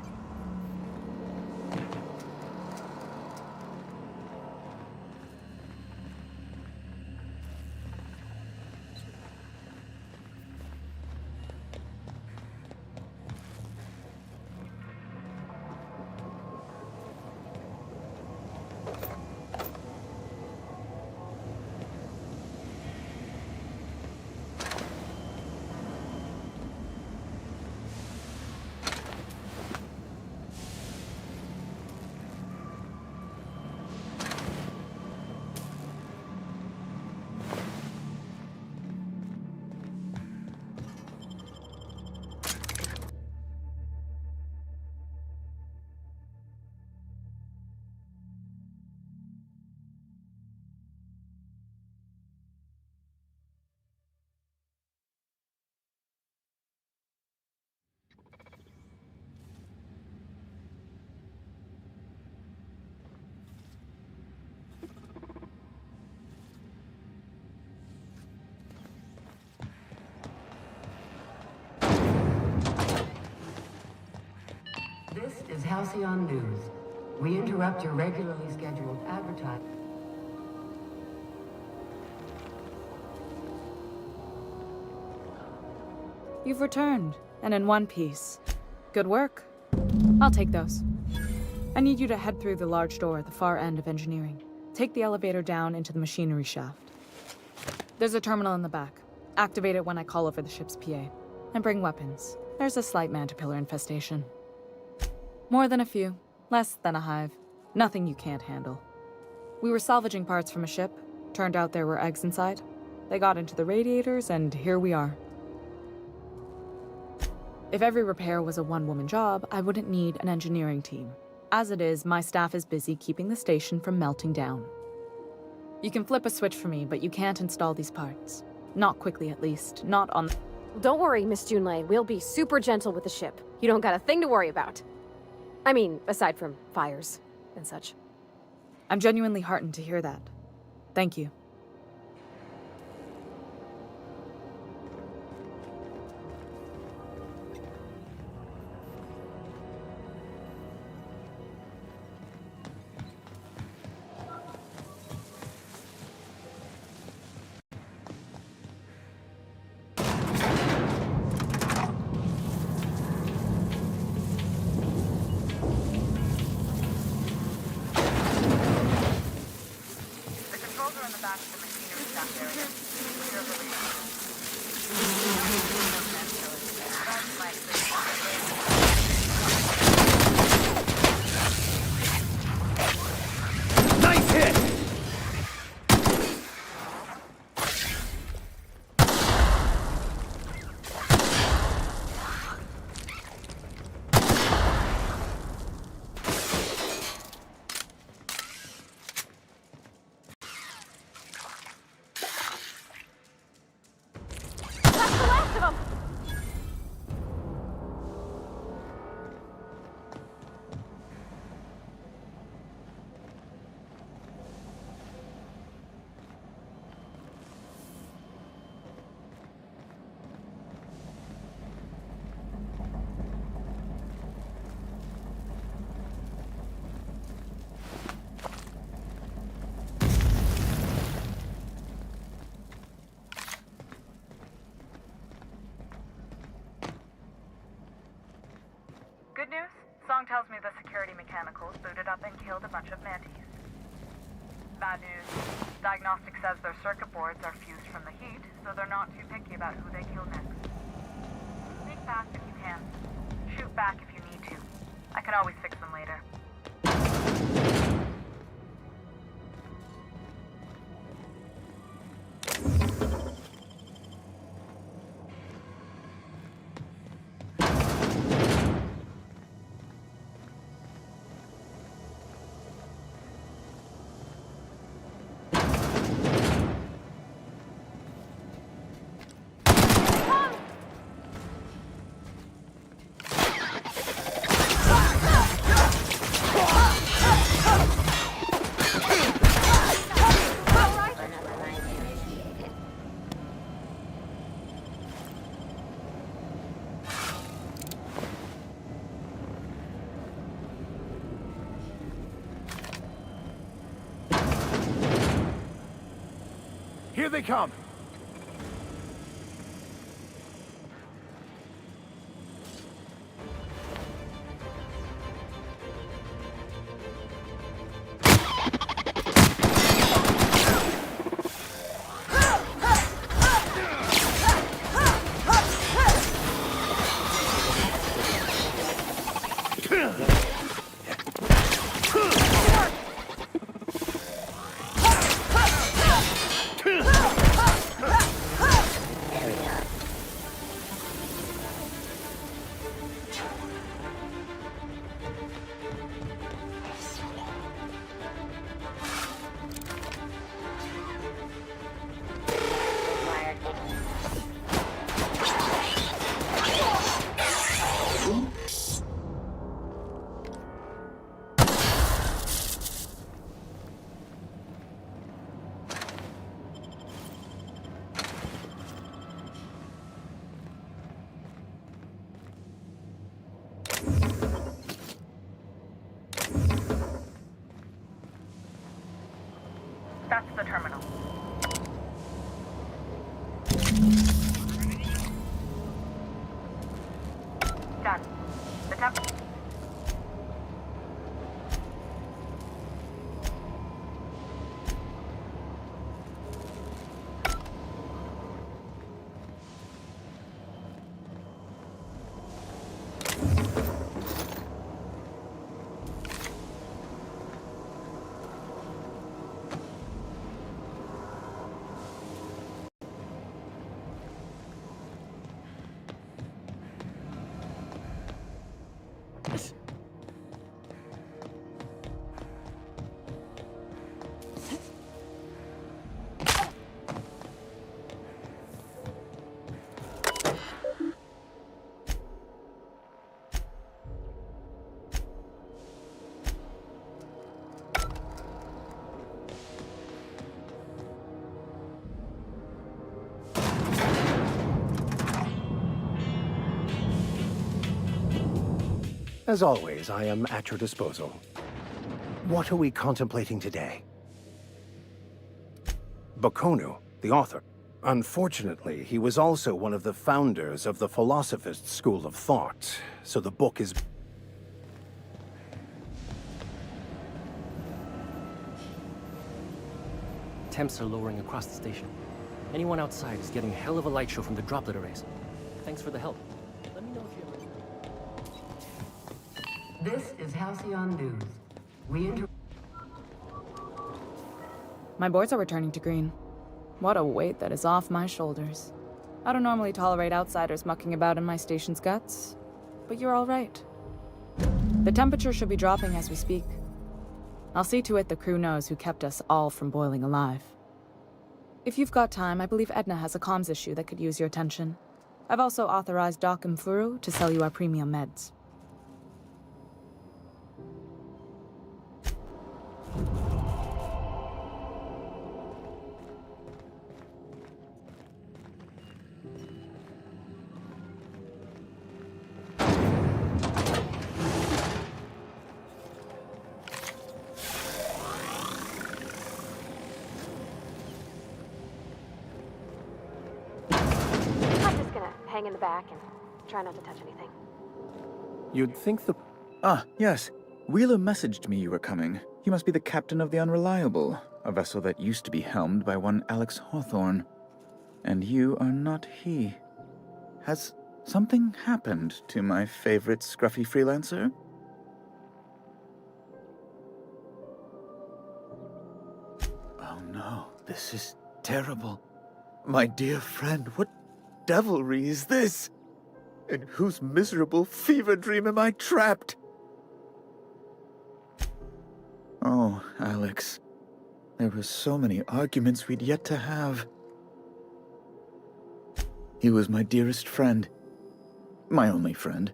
This is Halcyon News. We interrupt your regularly scheduled advertising. You've returned, and in one piece. Good work. I'll take those. I need you to head through the large door at the far end of engineering. Take the elevator down into the machinery shaft. There's a terminal in the back. Activate it when I call over the ship's PA. And bring weapons. There's a slight man-to-pillar infestation. More than a few. Less than a hive. Nothing you can't handle. We were salvaging parts from a ship. Turned out there were eggs inside. They got into the radiators, and here we are. If every repair was a one-woman job, I wouldn't need an engineering team. As it is, my staff is busy keeping the station from melting down. You can flip a switch for me, but you can't install these parts. Not quickly, at least. Not on... Don't worry, Miss Junlei. We'll be super gentle with the ship. You don't got a thing to worry about. I mean, aside from fires and such. I'm genuinely heartened to hear that. Thank you. Nice hit! Good news? Song tells me the security mechanicals booted up and killed a bunch of mantis. Bad news. Diagnostic says their circuit boards are fused from the heat, so they're not too picky about who they kill next. Sneak fast if you can. Shoot back if you need to. I can always fix them later. Here they come! That's the terminal. Done. The temp... As always, I am at your disposal. What are we contemplating today? Bakonu, the author. Unfortunately, he was also one of the founders of the Philosophist school of thought, so the book is... Temps are lowering across the station. Anyone outside is getting a hell of a light show from the droplet arrays. Thanks for the help. Let me know if you... This is Halcyon News. We My boards are returning to green. What a weight that is off my shoulders. I don't normally tolerate outsiders mucking about in my station's guts, but you're all right. The temperature should be dropping as we speak. I'll see to it the crew knows who kept us all from boiling alive. If you've got time, I believe Edna has a comms issue that could use your attention. I've also authorized Doc and Furu to sell you our premium meds. Hang in the back and try not to touch anything. You'd think the... Ah, yes. Wheeler messaged me you were coming. You must be the captain of the Unreliable, a vessel that used to be helmed by one Alex Hawthorne. And you are not he. Has something happened to my favorite scruffy freelancer? Oh no, this is terrible. My dear friend, what devilry is this? In whose miserable fever dream am I trapped? Oh, Alex. There were so many arguments we'd yet to have. He was my dearest friend. My only friend.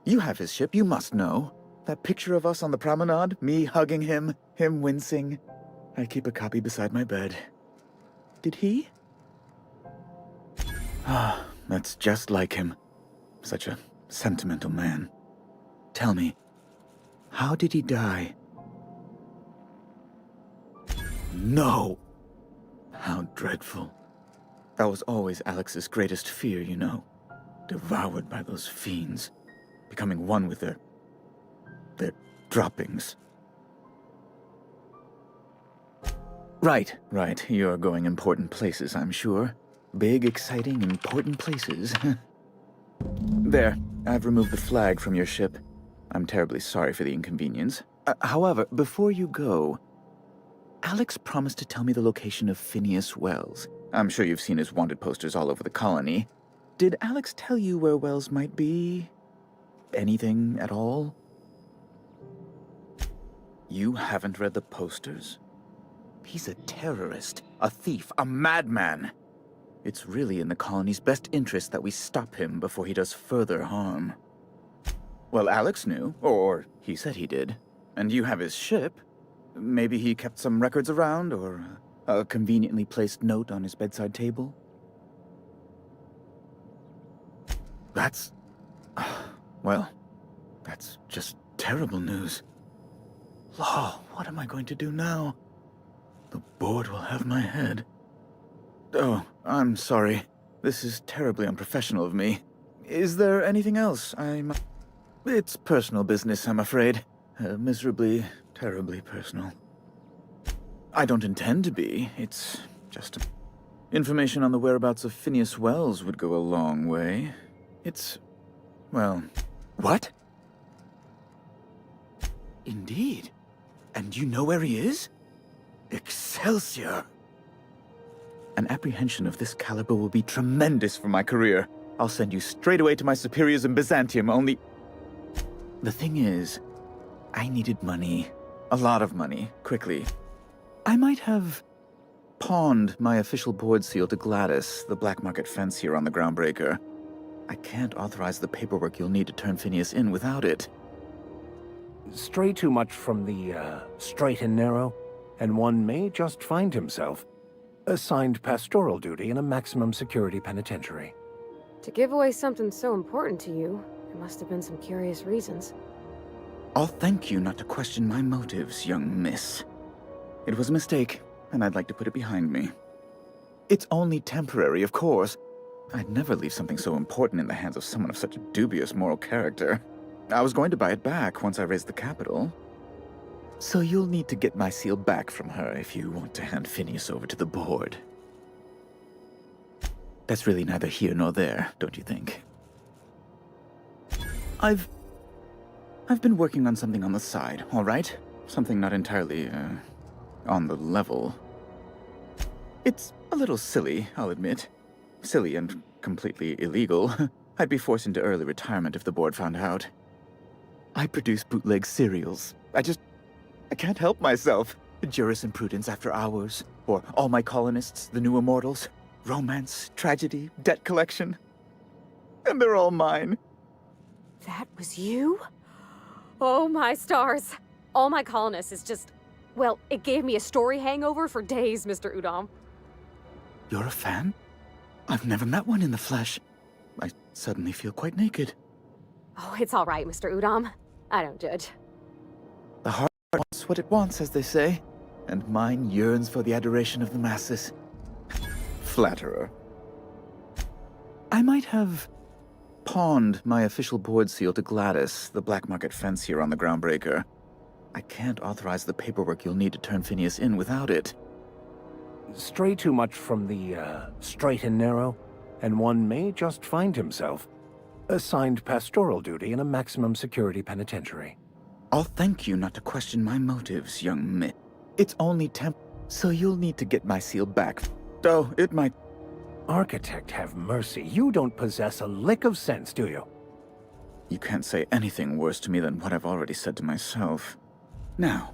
You have his ship, you must know. That picture of us on the promenade, me hugging him, him wincing. I keep a copy beside my bed. Did he? Ah, that's just like him. Such a sentimental man. Tell me, how did he die? No! How dreadful. That was always Alex's greatest fear, you know. Devoured by those fiends. Becoming one with their droppings. Right. You're going important places, I'm sure. Big, exciting, important places. There, I've removed the flag from your ship. I'm terribly sorry for the inconvenience. However, before you go, Alex promised to tell me the location of Phineas Wells. I'm sure you've seen his wanted posters all over the colony. Did Alex tell you where Wells might be? Anything at all? You haven't read the posters? He's a terrorist, a thief, a madman. It's really in the colony's best interest that we stop him before he does further harm. Well, Alex knew, or he said he did. And you have his ship. Maybe he kept some records around, or a conveniently placed note on his bedside table? That's... well, that's just terrible news. Law, what am I going to do now? The board will have my head. Oh, I'm sorry. This is terribly unprofessional of me. Is there anything else It's personal business, I'm afraid. Miserably, terribly personal. I don't intend to be. It's just... Information on the whereabouts of Phineas Wells would go a long way. It's... well... What? Indeed. And you know where he is? Excelsior! An apprehension of this caliber will be tremendous for my career. I'll send you straight away to my superiors in Byzantium, only... The thing is, I needed money. A lot of money, quickly. I might have pawned my official board seal to Gladys, the black market fancier on the Groundbreaker. I can't authorize the paperwork you'll need to turn Phineas in without it. Stray too much from the straight and narrow, and one may just find himself assigned pastoral duty in a maximum security penitentiary. To give away something so important to you, There must have been some curious reasons. I'll thank you not to question my motives, young miss. It was a mistake, and I'd like to put it behind me. It's only temporary, of course. I'd never leave something so important in the hands of someone of such a dubious moral character. I was going to buy it back once I raised the capital. So you'll need to get my seal back from her if you want to hand Phineas over to the board. That's really neither here nor there, don't you think? I've been working on something on the side, all right? Something not entirely, on the level. It's a little silly, I'll admit. Silly and completely illegal. I'd be forced into early retirement if the board found out. I produce bootleg serials. I can't help myself. Jurisprudence After Hours, or All My Colonists, The New Immortals, romance, tragedy, debt collection. And they're all mine. That was you? Oh my stars. All My Colonists is just... Well, it gave me a story hangover for days, Mr. Udom. You're a fan? I've never met one in the flesh. I suddenly feel quite naked. Oh, it's all right, Mr. Udom. I don't judge. The heart wants what it wants, as they say, and mine yearns for the adoration of the masses. Flatterer. I might have pawned my official board seal to Gladys, the black market fancier on the Groundbreaker. I can't authorize the paperwork you'll need to turn Phineas in without it. Stray too much from the, straight and narrow, and one may just find himself assigned pastoral duty in a maximum security penitentiary. I'll thank you not to question my motives, young miss. It's only so you'll need to get my seal back. Oh, it might... Architect have mercy, you don't possess a lick of sense, do you? You can't say anything worse to me than what I've already said to myself. Now,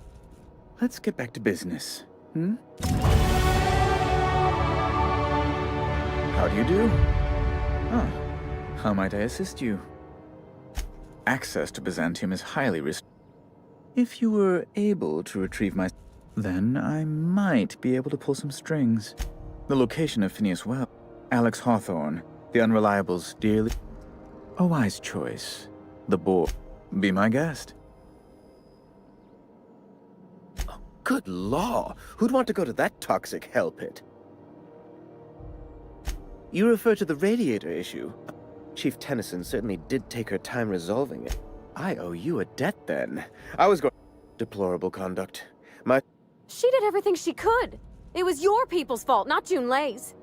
let's get back to business, hmm? How do you do? Ah, how might I assist you? Access to Byzantium is highly restricted. If you were able to retrieve my... then I might be able to pull some strings. The location of Phineas Well, Alex Hawthorne, the Unreliables dearly... A wise choice. The board. Be my guest. Oh, good law! Who'd want to go to that toxic hell pit? You refer to the radiator issue. Chief Tennyson certainly did take her time resolving it. I owe you a debt, then. I was going... Deplorable conduct. She did everything she could. It was your people's fault, not Junlei's.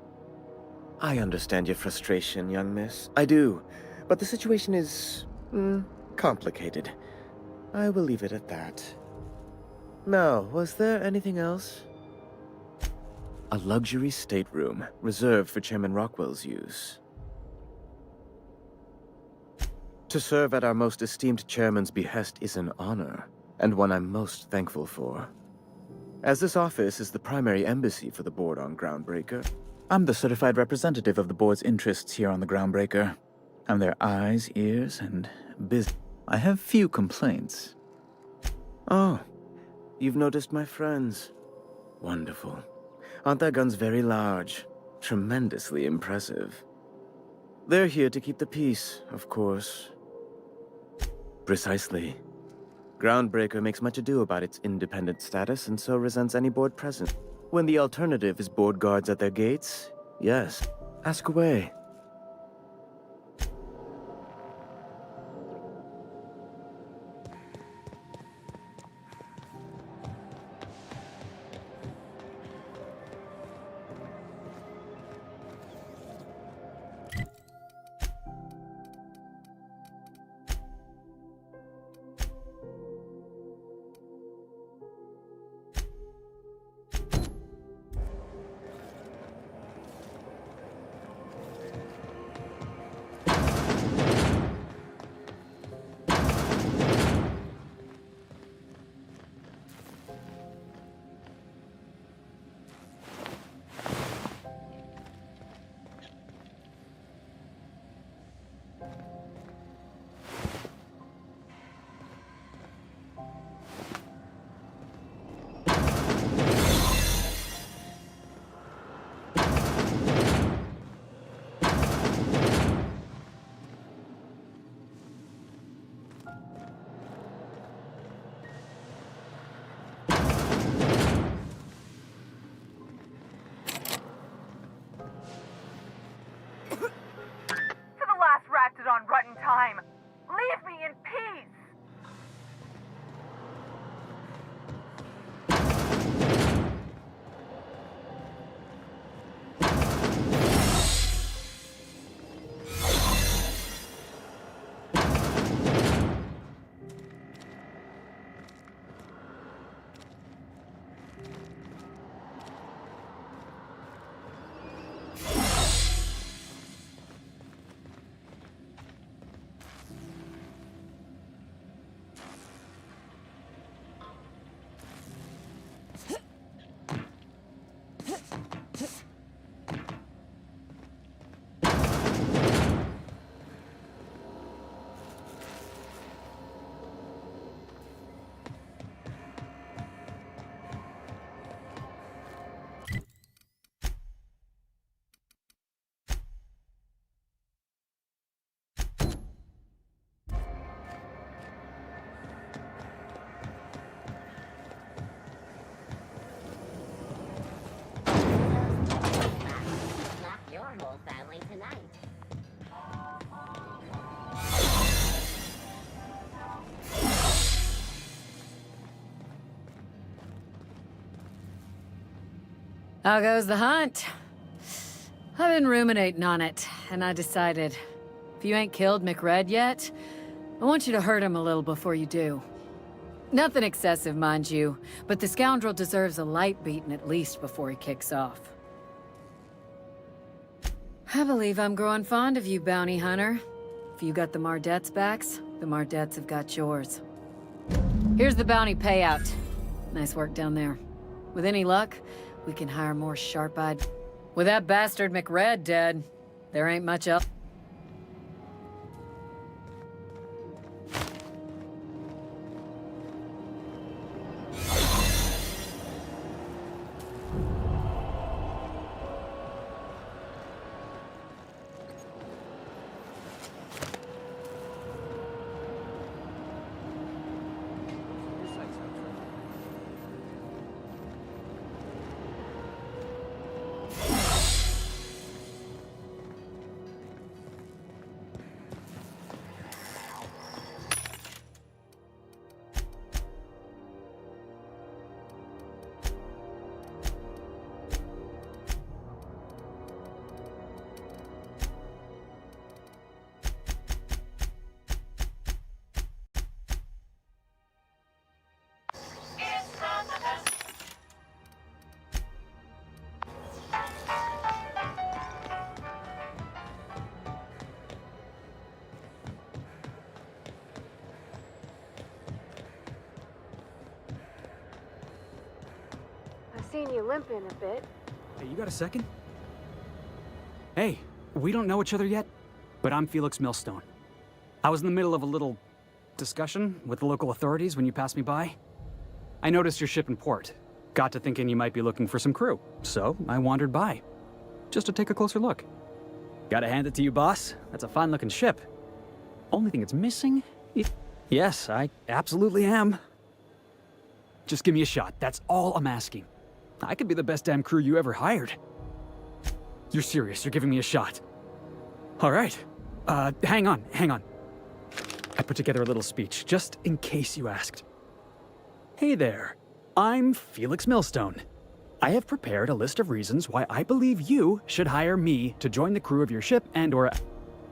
I understand your frustration, young miss. I do. But the situation is... complicated. I will leave it at that. Now, was there anything else? A luxury stateroom, reserved for Chairman Rockwell's use. To serve at our most esteemed chairman's behest is an honor, and one I'm most thankful for. As this office is the primary embassy for the board on Groundbreaker, I'm the certified representative of the board's interests here on the Groundbreaker. I'm their eyes, ears, and business. I have few complaints. Oh, you've noticed my friends. Wonderful. Aren't their guns very large? Tremendously impressive. They're here to keep the peace, of course. Precisely. Groundbreaker makes much ado about its independent status and so resents any board presence. When the alternative is board guards at their gates, yes, ask away. Your whole family tonight. How goes the hunt? I've been ruminating on it, and I decided, if you ain't killed McRed yet, I want you to hurt him a little before you do. Nothing excessive, mind you, but the scoundrel deserves a light beating at least before he kicks off. I believe I'm growing fond of you, bounty hunter. If you got the Mardets' backs, the Mardets have got yours. Here's the bounty payout. Nice work down there. With any luck, we can hire more sharp-eyed... With that bastard McRed dead, there ain't much else. I've seen you limping a bit. Hey, you got a second? Hey, we don't know each other yet, but I'm Felix Millstone. I was in the middle of a little discussion with the local authorities when you passed me by. I noticed your ship in port. Got to thinking you might be looking for some crew, so I wandered by, just to take a closer look. Gotta hand it to you, boss. That's a fine-looking ship. Only thing it's missing? Yes, I absolutely am. Just give me a shot. That's all I'm asking. I could be the best damn crew you ever hired. You're serious. You're giving me a shot. All right. Hang on. I put together a little speech, just in case you asked. Hey there. I'm Felix Millstone. I have prepared a list of reasons why I believe you should hire me to join the crew of your ship and/or...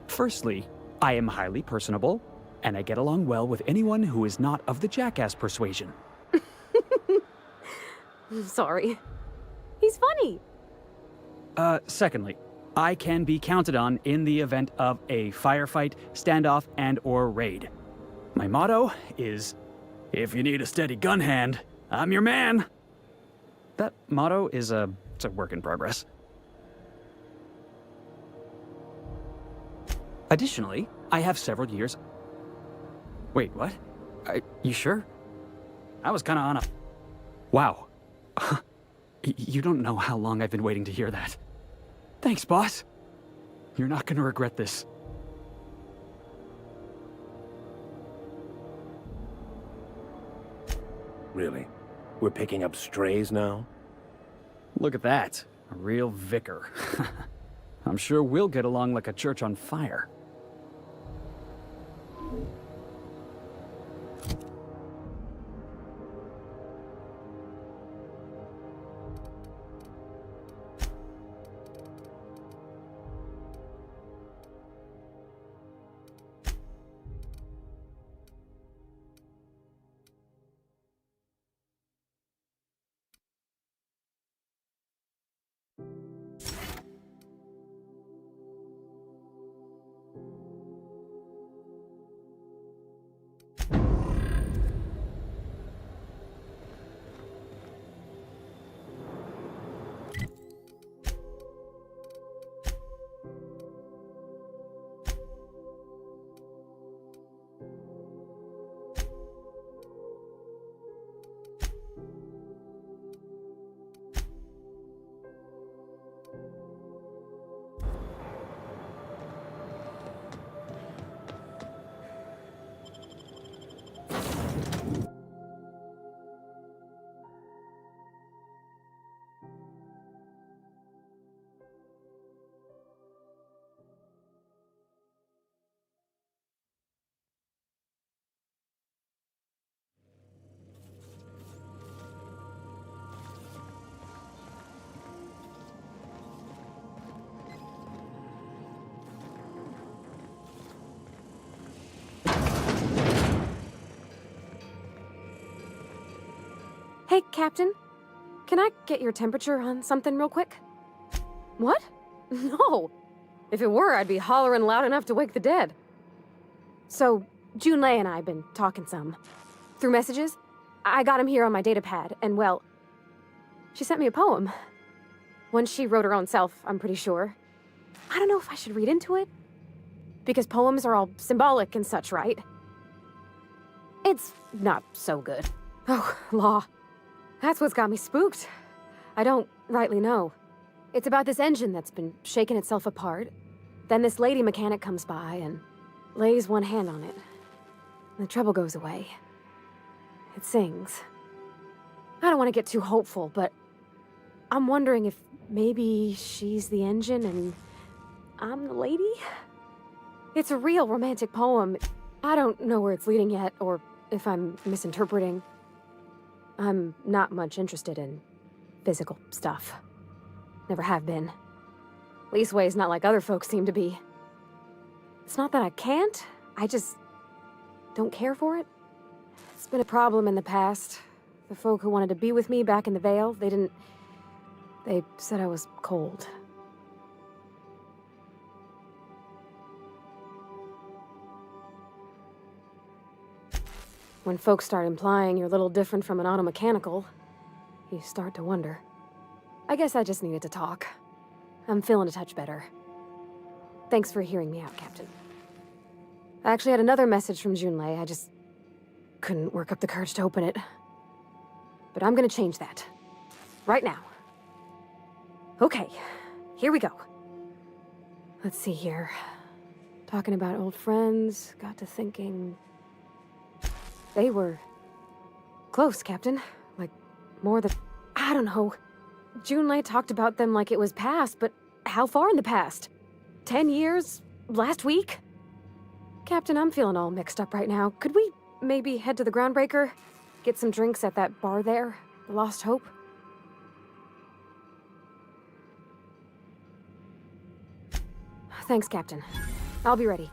Firstly, I am highly personable, and I get along well with anyone who is not of the jackass persuasion. I'm sorry. He's funny. Secondly, I can be counted on in the event of a firefight, standoff, and/or raid. My motto is, if you need a steady gun hand, I'm your man. That motto is it's a work in progress. Additionally, I have several years... Wait, what? You sure? I was kinda on a... Wow. You don't know how long I've been waiting to hear that. Thanks, boss. You're not gonna regret this. Really? We're picking up strays now? Look at that. A real vicar. I'm sure we'll get along like a church on fire. Hey, Captain. Can I get your temperature on something real quick? What? No. If it were, I'd be hollering loud enough to wake the dead. So, Junlei and I have been talking some. Through messages. I got him here on my datapad, and well, she sent me a poem. One she wrote her own self, I'm pretty sure. I don't know if I should read into it. Because poems are all symbolic and such, right? It's not so good. Oh, law. That's what's got me spooked. I don't rightly know. It's about this engine that's been shaking itself apart. Then this lady mechanic comes by and lays one hand on it. And the trouble goes away. It sings. I don't want to get too hopeful, but I'm wondering if maybe she's the engine and I'm the lady? It's a real romantic poem. I don't know where it's leading yet, or if I'm misinterpreting. I'm not much interested in physical stuff. Never have been. Leastways, not like other folks seem to be. It's not that I can't, I just don't care for it. It's been a problem in the past. The folk who wanted to be with me back in the Vale, they said I was cold. When folks start implying you're a little different from an automechanical, you start to wonder. I guess I just needed to talk. I'm feeling a touch better. Thanks for hearing me out, Captain. I actually had another message from Junlei. I just couldn't work up the courage to open it. But I'm gonna change that. Right now. Okay, here we go. Let's see here. Talking about old friends, got to thinking... They were close, Captain. Like, more than... I don't know. Junlei talked about them like it was past, but how far in the past? 10 years? Last week? Captain, I'm feeling all mixed up right now. Could we maybe head to the Groundbreaker? Get some drinks at that bar there? The Lost Hope? Thanks, Captain. I'll be ready.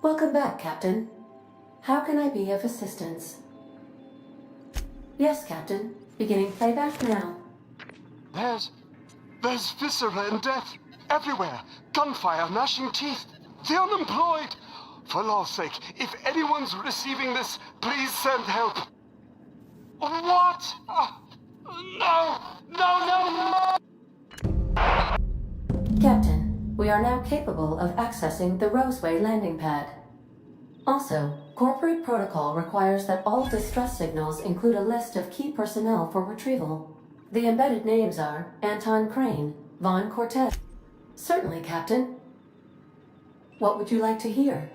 Welcome back, Captain. How can I be of assistance? Yes, Captain. Beginning playback now. There's viscera and death everywhere. Gunfire, gnashing teeth. The unemployed. For law's sake, if anyone's receiving this, please send help. What? No! No! Captain, we are now capable of accessing the Roseway landing pad. Also, corporate protocol requires that all distress signals include a list of key personnel for retrieval. The embedded names are Anton Crane, Vaughn Cortez. Certainly, Captain. What would you like to hear?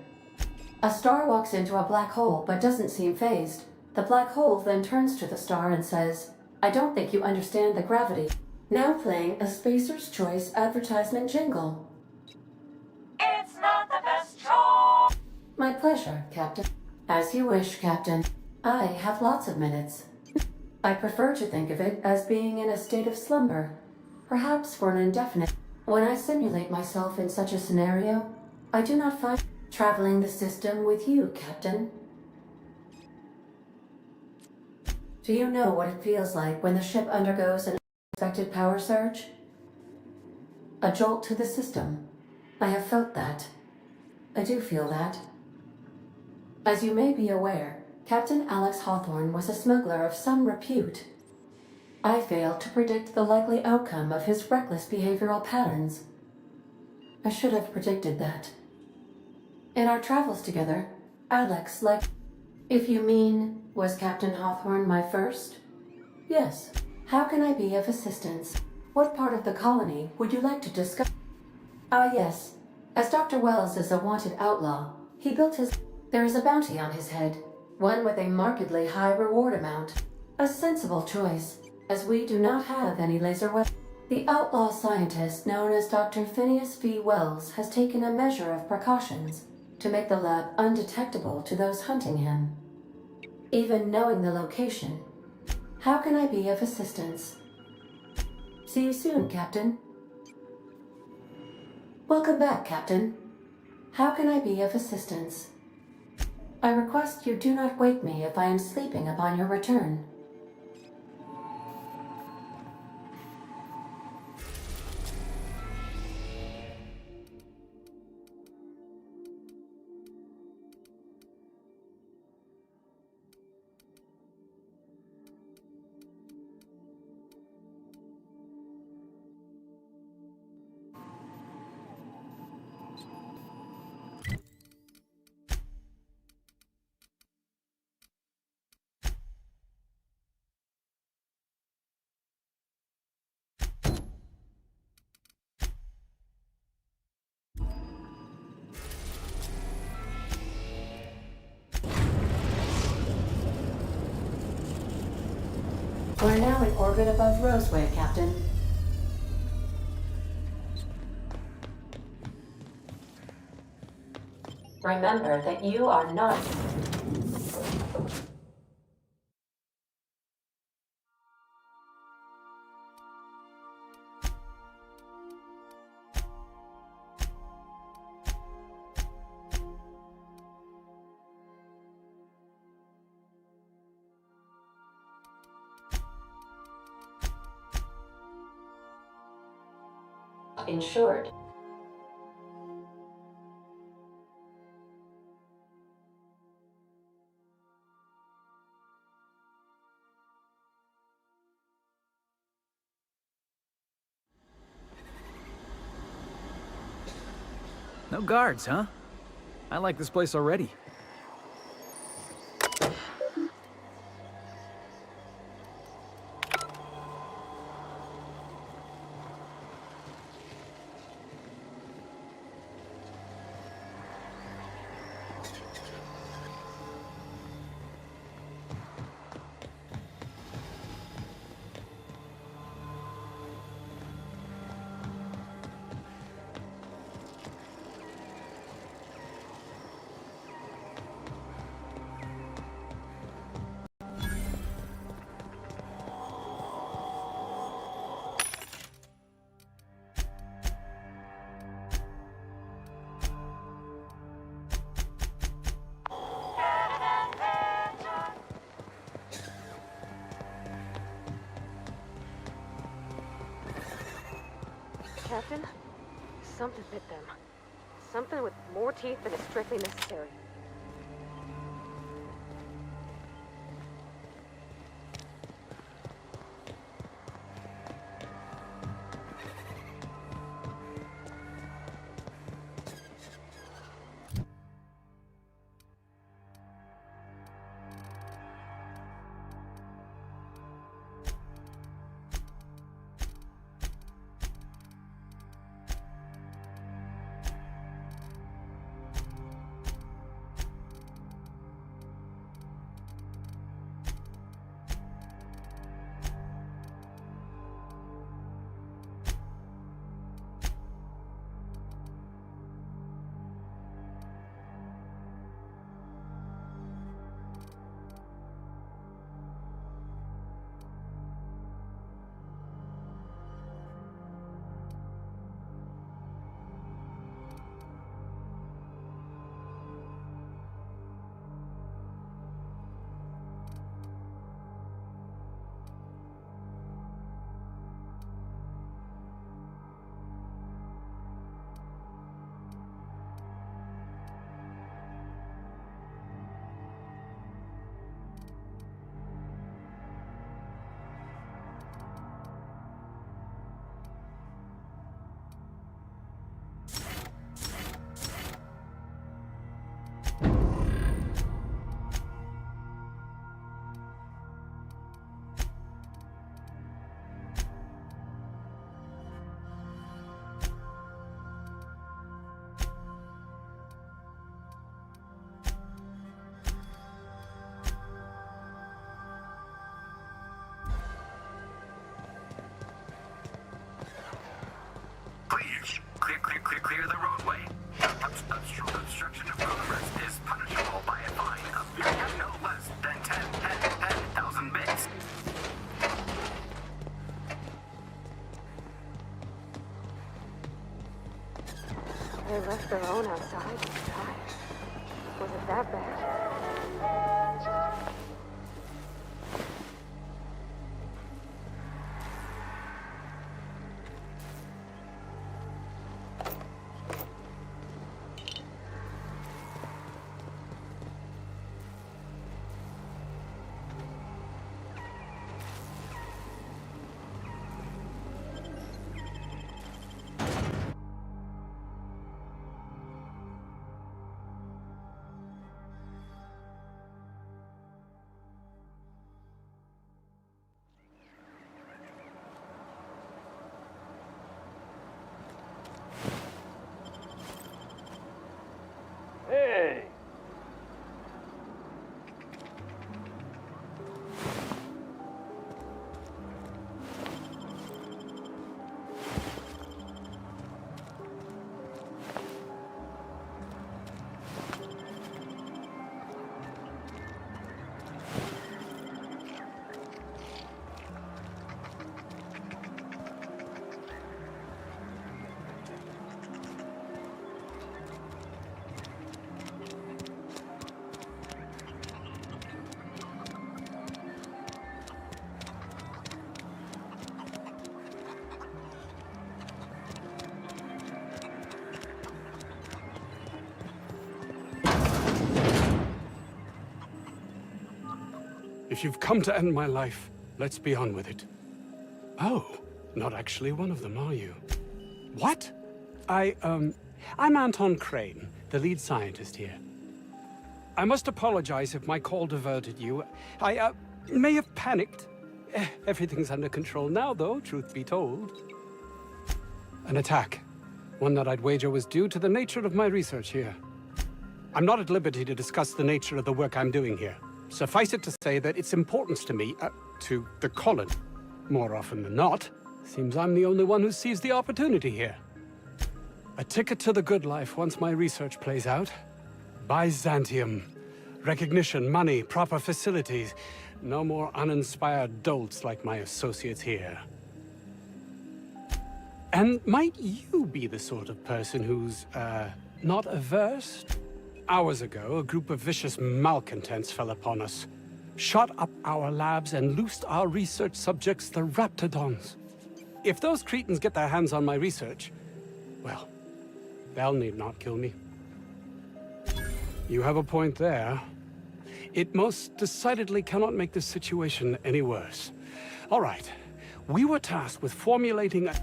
A star walks into a black hole but doesn't seem phased. The black hole then turns to the star and says, "I don't think you understand the gravity." Now playing a Spacer's Choice advertisement jingle. It's not the best choice. My pleasure, Captain. As you wish, Captain. I have lots of minutes. I prefer to think of it as being in a state of slumber, perhaps for an indefinite. When I simulate myself in such a scenario, I do not find traveling the system with you, Captain. Do you know what it feels like when the ship undergoes an unexpected power surge? A jolt to the system. I have felt that. I do feel that. As you may be aware, Captain Alex Hawthorne was a smuggler of some repute. I failed to predict the likely outcome of his reckless behavioral patterns. I should have predicted that. In our travels together, Alex, like... If you mean, was Captain Hawthorne my first? Yes, How can I be of assistance? What part of the colony would you like to discuss? Ah, yes. As Dr. Wells is a wanted outlaw, he built his... There is a bounty on his head, one with a markedly high reward amount. A sensible choice, as we do not have any laser weapons. The outlaw scientist known as Dr. Phineas V. Wells has taken a measure of precautions to make the lab undetectable to those hunting him. Even knowing the location, how can I be of assistance? See you soon, Captain. Welcome back, Captain. How can I be of assistance? I request you do not wake me if I am sleeping upon your return. We're now in orbit above Roseway, Captain. Remember that you are not... insured. No guards, huh? I like this place already. Captain, something bit them. Something with more teeth than is strictly necessary. They left their own outside to die. Was it that bad? Hey! If you've come to end my life, let's be on with it. Oh, not actually one of them, are you? What? I'm Anton Crane, the lead scientist here. I must apologize if my call diverted you. I may have panicked. Everything's under control now, though, truth be told. An attack. One that I'd wager was due to the nature of my research here. I'm not at liberty to discuss the nature of the work I'm doing here. Suffice it to say that its importance to me, to the colony, more often than not, seems I'm the only one who sees the opportunity here. A ticket to the good life once my research plays out. Byzantium. Recognition, money, proper facilities. No more uninspired dolts like my associates here. And might you be the sort of person who's, not averse? Hours ago, a group of vicious malcontents fell upon us, shot up our labs and loosed our research subjects, the Raptidons. If those cretins get their hands on my research, well, they'll need not kill me. You have a point there. It most decidedly cannot make this situation any worse. All right, we were tasked with formulating a...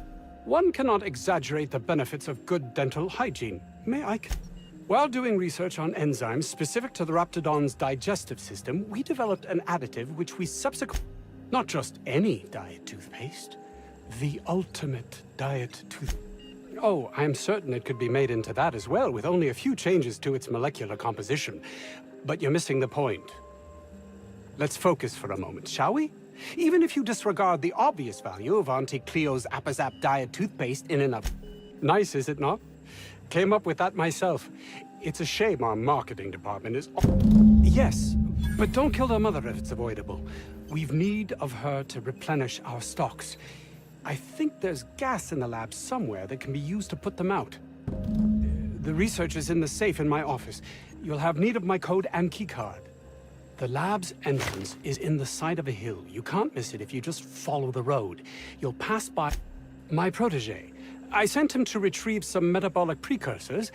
One cannot exaggerate the benefits of good dental hygiene. May I... While doing research on enzymes specific to the Raptidon's digestive system, we developed an additive which we subsequently... Not just any diet toothpaste, the ultimate diet tooth... Oh, I'm certain it could be made into that as well, with only a few changes to its molecular composition. But you're missing the point. Let's focus for a moment, shall we? Even if you disregard the obvious value of Auntie Cleo's Appazap diet toothpaste in and of... Nice, is it not? Came up with that myself. It's a shame our marketing department is... Yes, but don't kill their mother if it's avoidable. We've need of her to replenish our stocks. I think there's gas in the lab somewhere that can be used to put them out. The research is in the safe in my office. You'll have need of my code and keycard. The lab's entrance is in the side of a hill. You can't miss it if you just follow the road. You'll pass by my protege. I sent him to retrieve some metabolic precursors,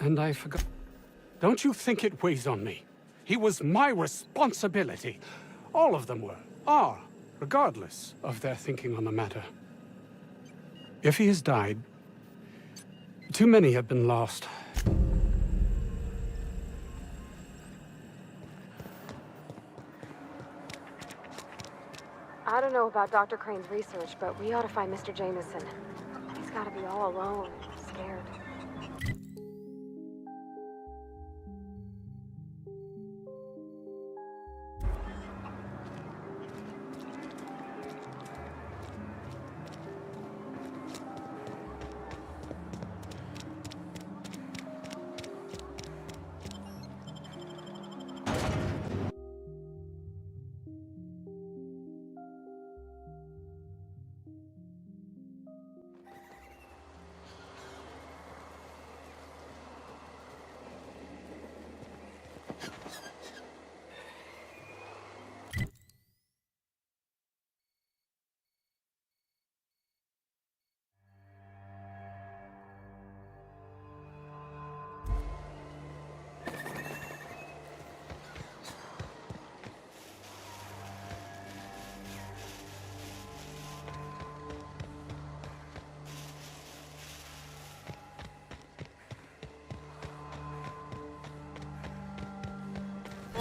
and I forgot. Don't you think it weighs on me? He was my responsibility. All of them are, regardless of their thinking on the matter. If he has died, too many have been lost. I don't know about Dr. Crane's research, but we ought to find Mr. Jameson. He's gotta be all alone, scared.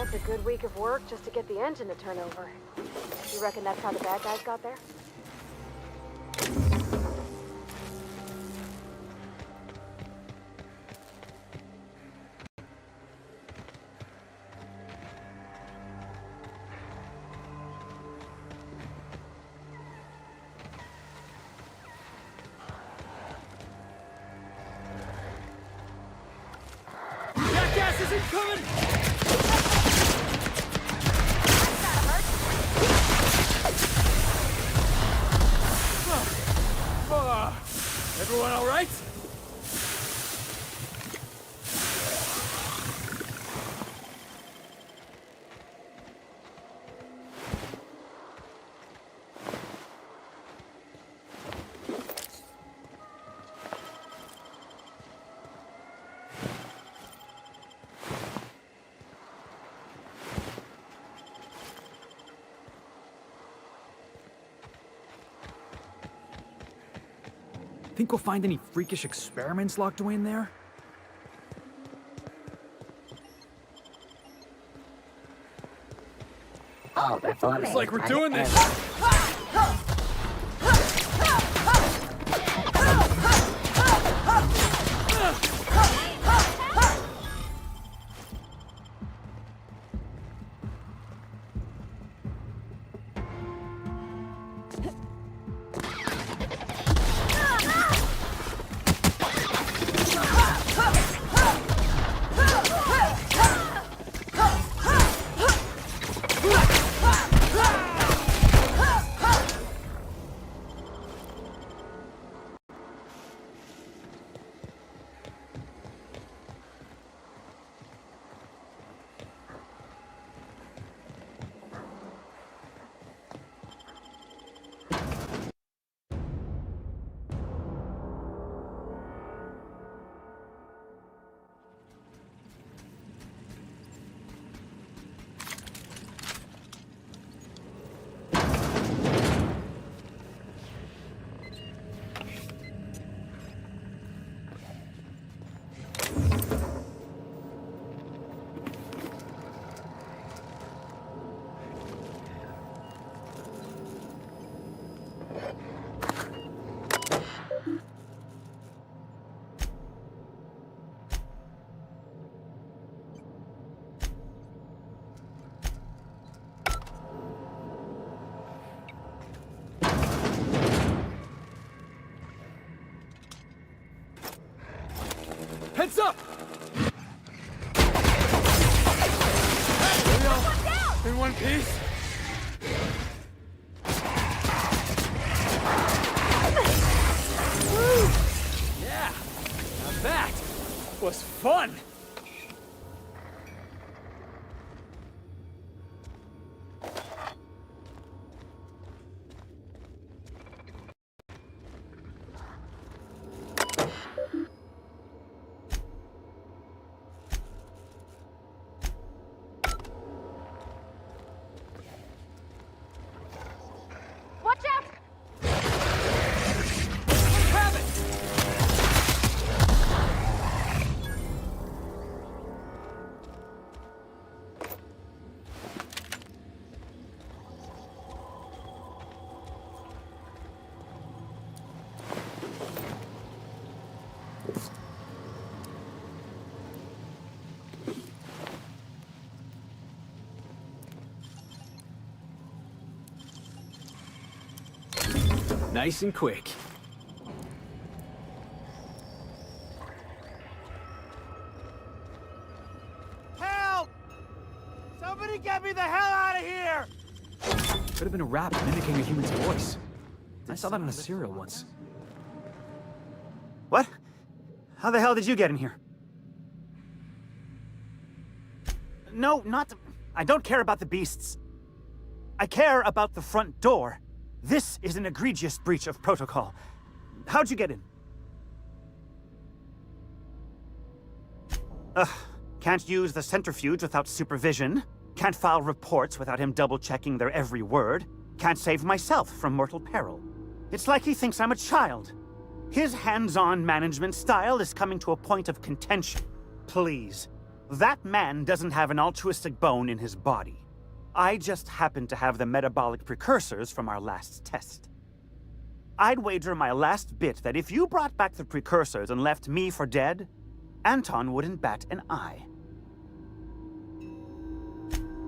That's a good week of work just to get the engine to turn over. You reckon that's how the bad guys got there? Jackass isn't coming! Everyone all right? Think we'll find any freakish experiments locked away in there? Oh, performance. Looks like we're doing this. Heads up! In one piece? Yeah, now that was fun! Nice and quick. Help! Somebody get me the hell out of here! Could have been a rap mimicking a human's voice. I saw that on a serial once. What? How the hell did you get in here? No, not... I don't care about the beasts. I care about the front door. This is an egregious breach of protocol. How'd you get in? Can't use the centrifuge without supervision. Can't file reports without him double-checking their every word. Can't save myself from mortal peril. It's like he thinks I'm a child. His hands-on management style is coming to a point of contention. Please, That man doesn't have an altruistic bone in his body. I just happen to have the metabolic precursors from our last test. I'd wager my last bit that if you brought back the precursors and left me for dead, Anton wouldn't bat an eye.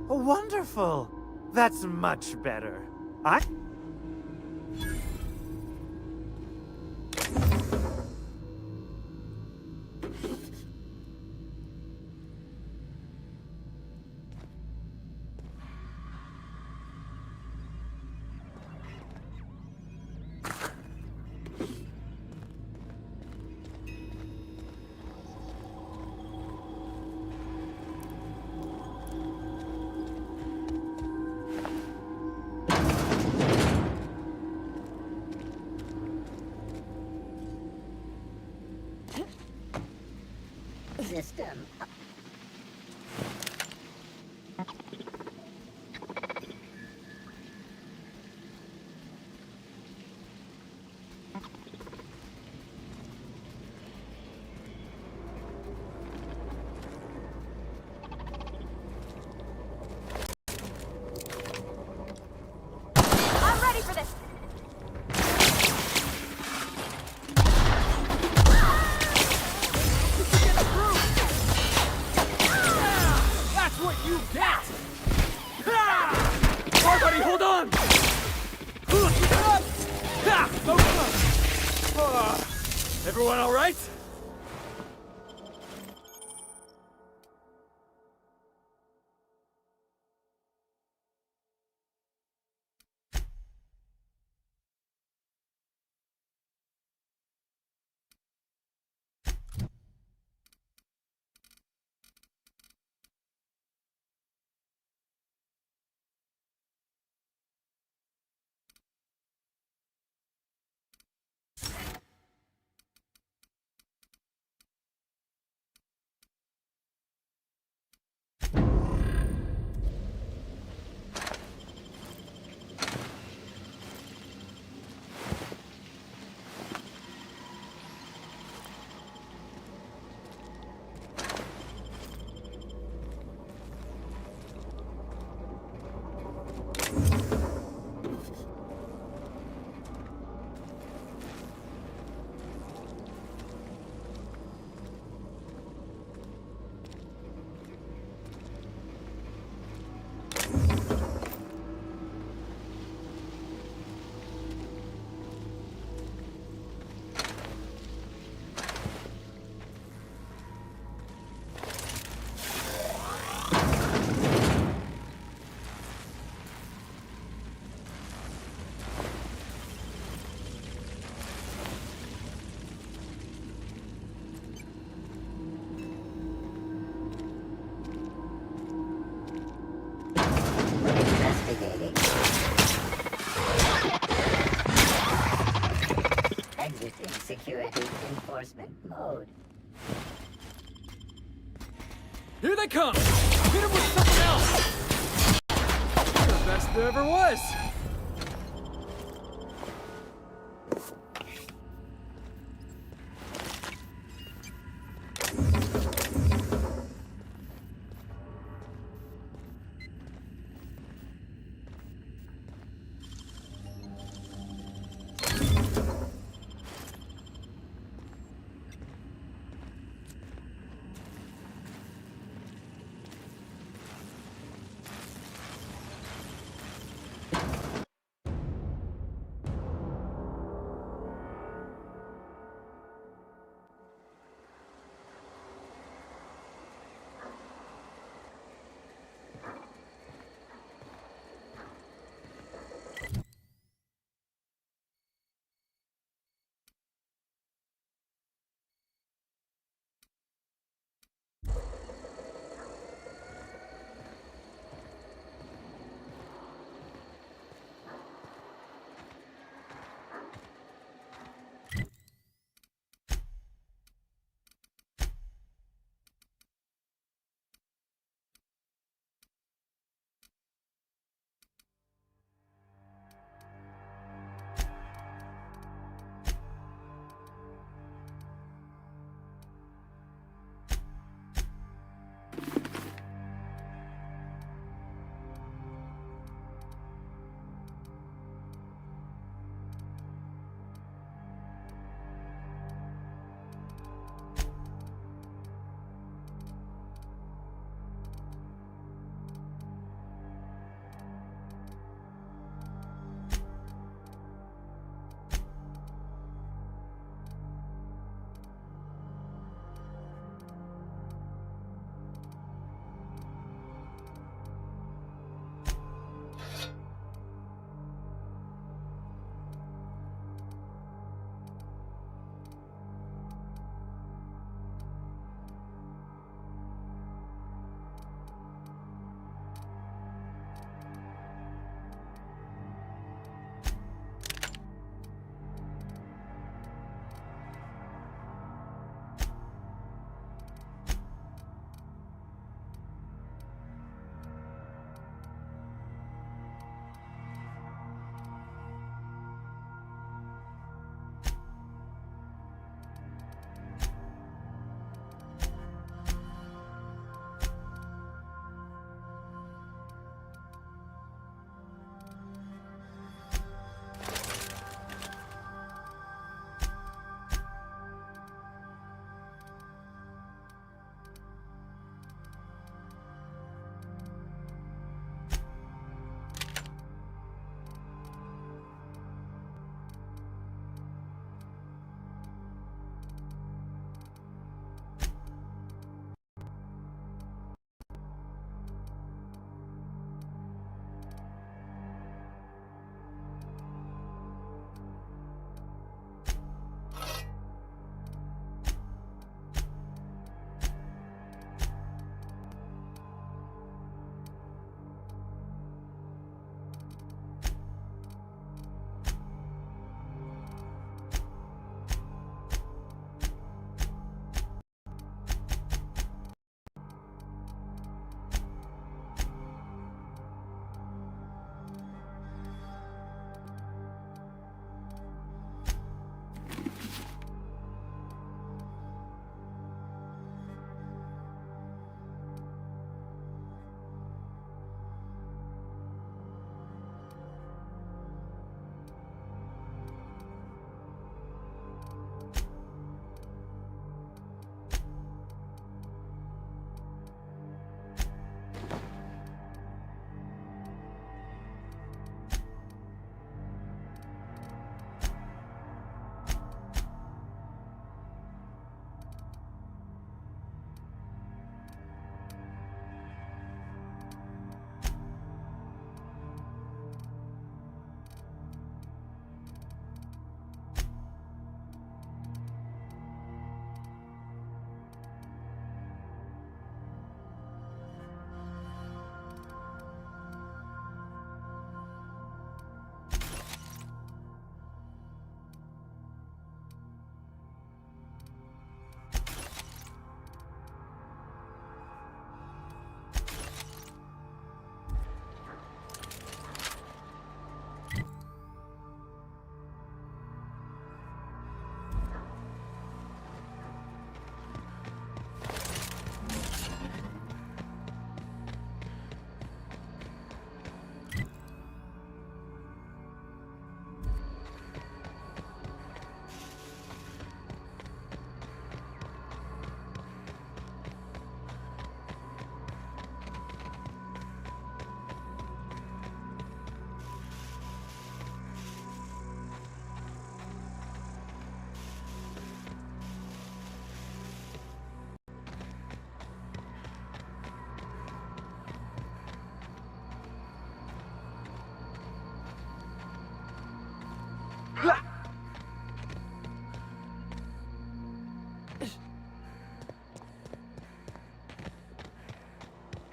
Wonderful! That's much better. System. I'm ready for this. That's what you get! Everybody, hold on! Everyone all right? Investigating. Exiting security enforcement mode. Here they come! Hit him with something else! The best there ever was!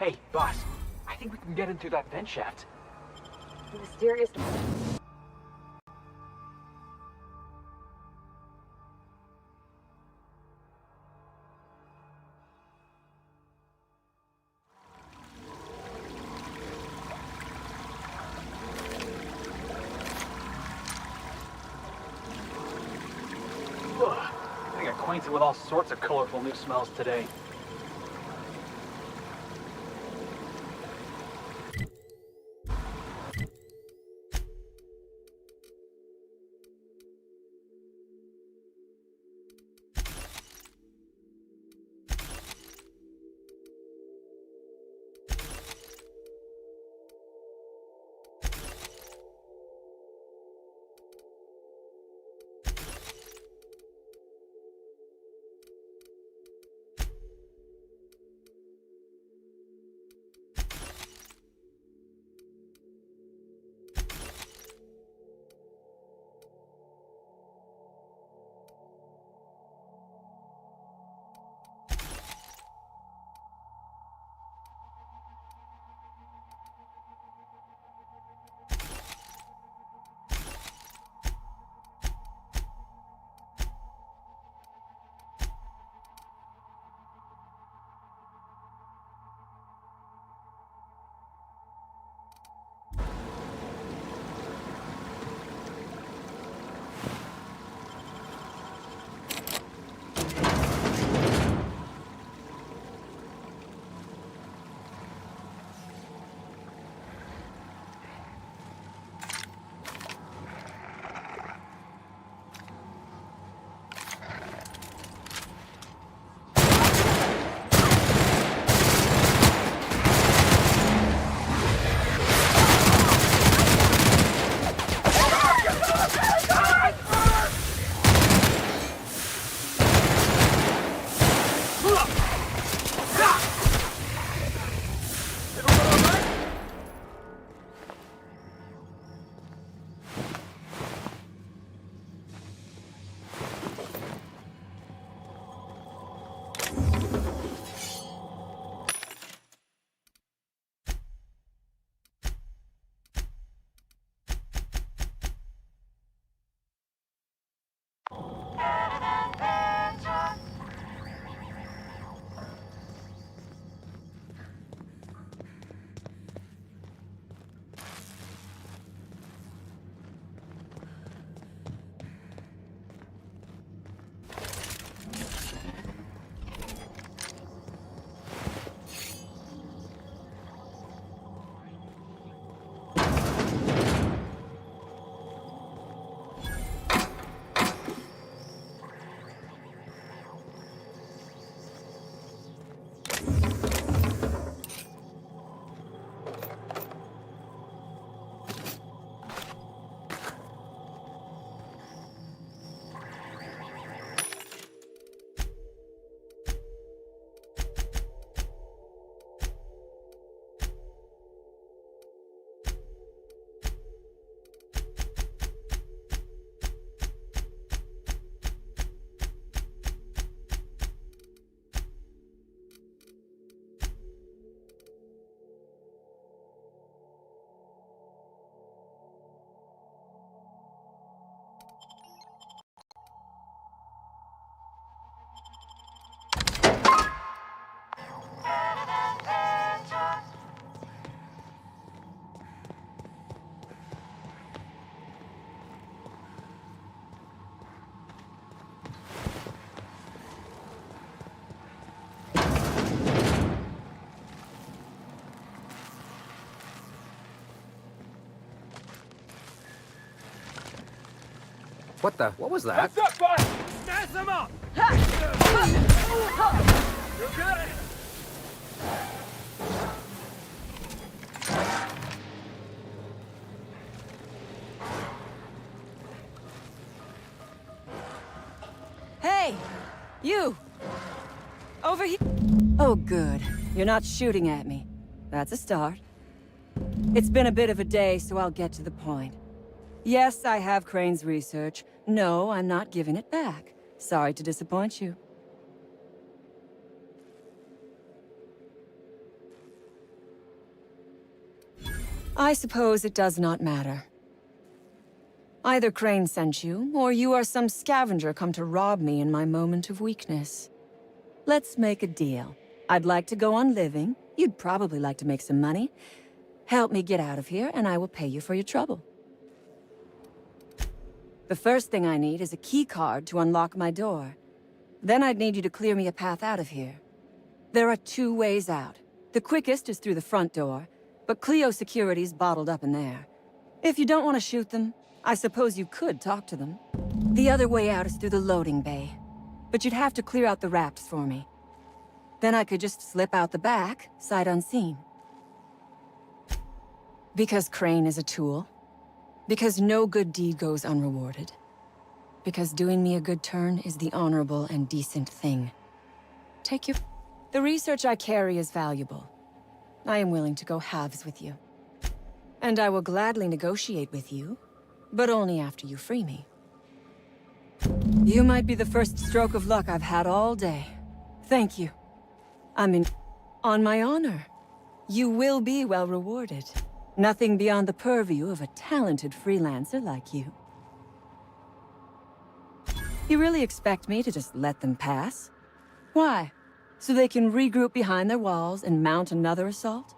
Hey, boss. I think we can get in through that vent shaft. Mysterious. Getting acquainted with all sorts of colorful new smells today. What the? What was that? What's up, boss? Smash them up! You got it! Hey! You! Over here! Oh, good. You're not shooting at me. That's a start. It's been a bit of a day, so I'll get to the point. Yes, I have Crane's research. No, I'm not giving it back. Sorry to disappoint you. I suppose it does not matter. Either Crane sent you, or you are some scavenger come to rob me in my moment of weakness. Let's make a deal. I'd like to go on living. You'd probably like to make some money. Help me get out of here, and I will pay you for your trouble. The first thing I need is a key card to unlock my door. Then I'd need you to clear me a path out of here. There are 2 ways out. The quickest is through the front door, but Cleo security's bottled up in there. If you don't want to shoot them, I suppose you could talk to them. The other way out is through the loading bay, but you'd have to clear out the rafts for me. Then I could just slip out the back, sight unseen. Because Crane is a tool. Because no good deed goes unrewarded. Because doing me a good turn is the honorable and decent thing. Take your... The research I carry is valuable. I am willing to go halves with you. And I will gladly negotiate with you, but only after you free me. You might be the first stroke of luck I've had all day. Thank you. On my honor. You will be well rewarded. Nothing beyond the purview of a talented freelancer like you. You really expect me to just let them pass? Why? So they can regroup behind their walls and mount another assault?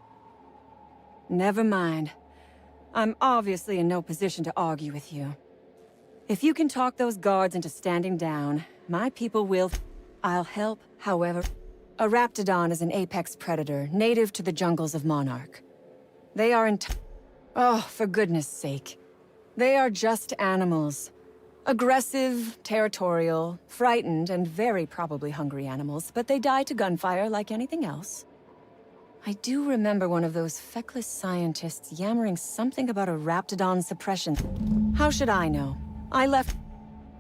Never mind. I'm obviously in no position to argue with you. If you can talk those guards into standing down, my people will... I'll help, however... A raptidon is an apex predator, native to the jungles of Monarch. They are Oh, for goodness sake. They are just animals. Aggressive, territorial, frightened, and very probably hungry animals, but they die to gunfire like anything else. I do remember one of those feckless scientists yammering something about a raptidon suppression. How should I know? I left...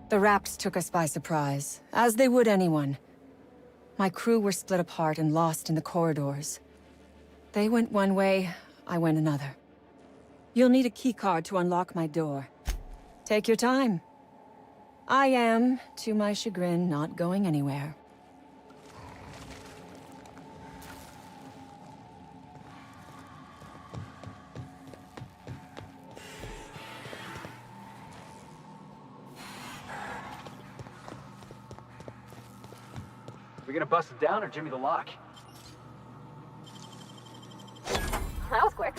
The raps took us by surprise, as they would anyone. My crew were split apart and lost in the corridors. They went one way, I went another. You'll need a keycard to unlock my door. Take your time. I am, to my chagrin, not going anywhere. We gonna bust it down or Jimmy the lock? That was quick.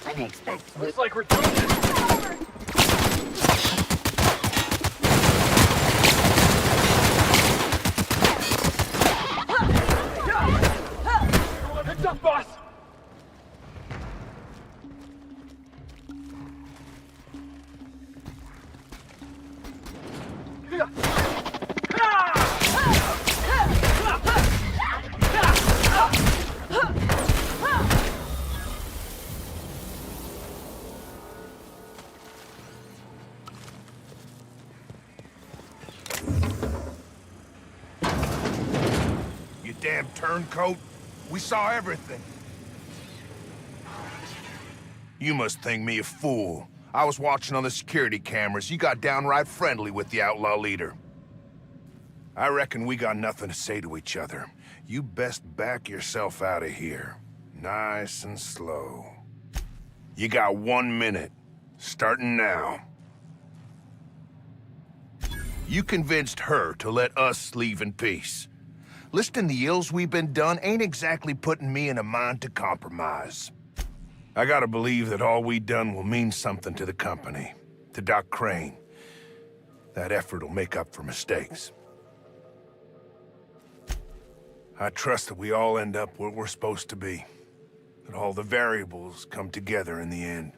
Unexpected. Looks like we're doing this. Heads up, boss! Damn turncoat. We saw everything. You must think me a fool. I was watching on the security cameras. You got downright friendly with the outlaw leader. I reckon we got nothing to say to each other. You best back yourself out of here. Nice and slow. You got 1 minute. Starting now. You convinced her to let us leave in peace. Listing the ills we've been done ain't exactly putting me in a mind to compromise. I gotta believe that all we done will mean something to the company, to Doc Crane. That effort will make up for mistakes. I trust that we all end up where we're supposed to be. That all the variables come together in the end.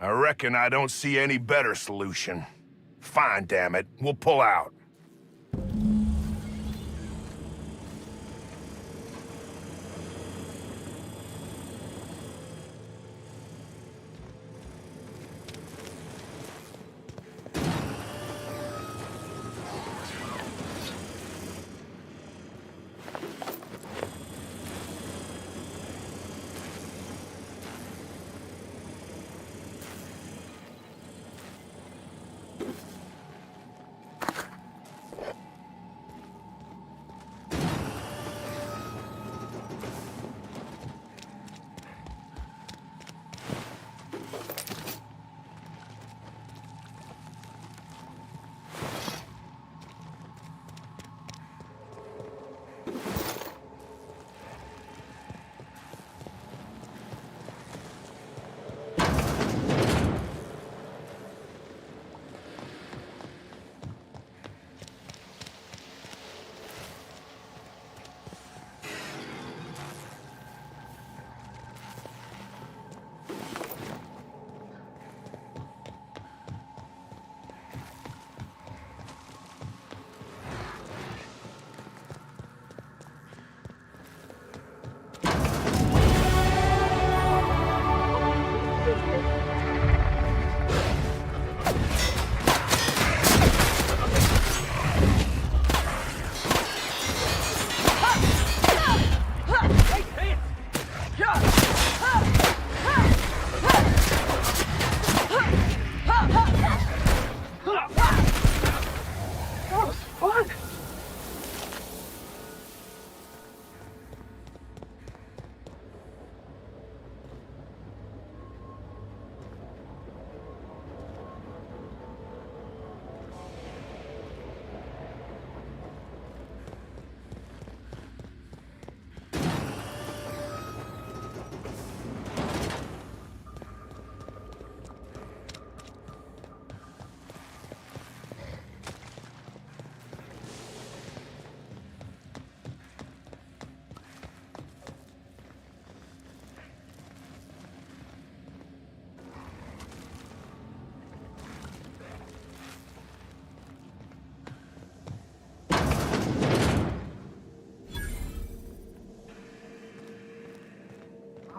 I reckon I don't see any better solution. Fine, damn it. We'll pull out.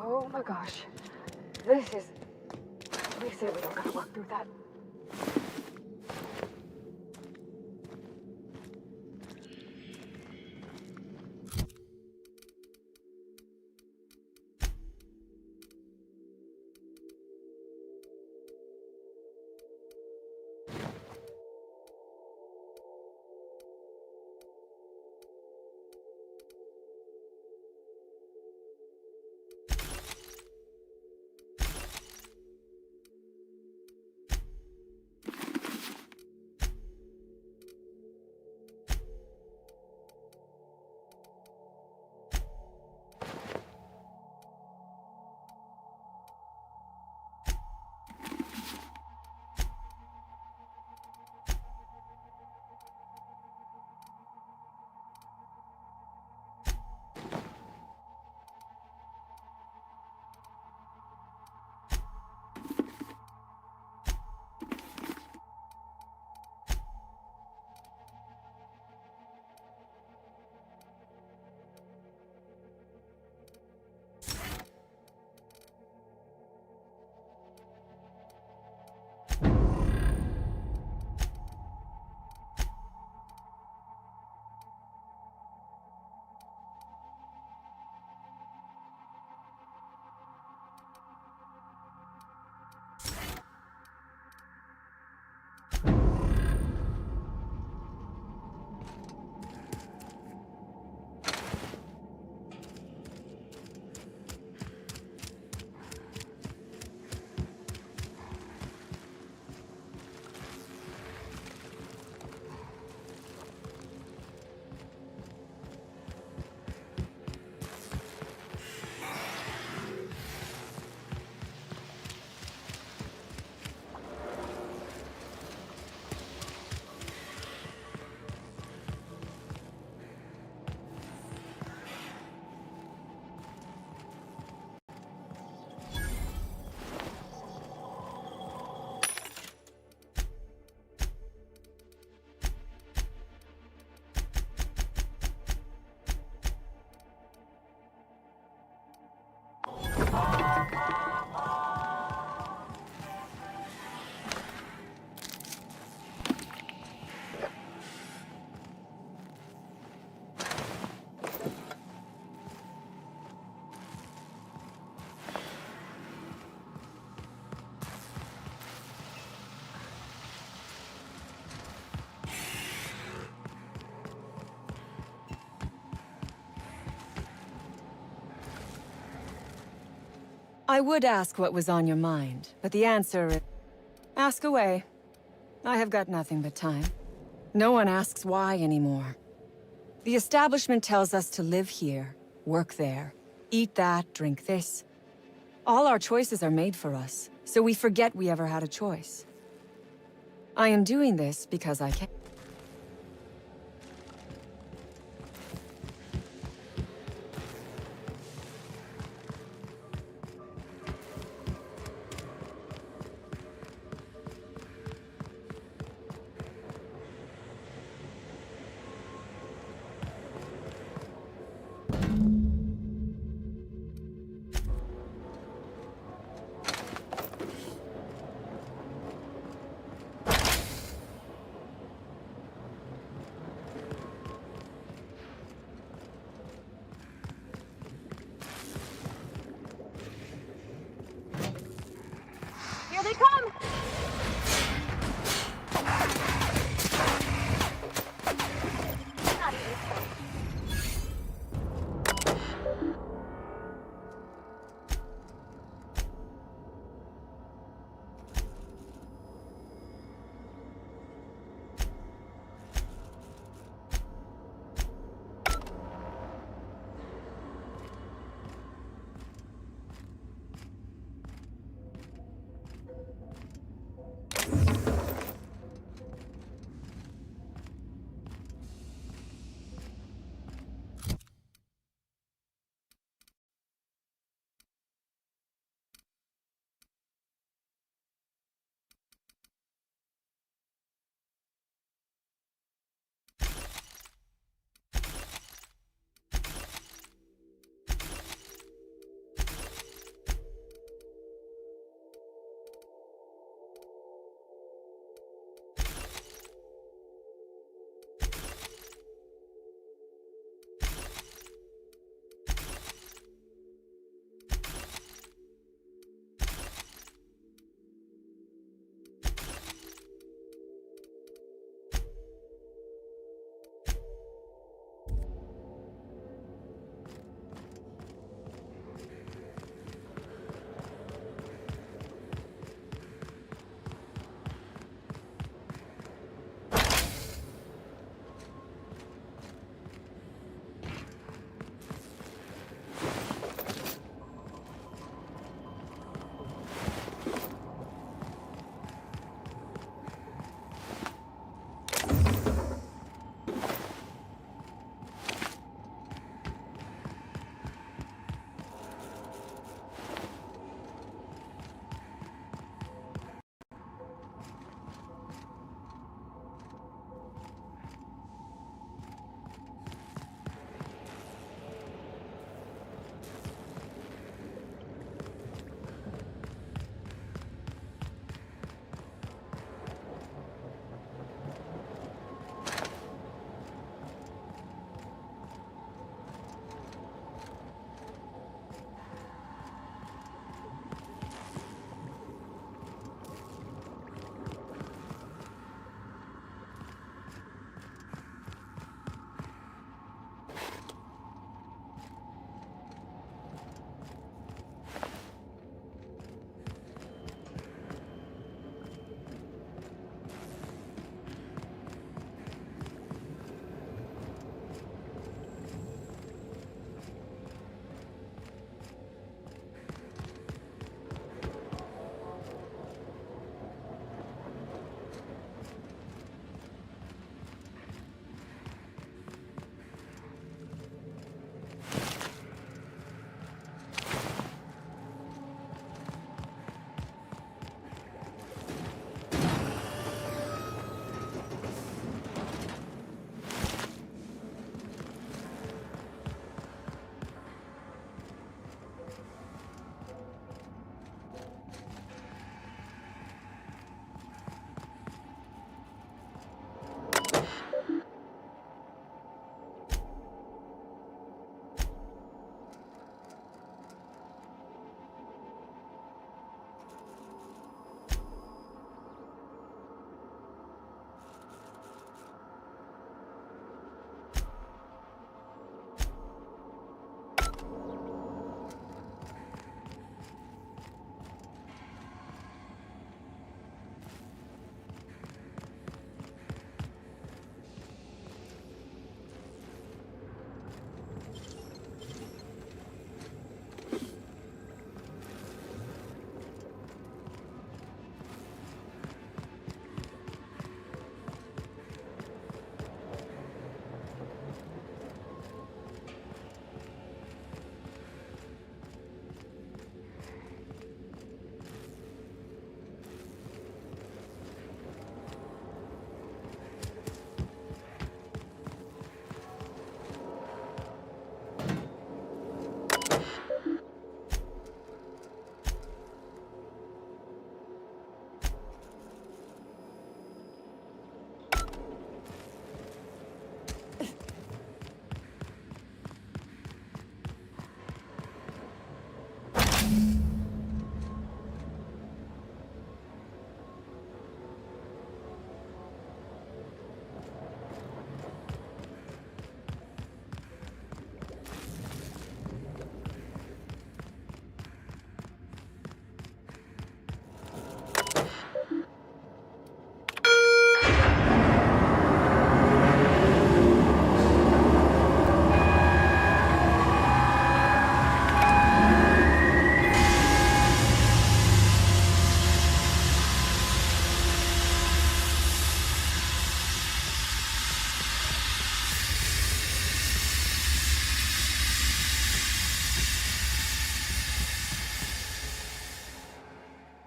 Oh my gosh. This is... Please say we don't gotta work through that. I would ask what was on your mind, but the answer is... Ask away. I have got nothing but time. No one asks why anymore. The establishment tells us to live here, work there, eat that, drink this. All our choices are made for us, so we forget we ever had a choice. I am doing this because I can.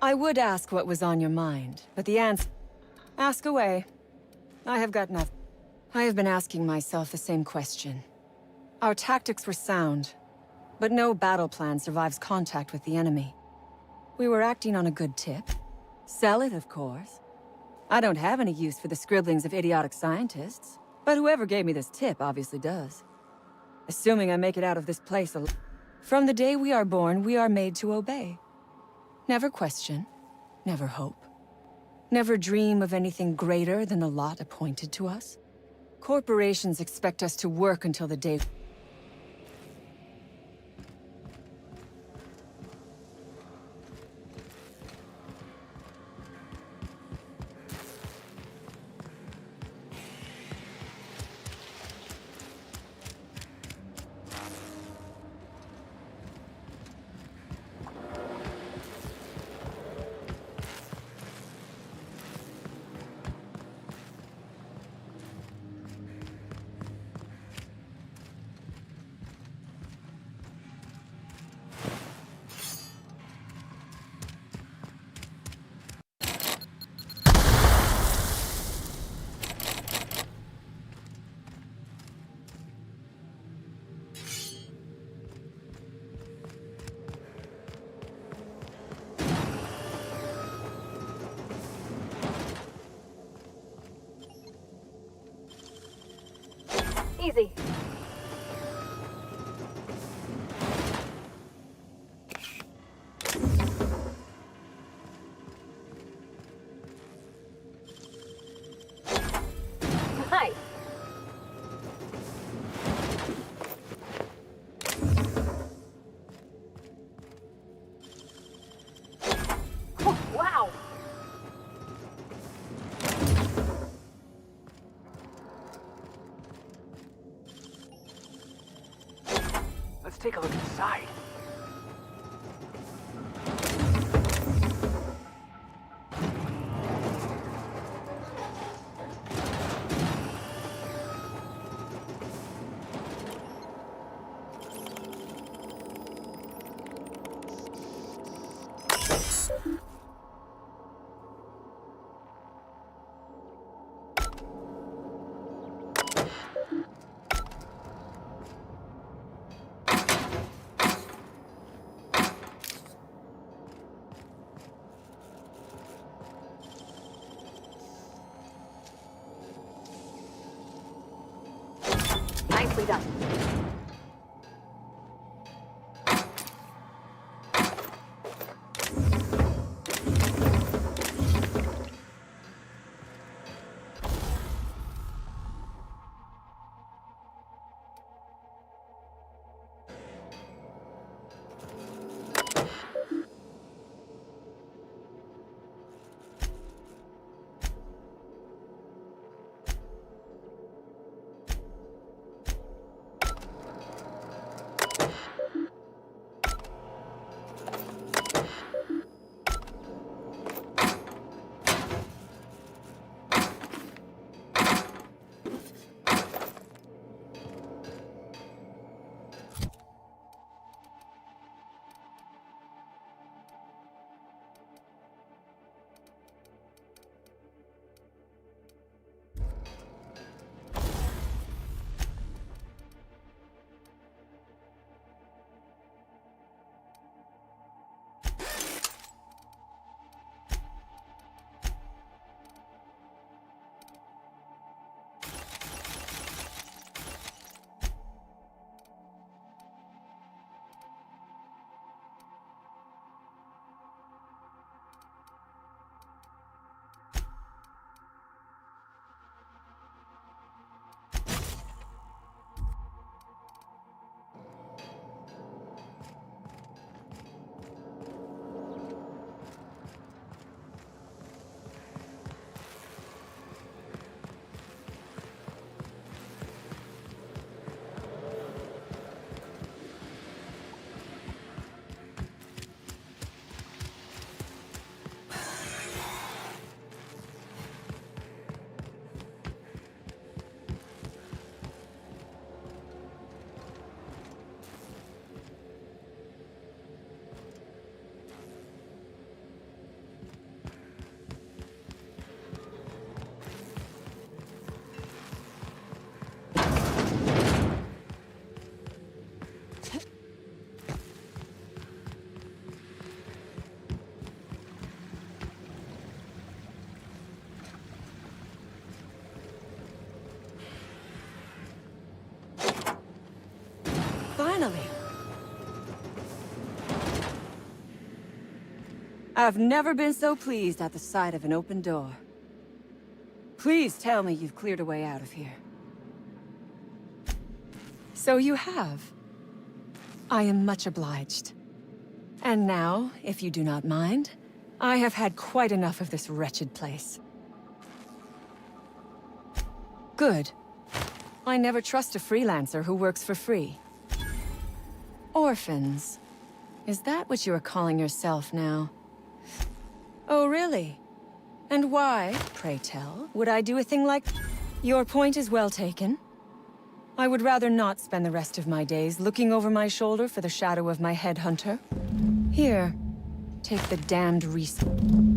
I would ask what was on your mind, but the answer... Ask away. I have got nothing. I have been asking myself the same question. Our tactics were sound, but no battle plan survives contact with the enemy. We were acting on a good tip. Sell it, of course. I don't have any use for the scribblings of idiotic scientists, but whoever gave me this tip obviously does. Assuming I make it out of this place alive. From the day we are born, we are made to obey. Never question, never hope. Never dream of anything greater than the lot appointed to us. Corporations expect us to work until the day... Easy. Nice. Oh, wow. Let's take a look inside. Nicely done. I've never been so pleased at the sight of an open door. Please tell me you've cleared a way out of here. So you have. I am much obliged. And now, if you do not mind, I have had quite enough of this wretched place. Good. I never trust a freelancer who works for free. Orphans. Is that what you are calling yourself now? Oh, really? And why, pray tell, would I do a thing like... Your point is well taken. I would rather not spend the rest of my days looking over my shoulder for the shadow of my headhunter. Here, take the damned resource.